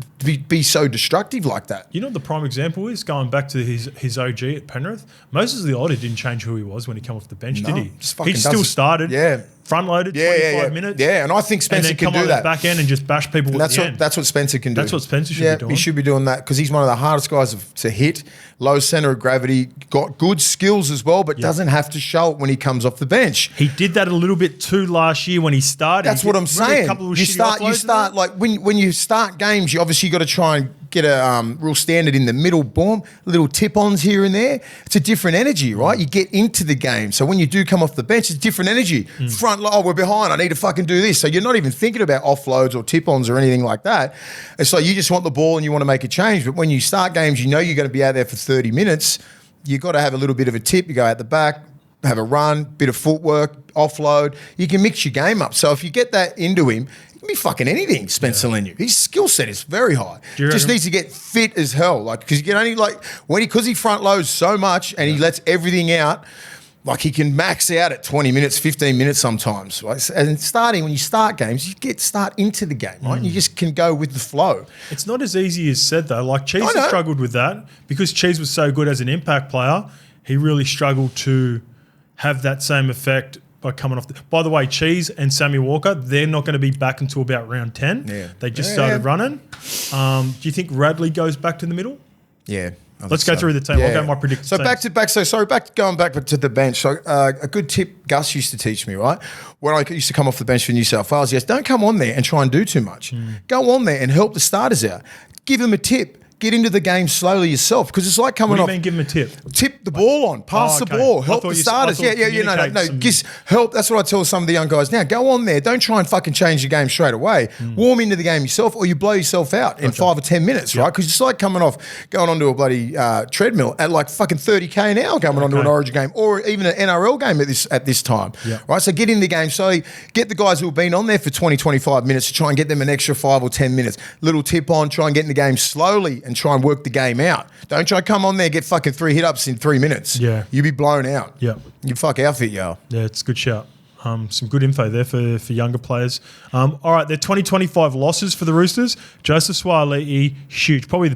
be so destructive like that. You know what the prime example is? Going back to his OG at Penrith, Moses Leota didn't change who he was when he came off the bench, did he? He still started. Yeah. Front-loaded, 25 minutes. Yeah, and I think Spencer can do that. And then come on the back end and just bash people with the end. That's what Spencer can do. That's what Spencer should be doing. He should be doing that because he's one of the hardest guys to hit, low centre of gravity, got good skills as well, but doesn't have to show it when he comes off the bench. He did that a little bit too last year when he started. That's what I'm saying. You start like when you start games, you obviously got to try and get a real standard in the middle, boom, little tip-ons here and there. It's a different energy, right? You get into the game. So when you do come off the bench, it's different energy. Front, we're behind. I need to fucking do this. So you're not even thinking about offloads or tip-ons or anything like that. It's like you just want the ball and you want to make a change. But when you start games, you know you're going to be out there for 30 minutes. You've got to have a little bit of a tip. You go out the back, have a run, bit of footwork, offload. You can mix your game up. So if you get that into him, he can be fucking anything, Spencer Leniu. His skill set is very high. Just needs to get fit as hell. Like, because you can only because he front loads so much and he lets everything out. Like he can max out at 20 minutes, 15 minutes sometimes. Right? And when you start games, you start into the game, right? You just can go with the flow. It's not as easy as said though. Like Cheese has struggled with that because Cheese was so good as an impact player. He really struggled to have that same effect by coming off. By the way, Cheese and Sammy Walker, they're not going to be back until about round 10. Yeah. They just started running. Do you think Radley goes back to the middle? Yeah. Let's go through the team. I'll go my predicted So teams. going back to the bench. So a good tip Gus used to teach me, right? When I used to come off the bench for New South Wales, he goes, don't come on there and try and do too much. Go on there and help the starters out. Give them a tip. Get into the game slowly yourself because it's like coming off. What do you mean give them a tip? Tip the ball on, pass the ball, help the starters. Just help. That's what I tell some of the young guys now. Go on there. Don't try and fucking change the game straight away. Warm into the game yourself or you blow yourself out in 5 or 10 minutes, right? Because it's like going onto a bloody treadmill at like fucking 30K an hour coming onto an Origin game or even an NRL game at this time, right? So get in the game slowly. Get the guys who have been on there for 20, 25 minutes to try and get them an extra 5 or 10 minutes. Little tip on, try and get in the game slowly and try and work the game out. Don't try to come on there and get fucking 3 hit-ups in 3 minutes. Yeah. You'll be blown out. Yeah. You fuck outfit, yo. Yeah, it's a good shout. Some good info there for younger players. All right, their 2025 losses for the Roosters. Joseph Suaalii, huge. Probably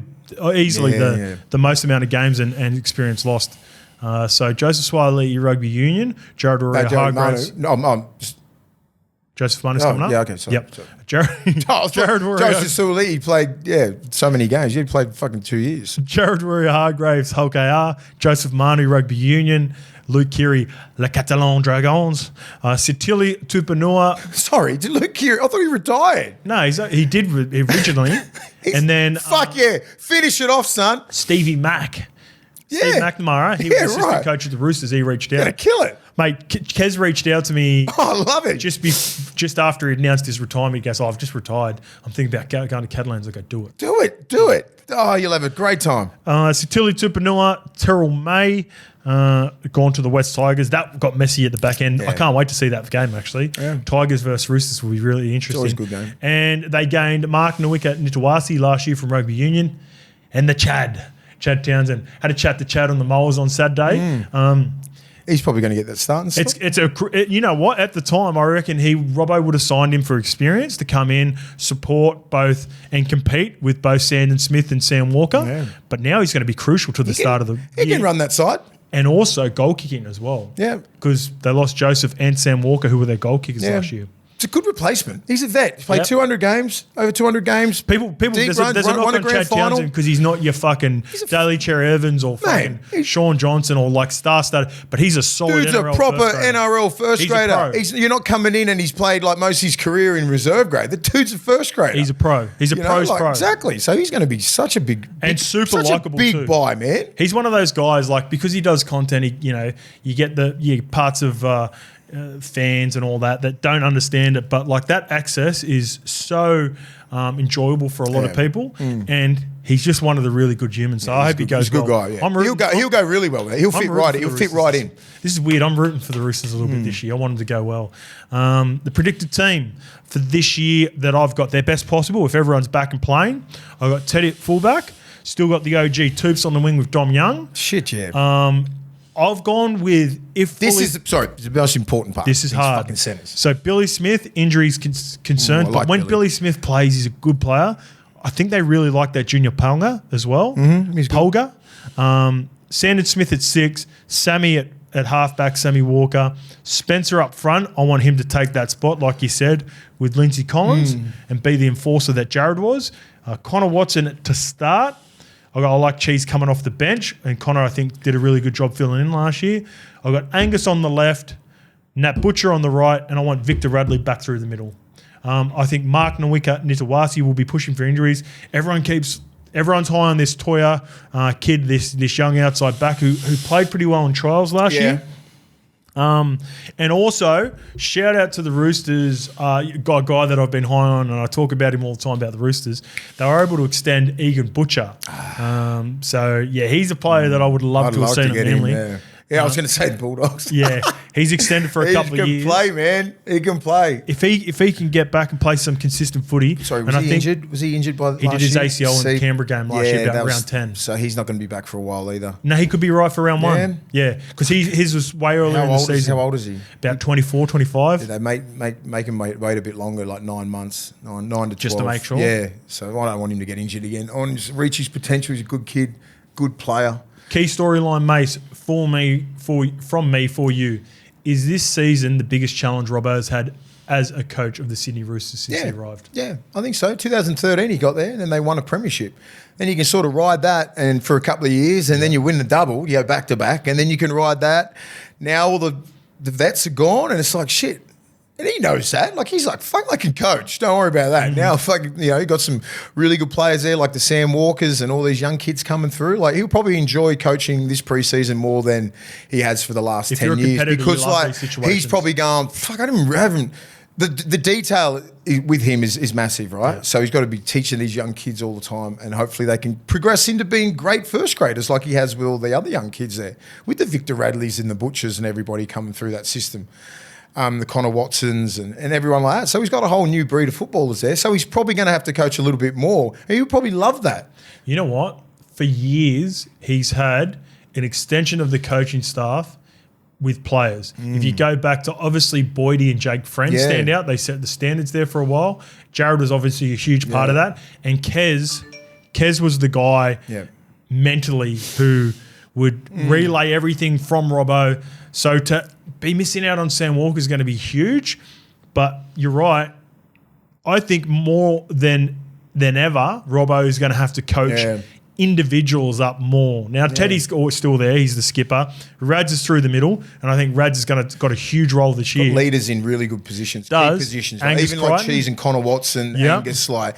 easily the most amount of games and experience lost. So Joseph Suaalii, Rugby Union. Jared Warrior-Hargraves. Joseph Manu's coming up? Yeah, okay. Sorry, yep. sorry. Jared Warrior. Joseph Suaalii, he played, so many games. He played fucking 2 years. Jared Warrior-Hargraves, Hulk AR. Joseph Manu, Rugby Union. Luke Keary, Le Catalan Dragons. Sitili Tupanua. Sorry, did Luke Keary? I thought he retired. No, he did originally. And then... Fuck yeah. Finish it off, son. Stevie Mack. Yeah. Steve McNamara, he was assistant coach of the Roosters. He reached out. Gonna kill it. Mate, Kez reached out to me. Oh, I love it. Just after he announced his retirement, he goes, I've just retired. I'm thinking about going to Catalans. I go, do it. Do it. Oh, you'll have a great time. Sitili Tupanua, Terrell May, gone to the West Tigers. That got messy at the back end. Yeah. I can't wait to see that game, actually. Yeah. Tigers versus Roosters will be really interesting. It's always a good game. And they gained Mark Nawika Nitawasi last year from Rugby Union. And the Chad Townsend. Had a chat to Chad on the Moles on Saturday. He's probably going to get that starting slot. You know what? At the time, I reckon Robbo would have signed him for experience to come in, support both, and compete with both Sandon Smith and Sam Walker. Yeah. But now he's going to be crucial to the start of the year. He can run that side. And also goal kicking as well. Yeah. Because they lost Joseph and Sam Walker, who were their goal kickers last year. It's a good replacement. He's a vet. He's played 200 games, over 200 games. People. There's a knock on Chad Townsend because he's not your fucking Daly Cherry Evans or fucking Sean Johnson or like star studded. But he's a solid. Dude's NRL a proper first grader. NRL first grader. You're not coming in and he's played like most of his career in reserve grade. The dude's a first grader. He's a pro. He's a pro's pro. Exactly. So he's going to be such a big and super likable too. Big buy, man. He's one of those guys like because he does content. You get the parts of. Fans and all that don't understand it, but like that access is so enjoyable for a lot of people, and he's just one of the really good humans. So I hope he goes. He's a good guy. Yeah. He'll go really well. He'll fit right in. He'll fit right in. This is weird. I'm rooting for the Roosters a little bit this year. I want him to go well. The predicted team for this year that I've got their best possible if everyone's back and playing. I've got Teddy at fullback. Still got the OG Toops on the wing with Dom Young. Shit, yeah. I've gone with it's the most important part. This is hard. Fucking centers. So Billy Smith, injuries concerned, but when Billy Smith plays, he's a good player. I think they really like that Junior Polga as well. He's Polga. Sandon Smith at 6, Sammy at halfback, Sammy Walker. Spencer up front, I want him to take that spot, like you said, with Lindsay Collins and be the enforcer that Jared was. Connor Watson to start. I like Cheese coming off the bench, and Connor, I think, did a really good job filling in last year. I've got Angus on the left, Nat Butcher on the right, and I want Victor Radley back through the middle. I think Mark Nawika Nitawasi will be pushing for injuries. Everyone's high on this Toya kid, this young outside back who played pretty well in trials last year. And also, shout out to the Roosters, guy that I've been high on, and I talk about him all the time about the Roosters. They were able to extend Egan Butcher. So, yeah, he's a player that I would love to have seen at Manly. Yeah, I was going to say the Bulldogs. Yeah, he's extended for a couple of years. He can play, man. He can play. If he can get back and play some consistent footy. Sorry, was he injured? Was he injured by last year? He did his ACL in the Canberra game last year, about round 10. So he's not going to be back for a while either. No, he could be right for round 1. Yeah, because his was way earlier in the season. How old is he? About 24, 25. Did they make him wait a bit longer, like 9 months, 9 to 12? Just to make sure? Yeah, so I don't want him to get injured again. I want him to reach his potential. He's a good kid, good player. Key storyline, Mase, from me for you. Is this season the biggest challenge Robbo has had as a coach of the Sydney Roosters since he arrived? Yeah, I think so. 2013 he got there, and then they won a premiership. Then you can sort of ride that and for a couple of years, and then you win the double, you go back to back, and then you can ride that. Now all the vets are gone, and it's like, shit. And he knows that. Like, he's like, fuck, I can coach. Don't worry about that. Now, you got some really good players there, like the Sam Walkers and all these young kids coming through. Like, he'll probably enjoy coaching this preseason more than he has for the last 10 years. Because, like, he's probably going, fuck, I haven't. The detail with him is massive, right? Yeah. So he's got to be teaching these young kids all the time, and hopefully they can progress into being great first graders like he has with all the other young kids there, with the Victor Radleys and the Butchers and everybody coming through that system. The Connor Watsons and everyone like that. So he's got a whole new breed of footballers there. So he's probably going to have to coach a little bit more. And he'll probably love that. You know what? For years, he's had an extension of the coaching staff with players. If you go back to obviously Boydie and Jake Friend stand out. They set the standards there for a while. Jared was obviously a huge part of that. And Kez was the guy mentally who would relay everything from Robbo. So to be missing out on Sam Walker is going to be huge. But you're right. I think more than ever, Robbo is going to have to coach individuals up more. Now, Teddy's still there. He's the skipper. Rads is through the middle, and I think Rads has got a huge role this year. Got leaders in really good positions. Key positions. Right? Even Crichton, like Cheese and Connor Watson, Angus, like...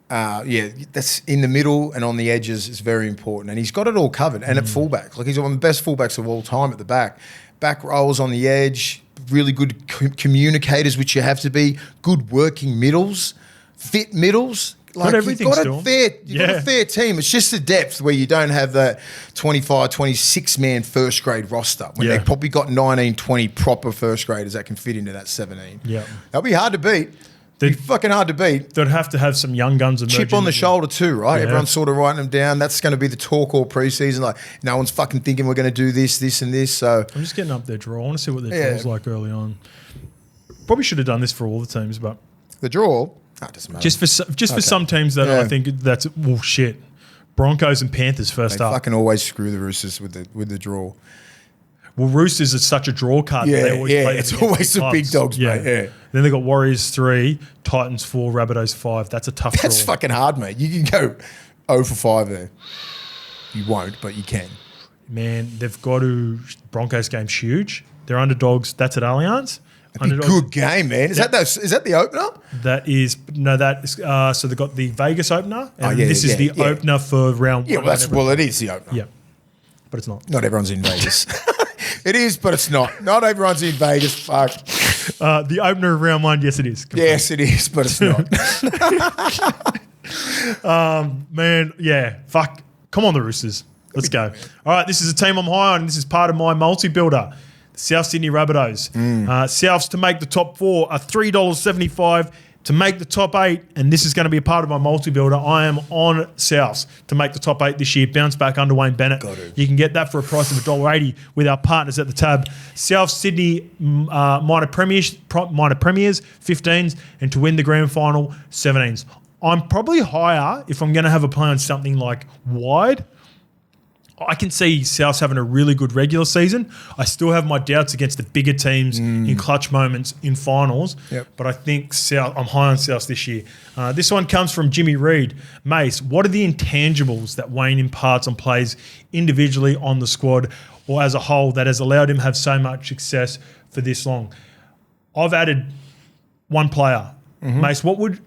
that's in the middle and on the edges is very important. And he's got it all covered. And at fullback, like he's one of the best fullbacks of all time at the back. Back rolls on the edge, really good communicators, which you have to be, good working middles, fit middles. Like, you've got a fair team. It's just the depth where you don't have that 25, 26-man first grade roster when they've probably got 19, 20 proper first graders that can fit into that 17. Yeah. That'll be hard to beat. They'd be fucking hard to beat. They'd have to have some young guns emerging. Chip on the shoulder too, right? Yeah. Everyone's sort of writing them down. That's going to be the talk all preseason. Like, no one's fucking thinking we're going to do this, this, and this. So I'm just getting up their draw. I want to see what their draw's like early on. Probably should have done this for all the teams, but the draw, it doesn't matter. Just for some teams that I think that's shit. Broncos and Panthers first up. They fucking always screw the Roosters with the draw. Well, Roosters is such a draw card. Yeah, it's always the big dogs, mate. Yeah. Then they got Warriors 3, Titans 4, Rabbitohs 5. That's a tough draw. That's fucking hard, mate. You can go 0 for 5 there. You won't, but you can. Man, they've got to... Broncos game's huge. They're underdogs. That's at Allianz. That'd be a good game, man. Is that the opener? That is... No, that is... so they've got the Vegas opener. And this is the opener for round 1. Yeah, it is the opener. Yeah. But it's not. Not everyone's in Vegas. It is, but it's not. Not everyone's in Vegas. Fuck. The opener of round 1, yes, it is. Confirmed. Yes, it is, but it's not. Man, yeah. Fuck. Come on, the Roosters. Let's go. All right, this is a team I'm high on. This is part of my multi-builder. The South Sydney Rabbitohs. Souths to make the top 4 are $3.75 to make the top 8, and this is going to be a part of my multi-builder. I am on Souths to make the top 8 this year. Bounce back under Wayne Bennett. You can get that for a price of $1.80 with our partners at the tab. South Sydney minor premiers, 15s, and to win the grand final, 17s. I'm probably higher if I'm going to have a play on something like wide. I can see Souths having a really good regular season. I still have my doubts against the bigger teams in clutch moments in finals, but I think I'm high on Souths this year. This one comes from Jimmy Reed. Mase, what are the intangibles that Wayne imparts on players individually on the squad or as a whole that has allowed him to have so much success for this long? I've added one player. Mase, what would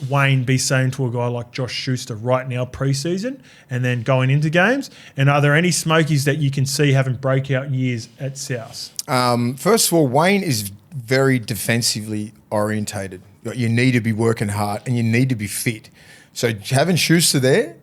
Wayne be saying to a guy like Josh Schuster right now pre-season and then going into games? And are there any smokies that you can see having breakout years at Souths? First of all, Wayne is very defensively orientated. You need to be working hard and you need to be fit. So having Schuster there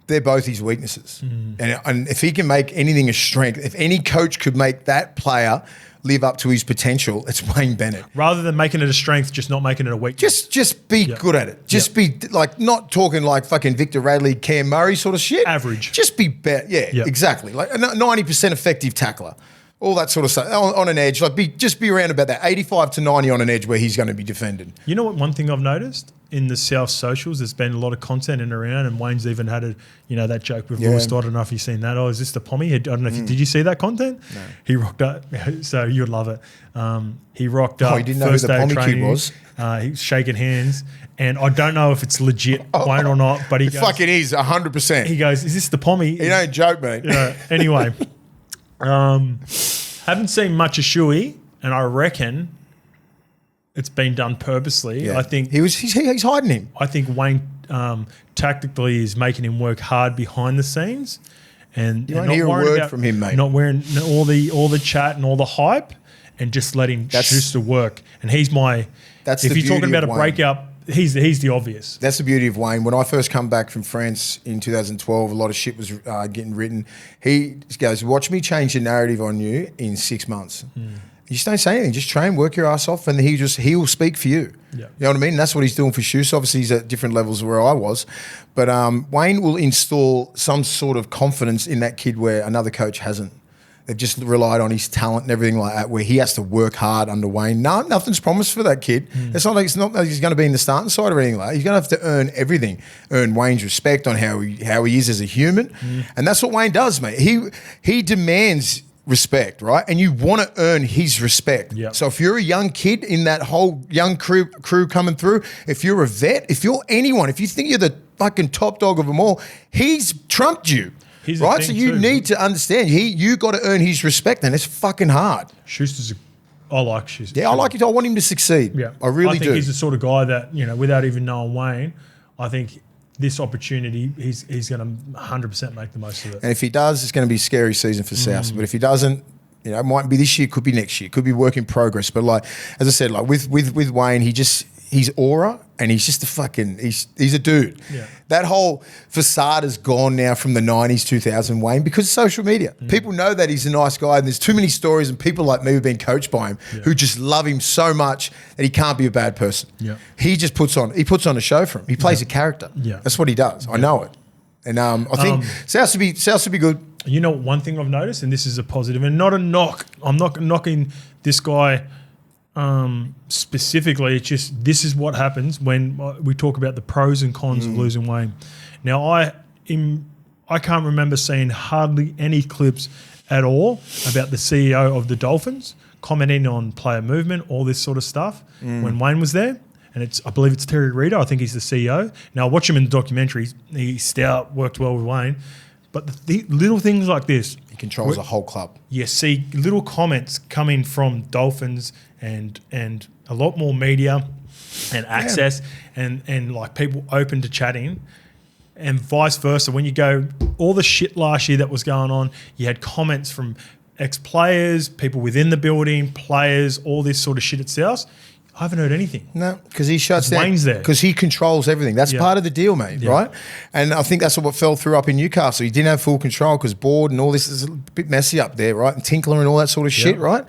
they're both his weaknesses. And if he can make anything a strength, if any coach could make that player live up to his potential, it's Wayne Bennett. Rather than making it a strength, just not making it a weakness. Just be good at it. Just be like, not talking like fucking Victor Radley, Cam Murray sort of shit. Average. Just be better. Yeah, exactly. Like a 90% effective tackler. All that sort of stuff on an edge. Like just be around about that 85 to 90 on an edge where he's going to be defended. You know what? One thing I've noticed in the South socials, there's been a lot of content in and around, and Wayne's even had that joke with Lauries. I don't know if you've seen that. Oh, is this the pommy? I don't know if did you see that content? No. He rocked up, so you'd love it. He rocked up. Oh, he didn't know who the pommy kid was. He was shaking hands, and I don't know if it's legit Wayne or not, but he goes, fucking is 100%. He goes, "Is this the pommy?" He don't joke, mate. Anyway. Haven't seen much of Shuey, and I reckon it's been done purposely. Yeah. I think he's hiding him. I think Wayne tactically is making him work hard behind the scenes, and you won't hear a word from him, mate. Not wearing all the chat and all the hype, and just letting Schuster work. And he's my. That's if the you're talking beauty about of a Wayne. breakout. He's the obvious. That's the beauty of Wayne. When I first come back from France in 2012, a lot of shit was getting written. He goes, "Watch me change the narrative on you in 6 months." You just don't say anything. Just train, work your ass off, and he will speak for you. Yeah. You know what I mean? And that's what he's doing for Shoes. Obviously, he's at different levels where I was. But Wayne will install some sort of confidence in that kid where another coach hasn't. They've just relied on his talent and everything like that, where he has to work hard under Wayne. No, nothing's promised for that kid. It's not like he's going to be in the starting side or anything like that. He's going to have to earn everything, earn Wayne's respect on how he is as a human. And that's what Wayne does, mate. He demands respect, right? And you want to earn his respect. Yep. So if you're a young kid in that whole young crew coming through, if you're a vet, if you're anyone, if you think you're the fucking top dog of them all, he's trumped you. Right, so you need to understand. You got to earn his respect, and it's fucking hard. I like Schuster. Yeah, I like it. I want him to succeed. Yeah, I really do. I think he's the sort of guy that without even knowing Wayne, I think this opportunity he's going to 100% make the most of it. And if he does, it's going to be a scary season for South. But if he doesn't, it might be this year, could be next year, could be work in progress. But like as I said, like with Wayne, his aura, and he's just he's a dude. Yeah. That whole facade has gone now from the 90s, 2000 Wayne because of social media. People know that he's a nice guy, and there's too many stories and people like me who've been coached by him who just love him so much that he can't be a bad person. Yeah. He just puts on a show for him. He plays a character. Yeah. That's what he does. I know it. And I think South should be good. You know, one thing I've noticed, and this is a positive, and not a knock. I'm not knocking this guy specifically. It's just this is what happens when we talk about the pros and cons of losing Wayne. Now, I can't remember seeing hardly any clips at all about the CEO of the Dolphins commenting on player movement, all this sort of stuff when Wayne was there. And I believe it's Terry Reader. I think he's the CEO. Now, watch him in the documentary. He's stout, worked well with Wayne. But the little things like this. He controls a whole club. You see little comments coming from Dolphins and a lot more media and access and like people open to chatting and vice versa. When you go, all the shit last year that was going on, you had comments from ex-players, people within the building, players, all this sort of shit at South. I haven't heard anything. No, because he shuts down. Wayne's there. Because he controls everything. That's part of the deal, mate, right? And I think that's what fell through up in Newcastle. He didn't have full control because board and all this is a bit messy up there, right? And Tinkler and all that sort of shit, right?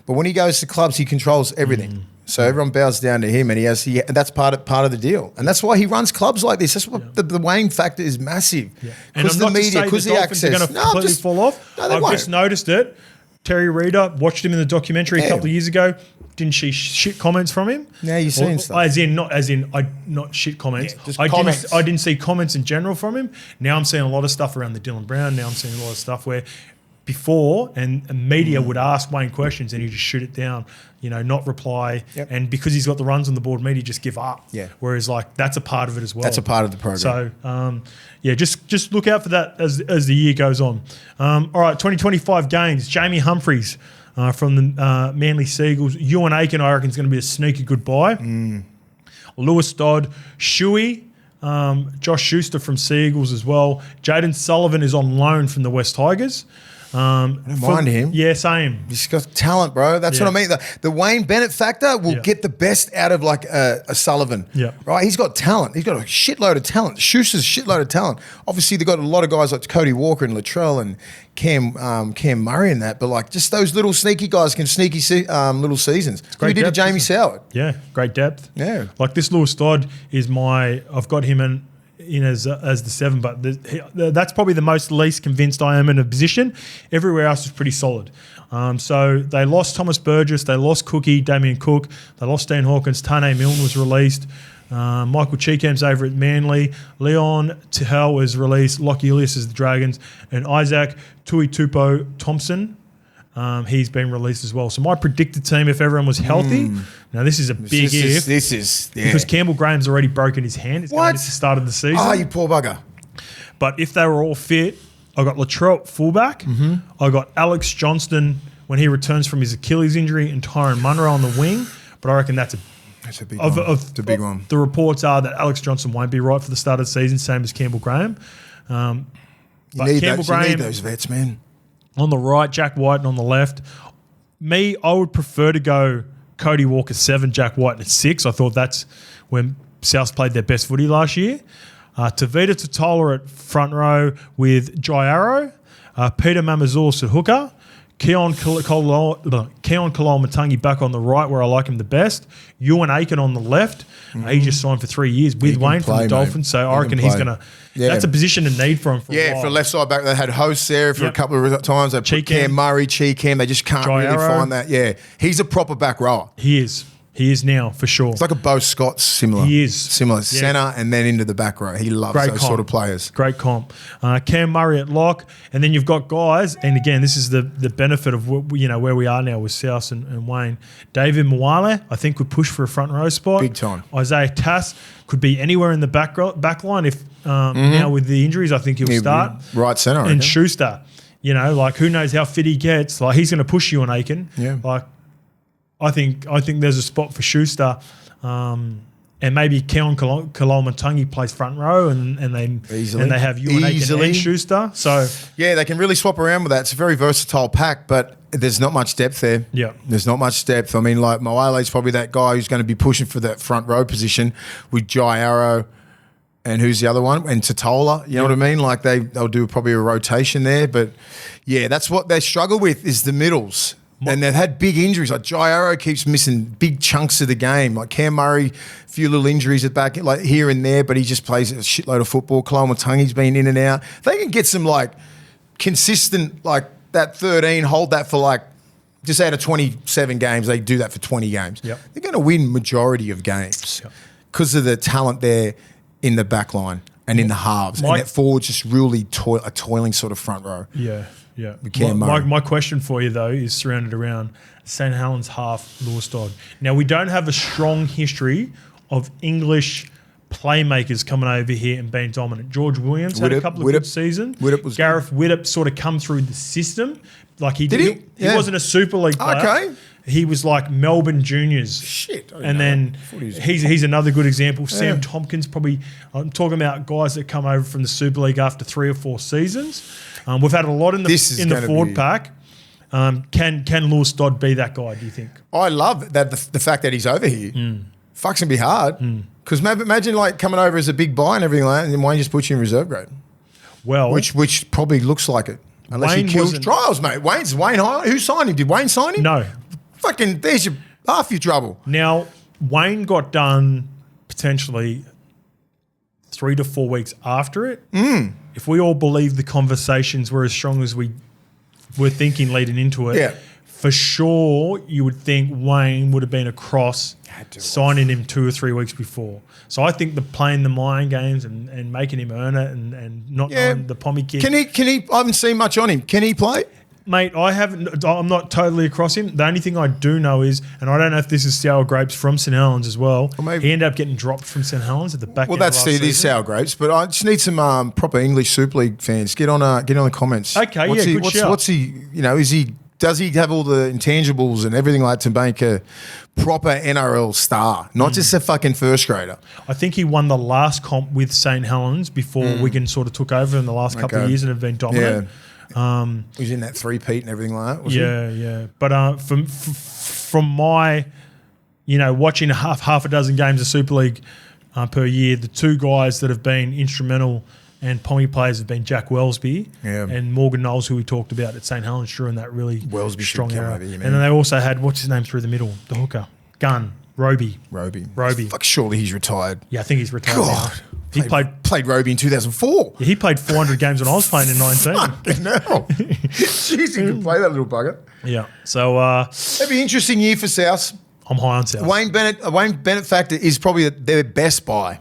But when he goes to clubs, he controls everything. So everyone bows down to him, and and that's part of the deal. And that's why he runs clubs like this. That's what the Wayne factor is massive. Because the media, because the access. They're going to completely fall off. No, they I've won't. just noticed it. Terry Reader, watched him in the documentary a couple of years ago. Didn't see shit comments from him. Now you're seeing stuff. Not shit comments. Just comments. I didn't see comments in general from him. Now I'm seeing a lot of stuff around the Dylan Brown. Now I'm seeing a lot of stuff where before and media would ask Wayne questions and he'd just shoot it down, not reply. Yep. And because he's got the runs on the board, media just give up. Yeah. Whereas that's a part of it as well. That's a part of the program. So just look out for that as the year goes on. All right, 2025 games. Jamie Humphries from the Manly Seagulls. Ewan Aiken, I reckon, is going to be a sneaky good buy. Lewis Dodd, Shuey, Josh Schuster from Seagulls as well. Jaden Sullivan is on loan from the West Tigers. I don't mind him. Yeah, same. He's got talent, bro. That's what I mean. The Wayne Bennett factor will get the best out of like a Sullivan. Yeah. Right? He's got talent. He's got a shitload of talent. Schuster's a shitload of talent. Obviously, they've got a lot of guys like Cody Walker and Latrell and Cam Murray and that, but like just those little sneaky guys can sneaky little seasons. We did a Jamie Soward. Yeah, great depth. Yeah. Like this Lewis Dodd is I've got him in as the 7, but that's probably the least convinced I am in a position. Everywhere else is pretty solid. So they lost Thomas Burgess, they lost Cookie, Damien Cook, they lost Dean Hawkins, Tane Milne was released, Michael Cheekham's over at Manly, Leon Tehel was released, Lockie Ilias is the Dragons, and Isaac Tuitupo Thompson, he's been released as well. So my predicted team, if everyone was healthy, now this is a big if. This is because Campbell Graham's already broken his hand. It's going to miss the start of the season. Oh, you poor bugger. But if they were all fit, I got Latrell at fullback. I got Alex Johnston when he returns from his Achilles injury and Tyron Munro on the wing. But I reckon that's a big one. It's a big one. The reports are that Alex Johnston won't be right for the start of the season, same as Campbell Graham. You need those vets, man. On the right, Jack White, and on the left. I would prefer to go Cody Walker 7, Jack White at 6. I thought that's when South played their best footy last year. Tavita Totola at front row with Jai Arrow. Peter Mamazoulis at hooker. Keon Kalol-Matangi back on the right where I like him the best. Ewan Aiken on the left. He just signed for 3 years with Wayne from the Dolphins, so I reckon he's going to... Yeah. That's a position of need for him for a while. For left side back, they had hosts there for a couple of times. They put Cam Murray, Cheekham. They just can't find that. Yeah, he's a proper back rower. He is. He is now, for sure. It's like a Bo Scott similar. He is. Similar. Centre and then into the back row. He loves those sort of players. Great comp. Cam Murray at lock. And then you've got guys, and again, this is the benefit of where we are now with South and Wayne. David Mwale, I think, would push for a front row spot. Big time. Isaiah Tass could be anywhere in the back line. If now with the injuries, I think he'll start. Right centre. And Schuster, who knows how fit he gets. Like, he's going to push you on Aiken. Yeah. Like, I think there's a spot for Schuster, and maybe Keon Kalol-Matangi plays front row, and they have you and Aiken and Schuster. So yeah, they can really swap around with that. It's a very versatile pack, but there's not much depth there. Yeah, there's not much depth. I mean, like Moale's probably that guy who's going to be pushing for that front row position with Jai Arrow. And who's the other one? And Totola, you know what I mean? Like they'll do probably a rotation there, but yeah, that's what they struggle with is the middles. And they've had big injuries. Like Jai Arrow keeps missing big chunks of the game. Like Cam Murray, a few little injuries at back, like here and there, but he just plays a shitload of football. Kalol-Matangi's been in and out. They can get some like consistent, like that 13, hold that for like just out of 27 games, they do that for 20 games. Yep. They're going to win majority of games because of the talent there in the back line and in the halves. And that forward's just really a toiling sort of front row. Yeah. Yeah. My question for you, though, is surrounded around St. Helens half Lewis Dodd. Now, we don't have a strong history of English playmakers coming over here and being dominant. George Williams had a couple of good seasons. Gareth Widdop sort of come through the system. Like he wasn't a Super League player. Okay. He was like Melbourne Juniors. Shit. And then he's another good example. Sam Tompkins, probably, I'm talking about guys that come over from the Super League after 3 or 4 seasons. We've had a lot in the forward pack. Can Lewis Dodd be that guy, do you think? I love that the fact that he's over here. Fuck's going to be hard. Because imagine like coming over as a big buy and everything like that, and then Wayne just puts you in reserve grade. Well, which probably looks like it. Unless he kills trials, mate. Wayne High. Who signed him? Did Wayne sign him? No. Fucking, there's half your trouble. Now, Wayne got done potentially 3 to 4 weeks after it. If we all believe the conversations were as strong as we were thinking leading into it, for sure you would think Wayne would have been across signing him 2 or 3 weeks before. So I think playing the mind games and making him earn it and not knowing the pommy kick. Can he? I haven't seen much on him. Can he play? Mate, I'm not totally across him. The only thing I do know is, and I don't know if this is sour grapes from St. Helens as well. He ended up getting dropped from St. Helens at the back. Well, that's these sour grapes, but I just need some proper English Super League fans. Get on the comments. Okay, what's he? Does he have all the intangibles and everything like to make a proper NRL star, not just a fucking first grader? I think he won the last comp with St. Helens before Wigan sort of took over in the last couple of years and have been dominant. He was in that three-peat and everything like that, was he? Yeah. But from my, watching half a dozen games of Super League per year, the two guys that have been instrumental and Pommy players have been Jack Wellesby and Morgan Knowles, who we talked about at St Helens during that really Wellesby strong era. over here, and then they also had, what's his name through the middle? The hooker. Gunn. Roby. Fuck, surely he's retired. Yeah, I think he's retired God. now. He played Roby in 2004. Yeah, he played 400 games when I was playing in 19. Fucking hell. Jeez, he can play that little bugger. Yeah. So it'd be an interesting year for South. I'm high on South. Wayne Bennett factor is probably their best buy.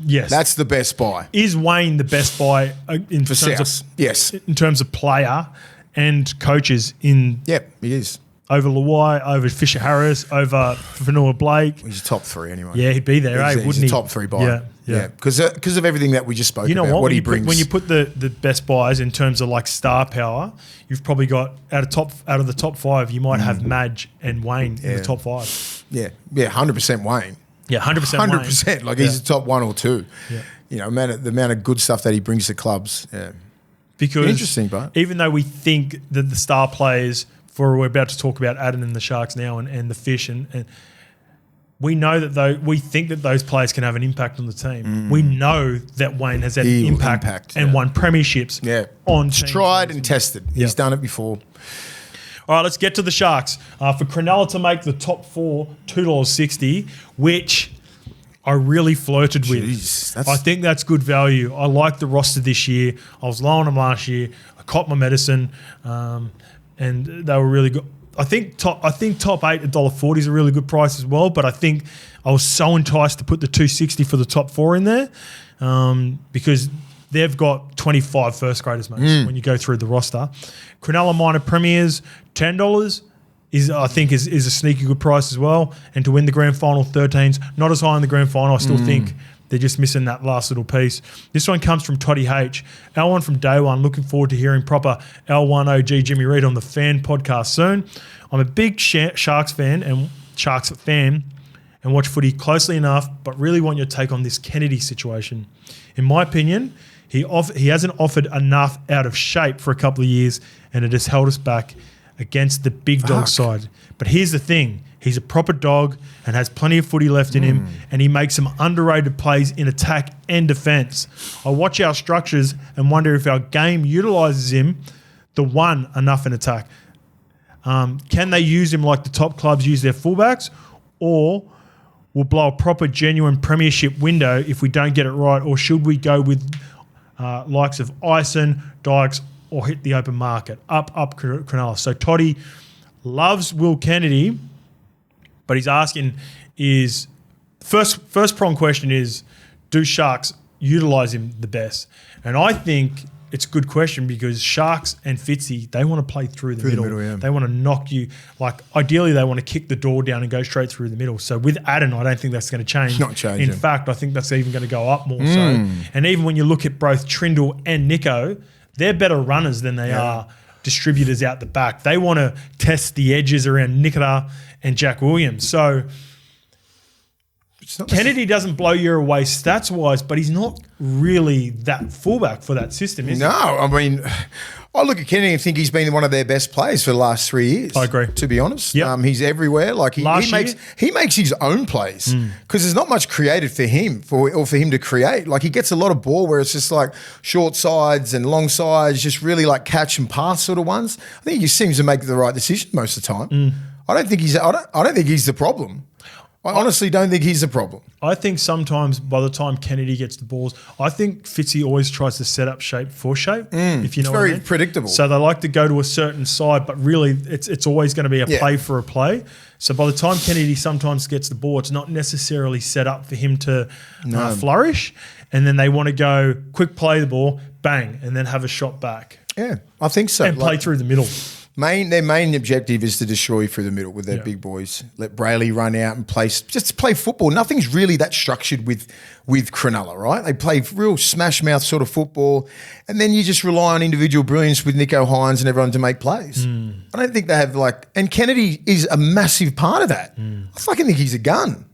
Yes. That's the best buy. Is Wayne the best buy in For terms South? Yes. in terms of player and coaches in Yep, he is. over Luai, over Fisher Harris, over Vanilla Blake? He's top three anyway. Yeah, he'd be there, He's wouldn't a he? top three buy. Yeah. Because of everything that we just spoke You know about, what? he brings. When you put the best buys in terms of like star power, you've probably got out of the top five, you might have Madge and Wayne in the top five. Yeah, 100% Wayne. Yeah, 100% Wayne. 100%. Like he's the top one or two. Yeah. The amount of good stuff that he brings to clubs. Yeah. Because interesting, but even though we think that the star players, we're about to talk about Adam and the Sharks now and the Fish, and we know that we think that those players can have an impact on the team. We know that Wayne has had an impact and won premierships on teams. Tried and tested. He's done it before. All right, let's get to the Sharks. For Cronulla to make the top four, $2.60, which I really flirted with. I think that's good value. I like the roster this year. I was low on them last year. I caught my medicine, and they were really good. I think top 8 at $1.40 is a really good price as well. But I think I was so enticed to put the $2.60 for the top four in there because they've got 25 first graders, mate. When you go through the roster, Cronulla minor premiers $10. I think is a sneaky good price as well. And to win the grand final, 13s. Not as high in the grand final. I still think they're just missing that last little piece. This one comes from Toddy H. L1 from day one. Looking forward to hearing proper L1 OG Jimmy Reid on the Fan podcast soon. I'm a big Sharks fan and watch footy closely enough, but really want your take on this Kennedy situation. In my opinion, he hasn't offered enough out of shape for a couple of years, and it has held us back against the big dog side. But here's the thing. He's a proper dog and has plenty of footy left in him, and he makes some underrated plays in attack and defence. I watch our structures and wonder if our game utilises him enough in attack. Can they use him like the top clubs use their fullbacks, or will blow a proper, genuine premiership window if we don't get it right, or should we go with likes of Ison, Dykes, or hit the open market? Up, Cronulla. So Toddy loves Will Kennedy, but he's asking first prong question is, do Sharks utilise him the best? And I think it's a good question because Sharks and Fitzy, they want to play through the middle. They want to knock you. Like, ideally, they want to kick the door down and go straight through the middle. So with Adam, I don't think that's going to change. Not changing. In fact, I think that's even going to go up more so. And even when you look at both Trindle and Nico, they're better runners than they are distributors out the back. They want to test the edges around Nikita and Jack Williams. So Kennedy doesn't blow you away stats-wise, but he's not really that fullback for that system, is he? No, I mean, I look at Kennedy and think he's been one of their best players for the last 3 years. I agree. To be honest. Yep. He's everywhere. Like he makes his own plays because there's not much created for him for him to create. Like he gets a lot of ball where it's just like short sides and long sides, just really like catch and pass sort of ones. I think he seems to make the right decision most of the time. I don't think he's the problem. I honestly don't think he's the problem. I think sometimes by the time Kennedy gets the balls, I think Fitzy always tries to set up shape for shape, if you know what I mean. It's very predictable. So they like to go to a certain side, but really it's always going to be a play for a play. So by the time Kennedy sometimes gets the ball, it's not necessarily set up for him to flourish. And then they want to go quick play the ball, bang, and then have a shot back. Yeah, I think so. And play through the middle. Their main objective is to destroy through the middle with their big boys. Let Brayley run out and play football. Nothing's really that structured with Cronulla, right? They play real smash mouth sort of football, and then you just rely on individual brilliance with Nico Hines and everyone to make plays. I don't think they have and Kennedy is a massive part of that. I fucking think he's a gun.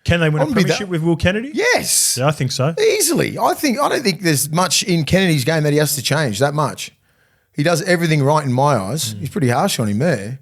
Can they win a premiership with Will Kennedy? Yes. Yeah, I think so. Easily. I don't think there's much in Kennedy's game that he has to change that much. He does everything right in my eyes. He's pretty harsh on him there.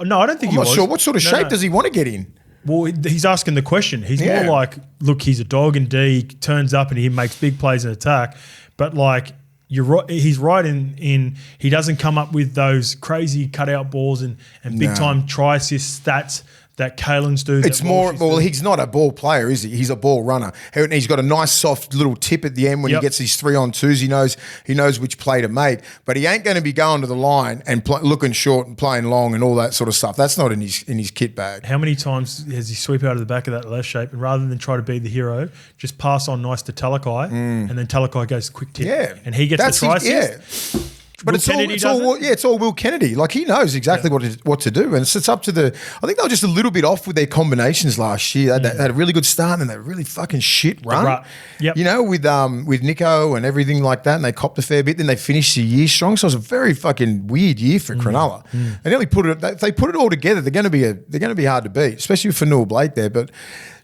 No, I don't think I'm not sure. What sort of shape does he want to get in? Well, he's asking the question. He's more like, look, he's a dog and D. He turns up and he makes big plays in attack. But like, you're right. He's right in he doesn't come up with those crazy cutout balls and big time try assist stats that Kalen's do. It's more, well, he's not a ball player, is he? He's a ball runner. He's got a nice soft little tip at the end when he gets these 3-on-2s. He knows which play to make, but he ain't going to be going to the line and looking short and playing long and all that sort of stuff. That's not in his kit bag. How many times has he sweep out of the back of that left shape and rather than try to be the hero, just pass on nice to Talakai and then Talakai goes quick tip and he gets the try assist. But it's all Will Kennedy. Like he knows exactly what to do, and it's up to the. I think they were just a little bit off with their combinations last year. They had a really good start and they really fucking shit run. Yep. You know, with Nico and everything like that, and they copped a fair bit. Then they finished the year strong, so it was a very fucking weird year for Cronulla. They nearly if they put it all together, they're going to be hard to beat, especially for Noel Blake there, but.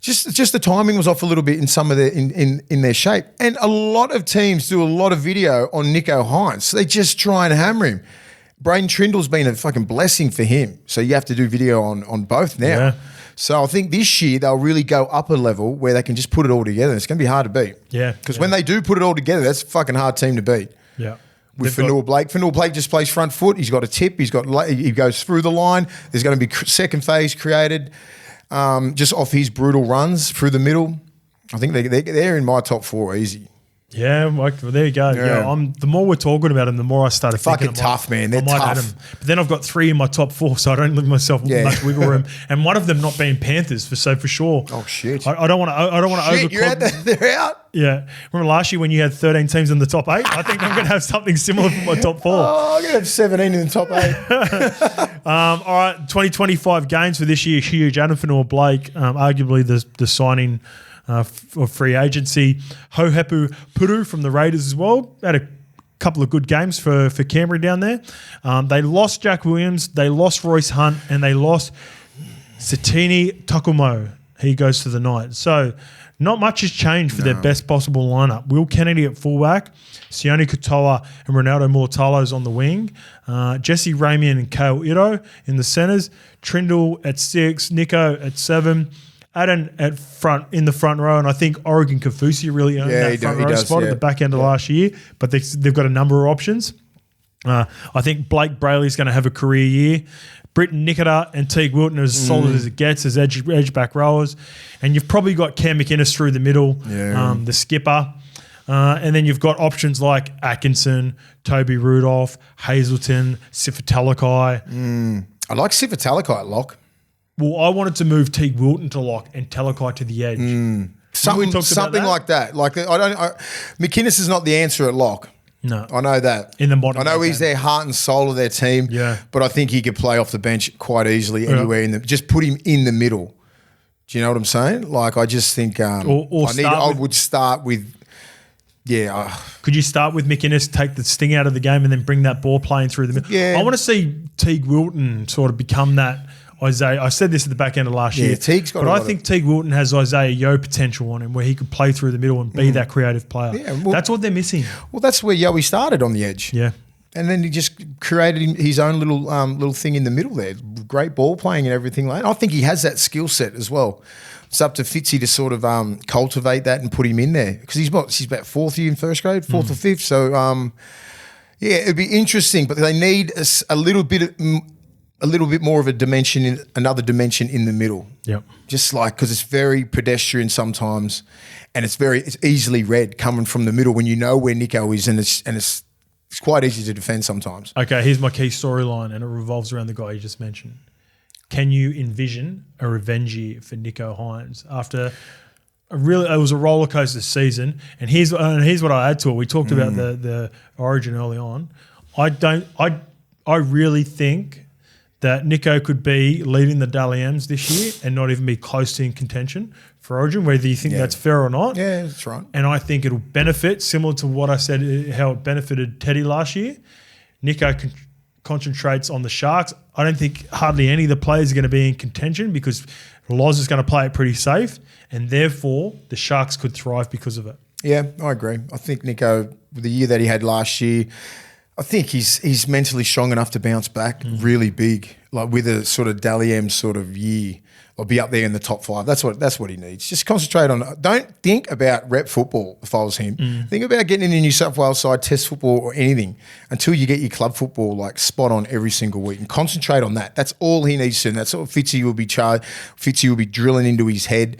Just the timing was off a little bit in some of their in their shape, and a lot of teams do a lot of video on Nico Hines. So they just try and hammer him. Braden Trindle's been a fucking blessing for him, so you have to do video on both now. Yeah. So I think this year they'll really go up a level where they can just put it all together. It's going to be hard to beat. Yeah, because when they do put it all together, that's a fucking hard team to beat. Yeah. With Fanua Blake. Fanua Blake just plays front foot. He's got a tip. He goes through the line. There's going to be second phase created. Just off his brutal runs through the middle. I think they're in my top 4 easy. Yeah, well, there you go. Yeah, the more we're talking about him, the more I started thinking. Fucking tough, man. They're tough. But then I've got 3 in my top 4, so I don't leave myself much wiggle room. And one of them not being Panthers, for sure. Oh shit! I don't want to. I don't want to overcook. They're out. Yeah. Remember last year when you had 13 teams in the top 8? I think I'm going to have something similar for my top 4. Oh, I'm going to have 17 in the top 8. All right, 2025 games for this year. Huge. Adam Fanua Blake, arguably the signing. For free agency. Hohepu Puru from the Raiders as well. Had a couple of good games for Canberra down there. They lost Jack Williams, they lost Royce Hunt, and they lost Satini Takumo. He goes to the Knights. So not much has changed for their best possible lineup. Will Kennedy at fullback, Sione Katoa and Ronaldo Mortalo's on the wing, Jesse Ramian and Kale Iro in the centres, Trindle at 6, Nico at 7, Aden in the front row, and I think Oregon Kafusi really earned that front row spot at the back end of last year, but they've got a number of options. I think Blake Brayley's going to have a career year. Britton Nikita and Teague Wilton are as solid as it gets as edge back rowers. And you've probably got Cam McInnes through the middle, the skipper. And then you've got options like Atkinson, Toby Rudolph, Hazelton, Sifatalakai. I like Sifatalakai at lock. Well, I wanted to move Teague Wilton to lock and Talakai to the edge. Something like that. Like McInnes is not the answer at lock. No, I know that. In the modern, I know he's their heart and soul of their team. Yeah, but I think he could play off the bench quite easily anywhere just put him in the middle. Do you know what I'm saying? Like I just think I would start with. Yeah. Could you start with McInnes, take the sting out of the game, and then bring that ball playing through the middle? Yeah. I want to see Teague Wilton sort of become that. Isaiah, I said this at the back end of last year, Teague's got but I think Teague Wilton has Isaiah Yeo potential on him where he could play through the middle and be that creative player. Yeah, well, that's what they're missing. Well, that's where Yowie started on the edge. Yeah. And then he just created his own little thing in the middle there. Great ball playing and everything like that. I think he has that skill set as well. It's up to Fitzy to sort of cultivate that and put him in there because he's about fourth year in first grade, fourth or fifth. So, it'd be interesting, but they need a little bit more of another dimension in the middle. Yep. Just like, because it's very pedestrian sometimes and it's easily read coming from the middle when you know where Nico is and it's quite easy to defend sometimes. Okay, here's my key storyline and it revolves around the guy you just mentioned. Can you envision a revenge year for Nico Hines after it was a roller coaster season? And here's what I add to it. We talked about the origin early on. I really think that Nico could be leading the Dally M's this year and not even be close to in contention for Origin, whether you think that's fair or not. Yeah, that's right. And I think it'll benefit, similar to what I said, how it benefited Teddy last year. Nico concentrates on the Sharks. I don't think hardly any of the players are going to be in contention because Loz is going to play it pretty safe, and therefore the Sharks could thrive because of it. Yeah, I agree. I think Nico, the year that he had last year, I think he's mentally strong enough to bounce back really big, like with a sort of Dally M sort of year. Or be up there in the top 5. That's what he needs. Just concentrate on. Don't think about rep football if I was him. Think about getting in the New South Wales side, test football or anything until you get your club football like spot on every single week and concentrate on that. That's all he needs to. And that's what Fitzy will be Fitzy will be drilling into his head.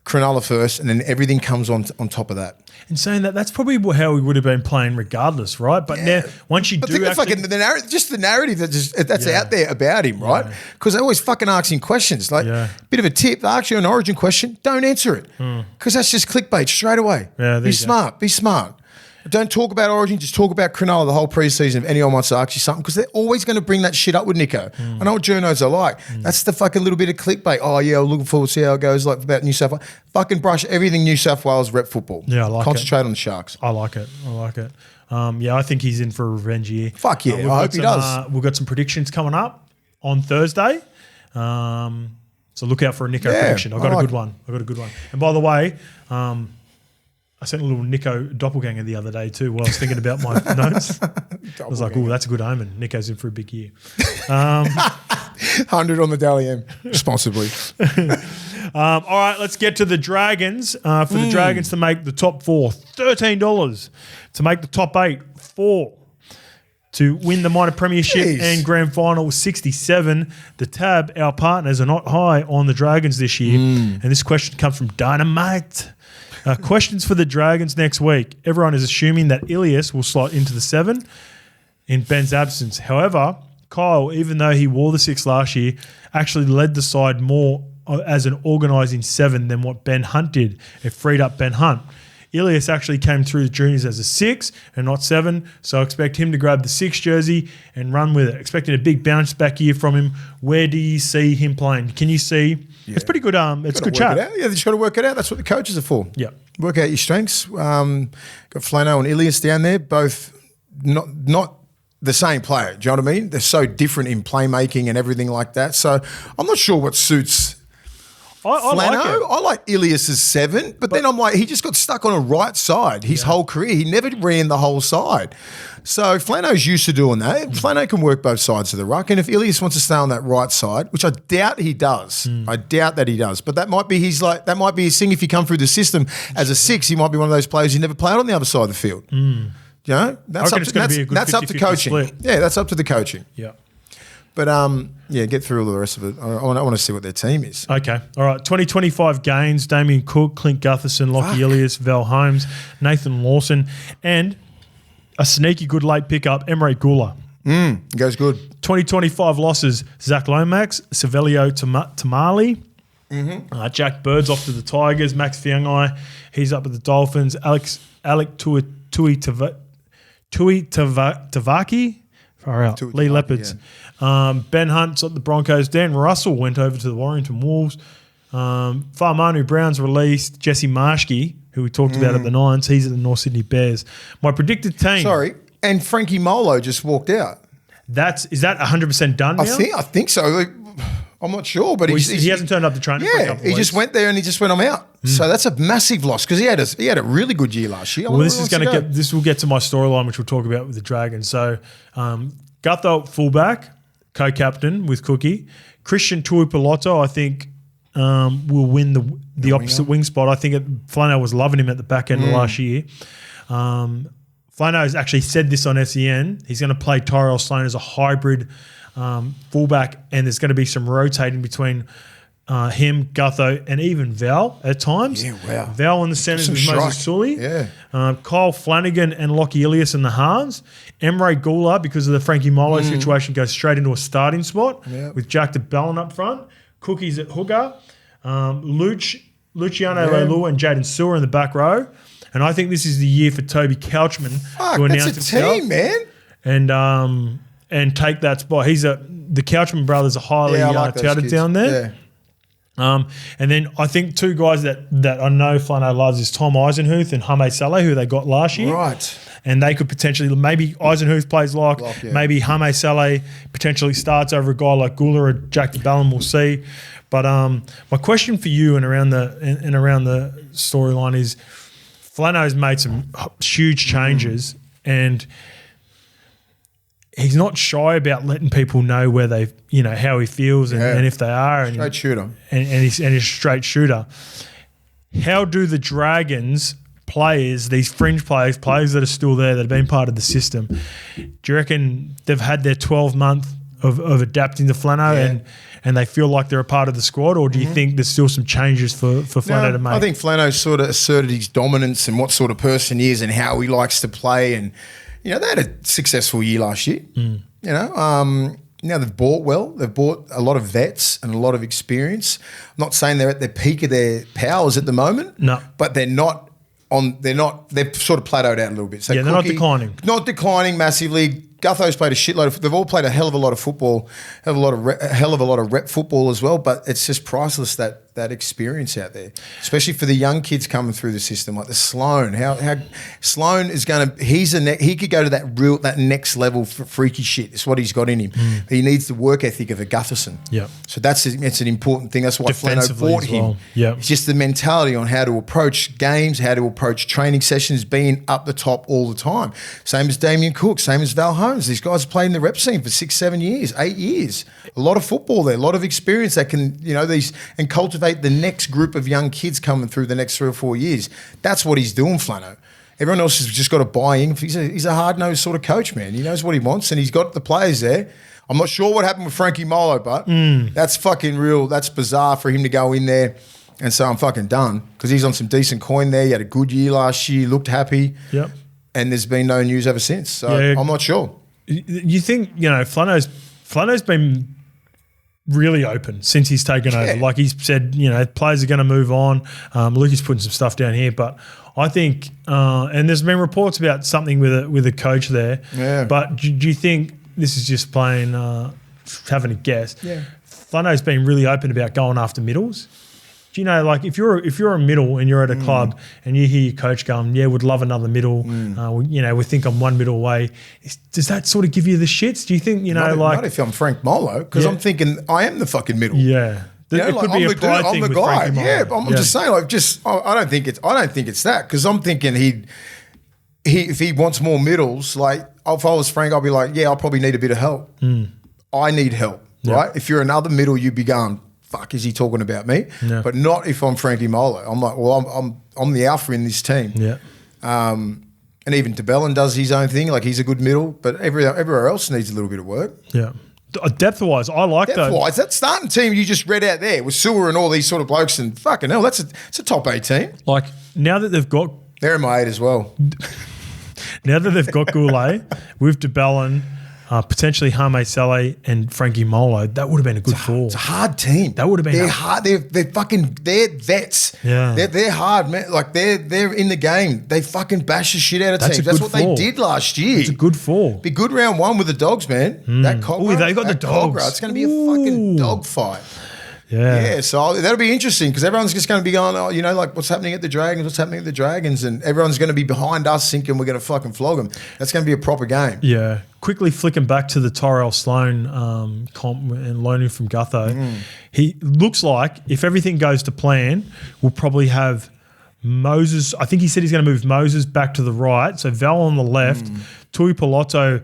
Cronulla first, and then everything comes on top of that. In saying that, that's probably how we would have been playing regardless, right? But now, once you do actually... the narrative that's out there about him, right? Because they always fucking ask him questions. Like, bit of a tip, they ask you an origin question, don't answer it. Because that's just clickbait straight away. Yeah, be smart. Don't talk about Origin, just talk about Cronulla the whole preseason if anyone wants to ask you something, because they're always going to bring that shit up with Nico. I know what journos are like. That's the fucking little bit of clickbait. Oh, yeah, I'm looking forward to see how it goes like about New South Wales. Fucking brush everything New South Wales rep football. Yeah, I like Concentrate on the Sharks. I like it. I think he's in for a revenge year. Fuck yeah, I hope he does. We've got some predictions coming up on Thursday. So look out for a Nico prediction. I've got a good one. And by the way, I sent a little Nico doppelganger the other day too while I was thinking about my notes. I was like, oh, that's a good omen. Nico's in for a big year. 100 on the Dally M, responsibly. All right, let's get to the Dragons. For the Dragons to make the top 4, $13. To make the top 8, $4. To win the minor premiership and grand final, 67. The Tab, our partners, are not high on the Dragons this year. And this question comes from Dynamite. Questions for the Dragons next week. Everyone is assuming that Ilias will slot into the 7 in Ben's absence. However, Kyle, even though he wore the 6 last year, actually led the side more as an organising 7 than what Ben Hunt did. It freed up Ben Hunt. Ilias actually came through the juniors as a 6 and not 7, so I expect him to grab the 6 jersey and run with it. Expecting a big bounce back year from him. Where do you see him playing? Can you see? Yeah. It's pretty good. It's good chat. Yeah, they just got to work it out. That's what the coaches are for. Yeah, work out your strengths. Got Flano and Ilias down there, both not the same player. Do you know what I mean? They're so different in playmaking and everything like that. So I'm not sure what suits. I like it. I like Ilias's 7, but then I'm like, he just got stuck on a right side his whole career. He never ran the whole side. So Flano's used to doing that. Flano can work both sides of the ruck. And if Ilias wants to stay on that right side, which I doubt he does, but that might be his thing. If you come through the system as a 6, he might be one of those players who never played on the other side of the field. You know, that's up to coaching. Split. Yeah, that's up to the coaching. Yeah. But, get through all the rest of it. I want to see what their team is. Okay. All right. 2025 gains, Damien Cook, Clint Gutherson, Lockie Ilias, Val Holmes, Nathan Lawson, and a sneaky good late pickup, Emre Gula. Goes good. 2025 losses, Zach Lomax, Savelio Tamale, Jack Bird's off to the Tigers, Max Fiangai, he's up at the Dolphins, Alec Tui Tavaki, far out, Lee Leopards. Yeah. Ben Hunt's at the Broncos. Dan Russell went over to the Warrington Wolves. Farmanu Brown's released. Jesse Marshke, who we talked about at the Nines, he's at the North Sydney Bears. My predicted team. Sorry, and Frankie Molo just walked out. Is that 100% done now? I think so. I'm not sure, but he hasn't turned up to training for a couple of weeks. He just went there and he just went, I'm out. So that's a massive loss because he had a really good year last year. Well, this will get to my storyline, which we'll talk about with the Dragons. So Gutho fullback, co-captain with Cookie. Christian Tuipoloto, I think, will win the opposite wing spot. I think Flano was loving him at the back end of last year. Flano has actually said this on SEN. He's going to play Tyrell Sloan as a hybrid fullback, and there's going to be some rotating between him, Gutho, and even Val at times. Yeah, wow. Val in the centres with Moses Sully. Yeah. Kyle Flanagan and Lockie Ilias in the halves. Emre Gula, because of the Frankie Molo situation, goes straight into a starting spot with Jack de Bellin up front. Cookies at hooker. Luciano Leilua and Jaden Sewer in the back row. And I think this is the year for Toby Couchman to announce himself. Team, man. And take that spot. The Couchman brothers are highly touted down there. Yeah. And then I think 2 guys that I know Flano loves is Tom Eisenhuth and Hame Saleh, who they got last year. Right. And they could potentially, maybe Eisenhuth plays lock, maybe Hame Saleh potentially starts over a guy like Gula or Jack de Bellin, we'll see. But my question for you and around the storyline is Flano's made some huge changes and he's not shy about letting people know where they, how he feels and if they are. And, straight shooter. And he's a straight shooter. How do the Dragons players, these fringe players that are still there that have been part of the system, do you reckon they've had their 12-month of adapting to Flano and they feel like they're a part of the squad, or do you think there's still some changes for Flano to make? I think Flano sort of asserted his dominance and what sort of person he is and how he likes to play, and they had a successful year last year. Now they've bought well. They've bought a lot of vets and a lot of experience. I'm not saying they're at the peak of their powers at the moment. No, but they're not. They've sort of plateaued out a little bit. So they're not declining. Not declining massively. Gutho's played a shitload. They've all played a hell of a lot of football, a hell of a lot of rep football as well. But it's just priceless that experience out there, especially for the young kids coming through the system, like the Sloan. How Sloan is going to? He could go to that next level for freaky shit. It's what he's got in him. He needs the work ethic of a Gutherson. Yeah. So it's an important thing. That's why Flano bought him. Yeah. It's just the mentality on how to approach games, how to approach training sessions, being up the top all the time. Same as Damien Cook, same as Val Holmes. These guys have played in the rep scene for 6, 7 years, 8 years. A lot of football there, a lot of experience that can, and cultivate the next group of young kids coming through the next 3 or 4 years. That's what he's doing, Flano. Everyone else has just got to buy in. He's a hard-nosed sort of coach, man. He knows what he wants, and he's got the players there. I'm not sure what happened with Frankie Molo, but that's fucking real. That's bizarre for him to go in there and say, I'm fucking done, because he's on some decent coin there. He had a good year last year, looked happy. Yep. And there's been no news ever since. So I'm not sure. You think, Flano's been really open since he's taken over. Like he's said, players are going to move on. Luka's putting some stuff down here, but I think, and there's been reports about something with a coach there. Yeah. But do you think this is just playing, having a guess? Yeah. Flano's been really open about going after middles. Do you know, like if you're a middle and you're at a club and you hear your coach going, would love another middle. We think I'm one middle away. Does that sort of give you the shits? Do you think not if I'm Frank Molo, because I'm thinking I am the fucking middle. Yeah, it could be a pride thing with Frankie Molo. Yeah, but I'm just saying, I don't think it's that, because I'm thinking if he wants more middles, like if I was Frank, I'll be like, I'll probably need a bit of help. I need help, right? If you're another middle, you'd be going, fuck, is he talking about me? Yeah. But not if I'm Frankie Molo. I'm like, well, I'm the alpha in this team. Yeah. And even DeBellin does his own thing. Like he's a good middle, but everywhere else needs a little bit of work. Yeah. Depth-wise, I like that. Depth-wise, that starting team you just read out there with Sewer and all these sort of blokes, and fucking hell, it's a top 8 team. Like now that they've got... They're in my 8 as well. Now that they've got Goulet with DeBellin, potentially Hame Saleh and Frankie Molo, that would have been a good four. It's a hard team. That would have been. They're hard. They're vets. Yeah, they're hard, man. Like they're in the game. They fucking bash the shit out of teams. That's what they did last year. It's a good four. Be good round 1 with the Dogs, man. That Cogra. They got the Dogs. Cogra, it's going to be a fucking dog fight. Yeah. So that'll be interesting, because everyone's just going to be going, like what's happening at the Dragons, and everyone's going to be behind us thinking we're going to fucking flog them. That's going to be a proper game. Yeah. Quickly flicking back to the Tyrell Sloan comp and loaning from Gutho, he looks like if everything goes to plan, we'll probably have Moses. I think he said he's going to move Moses back to the right, so Val on the left, Tui Palotto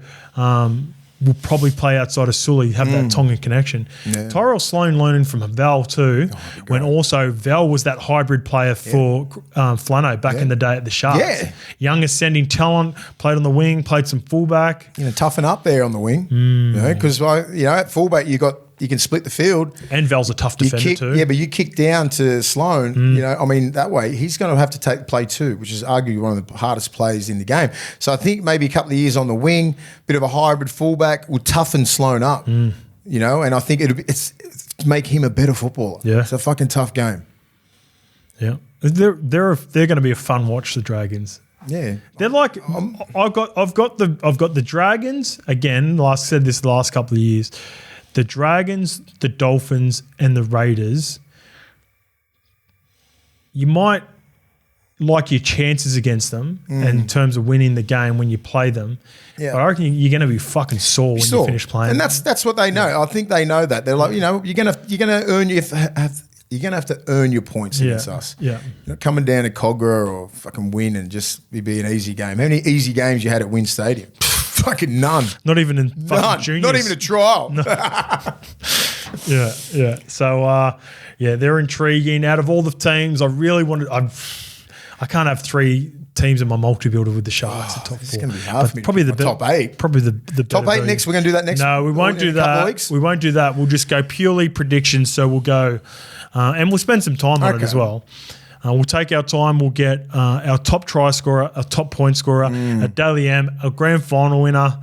will probably play outside of Sully, have that Tongan connection. Yeah. Tyrell Sloan learning from Val too, when also Val was that hybrid player for Flano back in the day at the Sharks. Yeah. Young ascending talent, played on the wing, played some fullback. Toughen up there on the wing. Because at fullback you can split the field. And Val's a tough defender too. Yeah, but you kick down to Sloan, that way he's going to have to play too, which is arguably one of the hardest plays in the game. So I think maybe a couple of years on the wing, bit of a hybrid fullback will toughen Sloan up, and I think it's make him a better footballer. Yeah. It's a fucking tough game. Yeah. They're going to be a fun watch, the Dragons. Yeah, they're like I've got the Dragons again. Said this the last couple of years. The Dragons, the Dolphins, and the Raiders, you might like your chances against them in terms of winning the game when you play them. Yeah. But I reckon you're going to be fucking sore when you finish playing. And that's what they know. Yeah. I think they know that. They're like, you're going to earn you're going to have to earn your points against us. Yeah. Coming down to Cogra or fucking win and just be an easy game. How many easy games you had at Wynn Stadium? Fucking none. Not even in fucking None. juniors. Not even a trial. Yeah. So, they're intriguing. Out of all the teams, I really wanted. I can't have 3 teams in my multi-builder with the Sharks at top 4. It's going to be hard for me. Probably the top 8. Probably the top 8 value. next. We're going to do that next. No, we won't do that. We won't do that. We'll just go purely predictions. So we'll go, and we'll spend some time on it as well. We'll take our time. We'll get our top try scorer, a top point scorer, a Daily M, a grand final winner.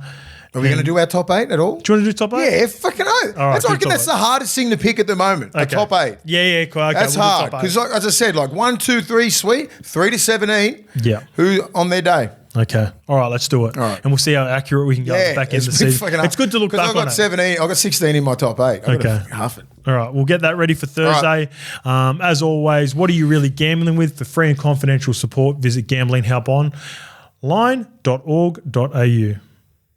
Are we going to do our top 8 at all? Do you want to do top 8? Yeah, fucking oath. Right, I reckon that's the hardest thing to pick at the moment. Okay. A top 8. Yeah, cool. Okay, That's hard because, as I said, 1, 2, 3, sweet. 3 to 17. Yeah. Who on their day? Okay. All right, let's do it. All right. And we'll see how accurate we can go back in the season. It's good to look back on it. I've got 17. I've got 16 in my top 8. Okay. Half it. All right, we'll get that ready for Thursday. Right. As always, what are you really gambling with? For free and confidential support, visit gamblinghelponline.org.au.